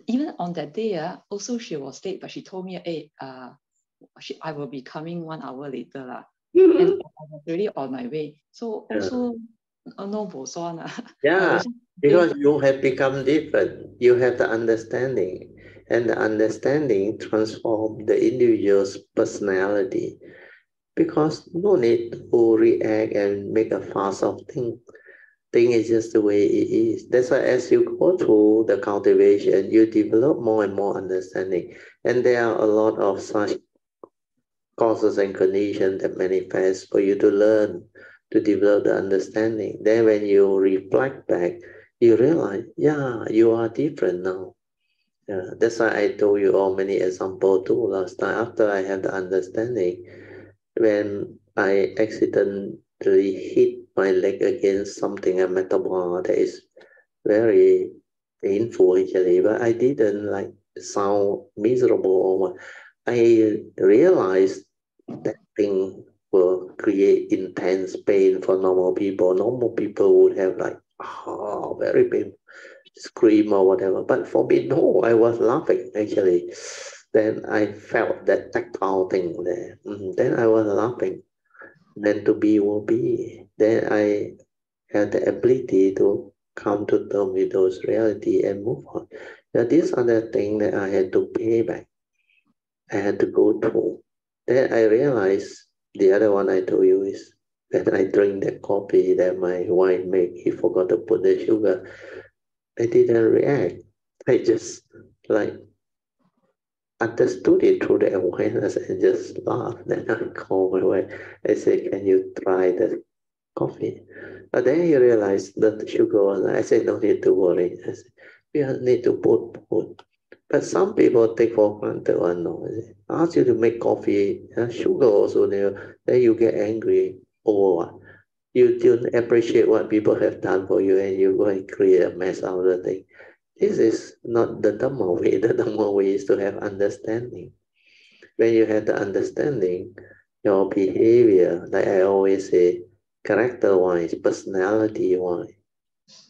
even on that day, also she was late, but she told me, hey, I will be coming 1 hour later. And I was already on my way. So also no boson. Yeah, because you have become different. You have the understanding, and the understanding transforms the individual's personality. Because no need to react and make a fuss of things. Thing is just the way it is. That's why as you go through the cultivation, you develop more and more understanding. And there are a lot of such causes and conditions that manifest for you to learn, to develop the understanding. Then when you reflect back, you realize, yeah, you are different now. Yeah, that's why I told you all many examples too last time. After I have the understanding, when I accidentally hit my leg against something, a metal bar that is very painful actually, but I didn't like sound miserable or what. I realized that thing will create intense pain for normal people. Normal people would have like, very painful, scream or whatever. But for me, no, I was laughing actually. Then I felt that tactile thing there. Then I was laughing. Then to be will be. Then I had the ability to come to terms with those reality and move on. Now, these are the things that I had to pay back. I had to go through. Then I realized the other one I told you is when I drink that coffee that my wife made, he forgot to put the sugar. I didn't react. I just like understood it through the awareness and just laughed. Then I called my wife. I said, "Can you try the coffee?" But then he realized that the sugar was. I said, "No need to worry." I said, "We need to put." But some people take for granted one. No, I ask you to make coffee, sugar also there. Then you get angry or you don't appreciate what people have done for you, and you go and create a mess out of the thing. This is not the Dhamma way. The Dhamma way is to have understanding. When you have the understanding, your behavior, like I always say, character-wise, personality-wise,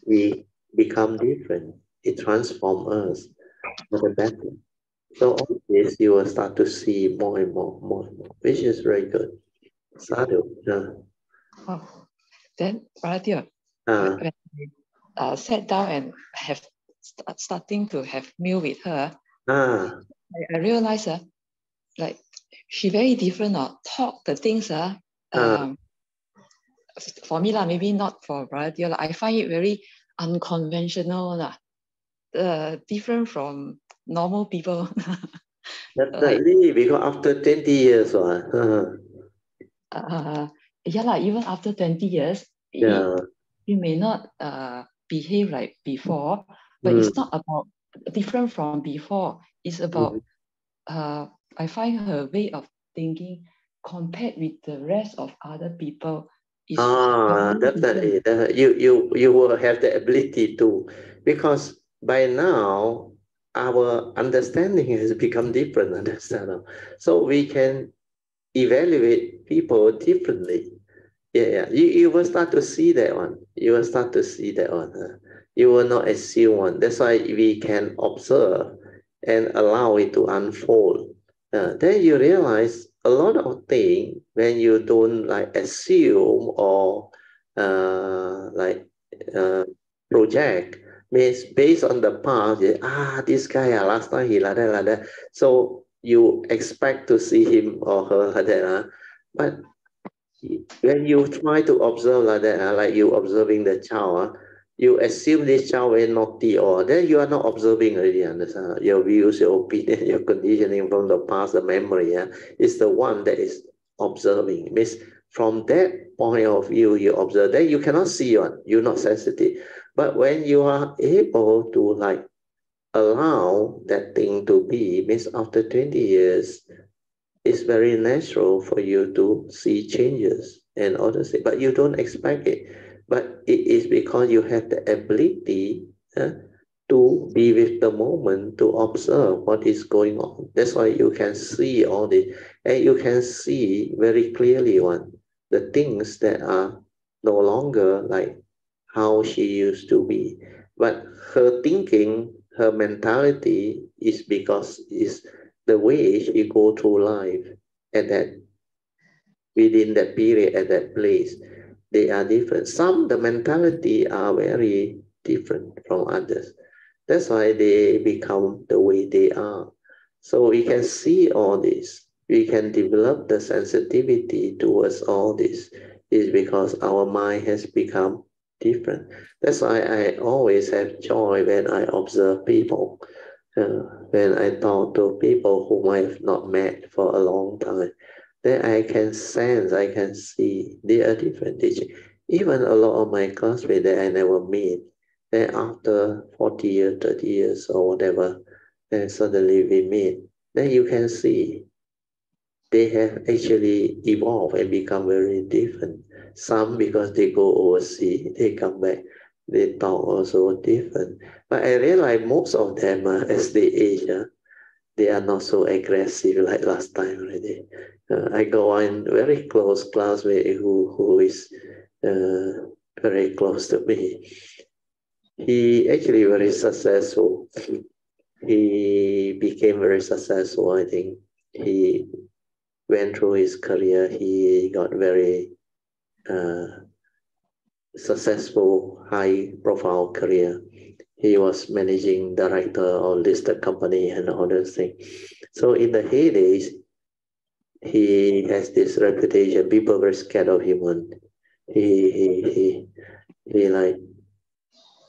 we become different. It transforms us for the better. So all this, you will start to see more and more, which is very good. Sadhu. Then, Brother, when I sat down and have starting to have meal with her, I realized like she very different. Talk the things for me maybe not for Brother. I find it very unconventional different from normal people. Definitely, because after 20 years, even after 20 years, you may not behave like before, but it's not about different from before. It's about I find her way of thinking compared with the rest of other people is definitely. You will have the ability to, because by now our understanding has become different. Understand? So we can evaluate people differently. Yeah. You will start to see that one. You will start to see that one. You will not assume one. That's why we can observe and allow it to unfold. Then you realize a lot of things when you don't like assume or like project, means based on the past, this guy last time he like that, so you expect to see him or her like that, but when you try to observe like that, like you observing the child, you assume this child very naughty, or then you are not observing already, understand? Your views, your opinion, your conditioning from the past, the memory, is the one that is observing. It means from that point of view, you observe, then you cannot see one, you're not sensitive. But when you are able to like allow that thing to be, means after 20 years, it's very natural for you to see changes and other things, but you don't expect it. But it is because you have the ability to be with the moment, to observe what is going on. That's why you can see all this, and you can see very clearly the things that are no longer like how she used to be. But her thinking, her mentality is because is the way she go through life at that within that period at that place, they are different. Some the mentality are very different from others. That's why they become the way they are. So we can see all this. We can develop the sensitivity towards all this. Is because our mind has become different. That's why I always have joy when I observe people. When I talk to people whom I have not met for a long time, then I can sense, I can see they are different. Even a lot of my classmates that I never meet, then after 40 years, 30 years or whatever, then suddenly we meet, then you can see they have actually evolved and become very different. Some because they go overseas, they come back, they talk also different. But I realize most of them, as they age, they are not so aggressive like last time already. I go on very close classmate who is very close to me. He actually very successful. He became very successful, I think. He went through his career. He got very successful, high-profile career. He was managing director of listed company and all those things. So in the heydays, he has this reputation. People were scared of him. He like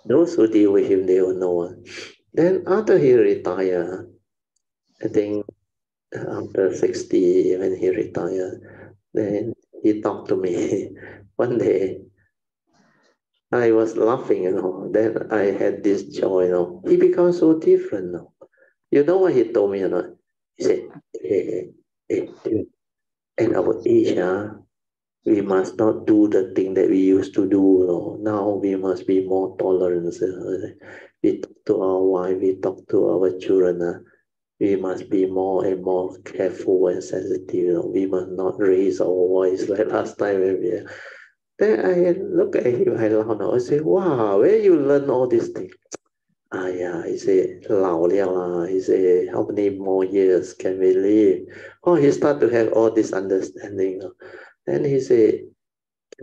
those who deal with him, they will know. Then after he retired, I think after 60, when he retired, then he talked to me one day. I was laughing, Then I had this joy, He becomes so different, You know what he told me or not? He said, dude, at our age, we must not do the thing that we used to do. Now we must be more tolerant. We talk to our wife, we talk to our children. We must be more and more careful and sensitive. We must not raise our voice like last time. Then I look at him, I laugh. I say, wow, where you learn all these things? Yeah, he said, 老了 He said, how many more years can we live? Oh, he start to have all this understanding. Then he said,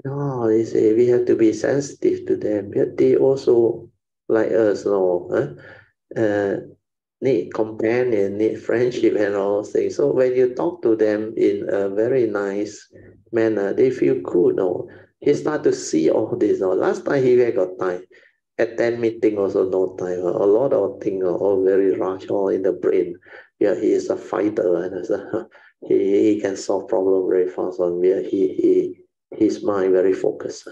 no, he said, we have to be sensitive to them. But they also, like us, need companion, need friendship and all those things. So when you talk to them in a very nice manner, they feel good. He start to see all this. Last time he had got time. Attend meeting also no time. A lot of things are all very rush, all in the brain. Yeah, he is a fighter and he can solve problem very fast. His mind very focused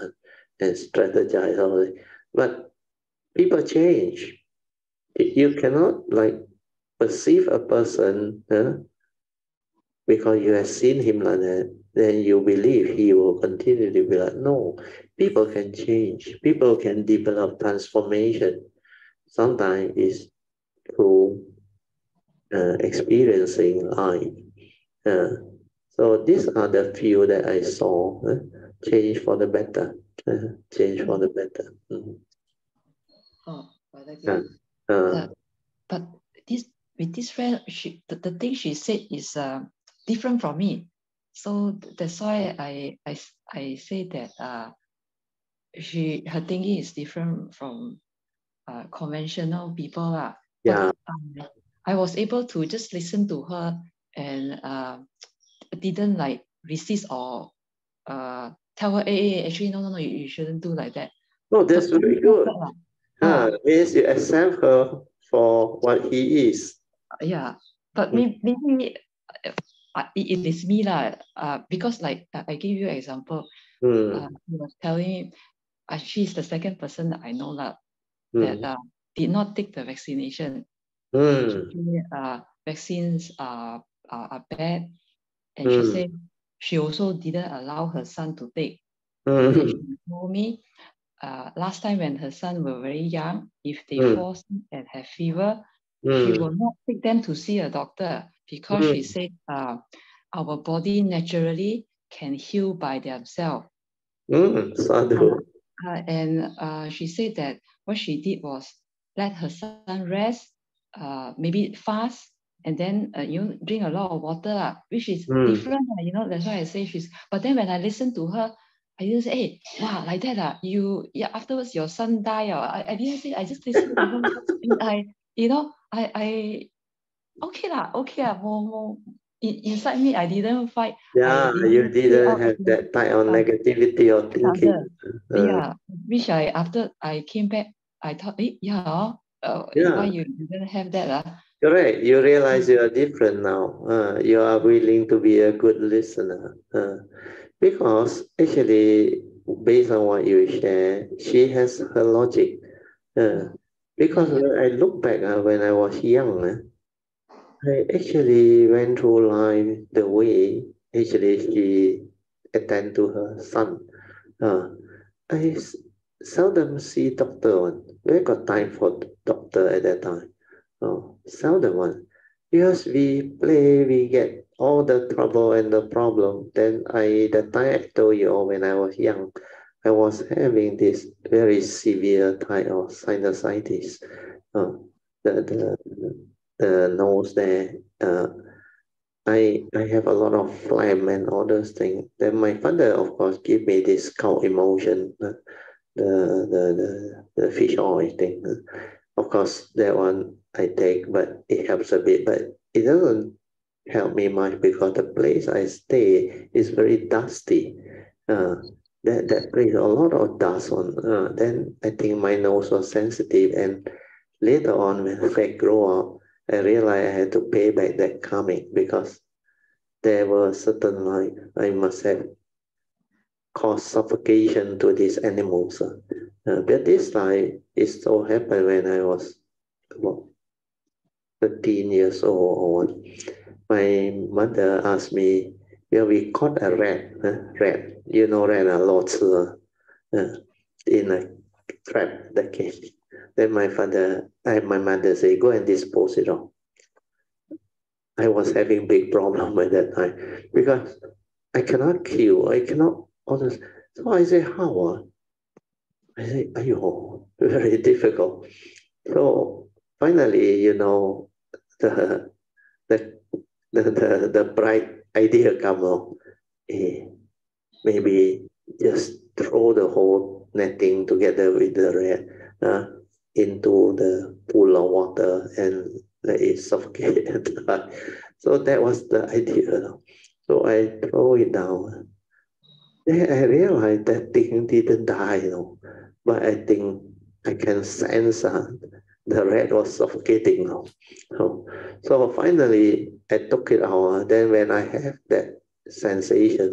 and strategize. But people change. You cannot like perceive a person because you have seen him like that, then you believe he will continue to be like, no, people can change. People can develop transformation. Sometimes it's through experiencing life. So these are the few that I saw change for the better. Change for the better. Oh, but this with this friend, the thing she said is different from me. So that's why I say that her thinking is different from conventional people. Yeah. But I was able to just listen to her and didn't like resist or tell her, hey, actually, no, you shouldn't do like that. Oh, that's very good. Means you accept her for what he is. Yeah, but maybe it is me because like I give you an example. He was telling me she's the second person that I know that did not take the vaccination. Actually, vaccines are bad, and she said she also didn't allow her son to take. And then she told me last time when her son were very young, if they fall sick and have fever, she will not take them to see a doctor because she said our body naturally can heal by themselves. And she said that what she did was let her son rest, maybe fast, and then drink a lot of water, which is different. That's why I say she's. But then when I listen to her, I didn't say, hey, wow, like that. Afterwards your son died. I didn't say. I just listened to her, and I okay. More. Inside me, I didn't fight. Yeah, you didn't have that type of negativity or thinking. Which after I came back, I thought, why you didn't have that? Correct. You realize you are different now. You are willing to be a good listener. Because actually, based on what you share, she has her logic. Because when I look back when I was young, I actually went through life the way actually she attend to her son. I seldom see doctor one. Where got time for doctor at that time? Seldom one. Because we play, we get all the trouble and the problem. Then the time I told you when I was young, I was having this very severe type of sinusitis. The nose there. I have a lot of phlegm and all those things. Then my father, of course, give me this cow emotion, the fish oil thing. Of course, that one I take, but it helps a bit. But it doesn't help me much because the place I stay is very dusty. That place a lot of dust on. Then I think my nose was sensitive, and later on when I grow up, I realized I had to pay back that karmic because there were certain like I must have caused suffocation to these animals. But this time it so happened when I was about 13 years old or what. My mother asked me, we caught a rat, rat, rat 老鼠, in a trap that came. Then my mother said, go and dispose it off. I was having big problem at that time because I cannot kill, I cannot honest. So I say, how? I say, very difficult. So finally, the bright idea come up. Maybe just throw the whole netting together with the rat into the pool of water and let it suffocate. So that was the idea. So I throw it down. Then I realized that thing didn't die, but I think I can sense the rat was suffocating. So finally, I took it out. Then when I have that sensation,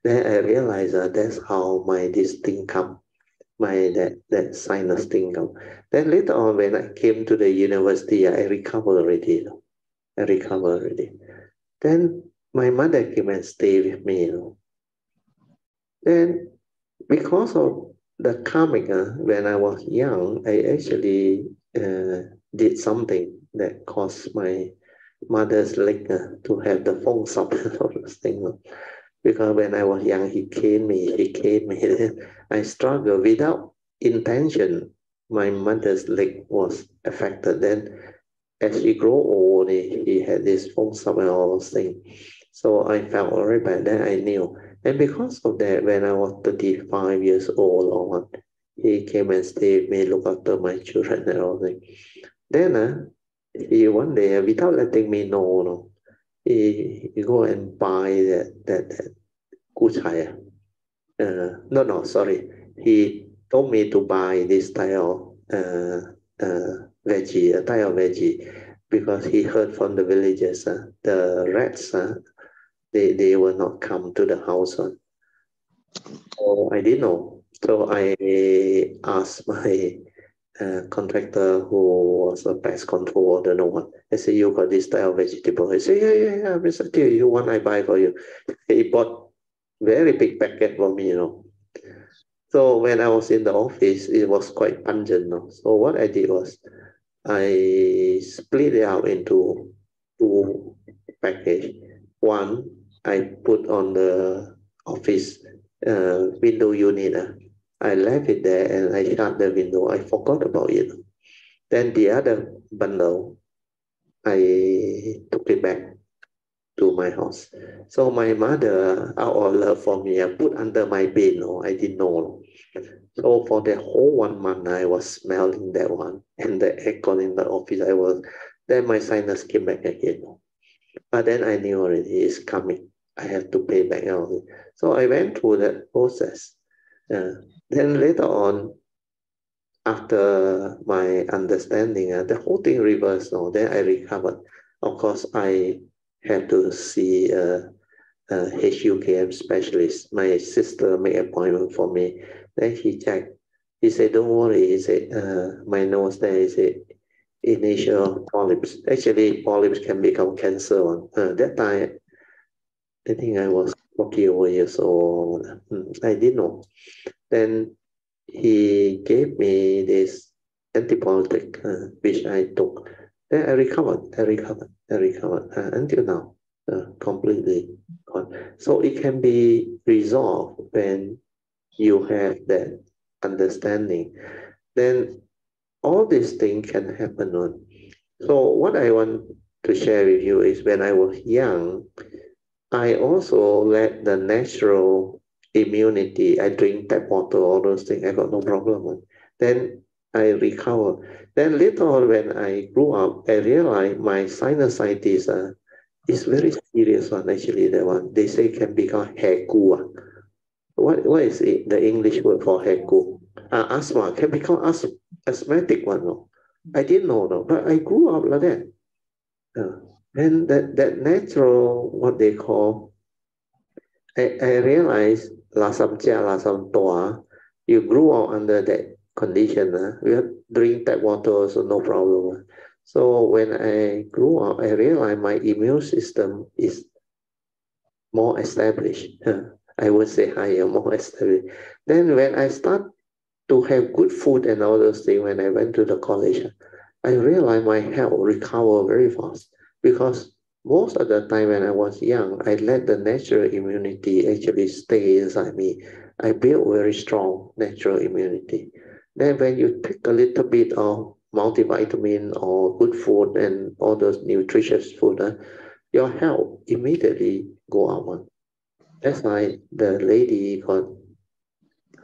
then I realized that's how this thing come, that sinus thing come. Then later on, when I came to the university, I recovered already. Then my mother came and stayed with me. Then because of the karmic, when I was young, I actually did something that caused my mother's leg to have the phong sop of this thing. Because when I was young, he caned me. I struggled without intention. My mother's leg was affected. Then as she grew old, he had this phong sop and all those things. So I felt already bad. Then I knew. And because of that, when I was 35 years old or what, he came and stayed with me, look after my children and all that. Then he one day, without letting me know, no, he go and buy that gucai. No, sorry. He told me to buy this type of veggie, a type of veggie, because he heard from the villagers, the rats, they will not come to the house. So I didn't know. So I asked my contractor who was a pest control, I don't know what. I said, you got this type of vegetable? He said, yeah, Mr. Teo, you want I buy for you? He bought very big packet for me, So when I was in the office, it was quite pungent. So what I did was I split it out into two packages. One, I put on the office window unit. I left it there and I shut the window. I forgot about it. Then the other bundle, I took it back to my house. So my mother, out of love for me, put under my bed. I didn't know. So for the whole 1 month, I was smelling that one, and the aircon in the office, then my sinus came back again. But then I knew already it's coming. I have to pay back. So I went through that process. Then later on, after my understanding, the whole thing reversed. Then I recovered. Of course, I had to see a HUKM specialist. My sister made an appointment for me. Then he checked. He said, don't worry. He said, my nose there is initial polyps. Actually, polyps can become cancer. That time, I think I was 40 over years old. I didn't know. Then he gave me this antibiotic, which I took. Then I recovered until now, completely gone. So it can be resolved when you have that understanding. Then all these things can happen. So what I want to share with you is when I was young, I also let the natural immunity. I drink tap water, all those things. I got no problem. Then I recover. Then later on, when I grew up, I realized my sinusitis is very serious one. Actually, that one they say can become hairku. What is it? The English word for hairku? Asthma can become asthmatic one. No, I didn't know. No, but I grew up like that. And that natural, what they call, I realized lasam jia, lasam toa, you grew up under that condition. We are drink tap water, so no problem. So when I grew up, I realized my immune system is more established. I would say higher, more established. Then when I start to have good food and all those things, when I went to the college, I realized my health recovered very fast because most of the time when I was young, I let the natural immunity actually stay inside me. I built very strong natural immunity. Then when you take a little bit of multivitamin or good food and all those nutritious food, your health immediately go up. That's why the lady got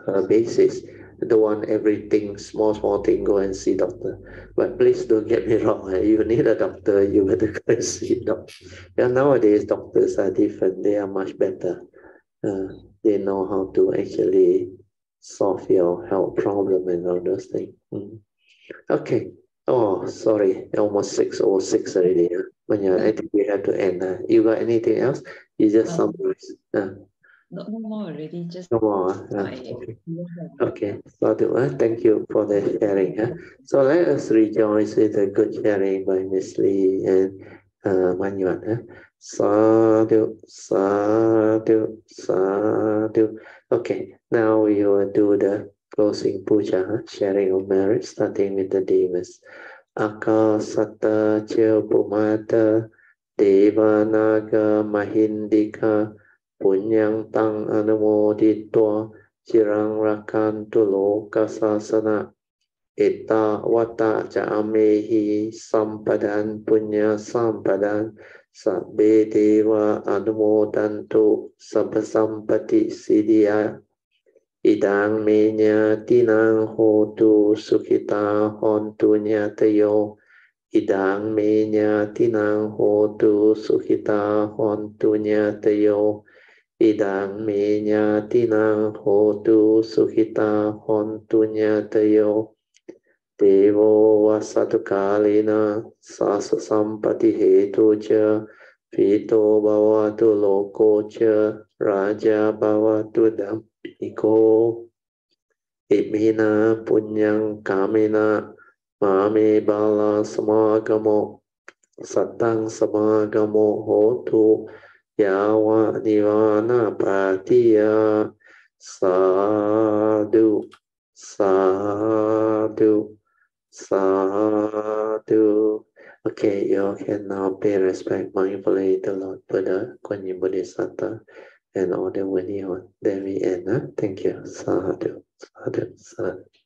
her basis. Don't want everything, small thing, go and see doctor. But please don't get me wrong. You need a doctor, you better go and see a doctor. Yeah, nowadays doctors are different. They are much better. They know how to actually solve your health problem and all those things. Okay. Oh, sorry. Almost 6:06 already. I think we have to end. You got anything else? You just summarize. No more already. Just no more. Okay. Thank you for the sharing. So let us rejoice with the good sharing by Miss Lee and Man Yuan. Sadhu, sadhu, sadhu. Okay. Now we will do the closing puja, sharing of merit, starting with the demons. Akasata Chilpumata Devanaga Mahindika Punyang Tang Anumoditwa Chirang Rakantu Lokasasana Ita Wata Jaamehi Sampadan Punya Sampadan Sabbe deva anumodantu sabba sampati siddhya idang menya tinang hotu sukhita hontu nyatayo idang menya tinang hotu sukhita hontu nyatayo idang menya tinang hotu sukhita hontu nyatayo Devo vasatu kalina sasa sampati hetu cha Vito bhavatu loko cha Raja bhavatu dhammiko Imina punyang kamina Mame bala samagamo Satang samagamo hotu Yawa nivana patiya Sadhu Sadhu Sadhu. Okay, you can now pay respect mindfully to Lord Buddha, Kuan Yin Bodhisattva, and all the worthy on Devi Anna. Thank you. Sadhu, sadhu, sadhu.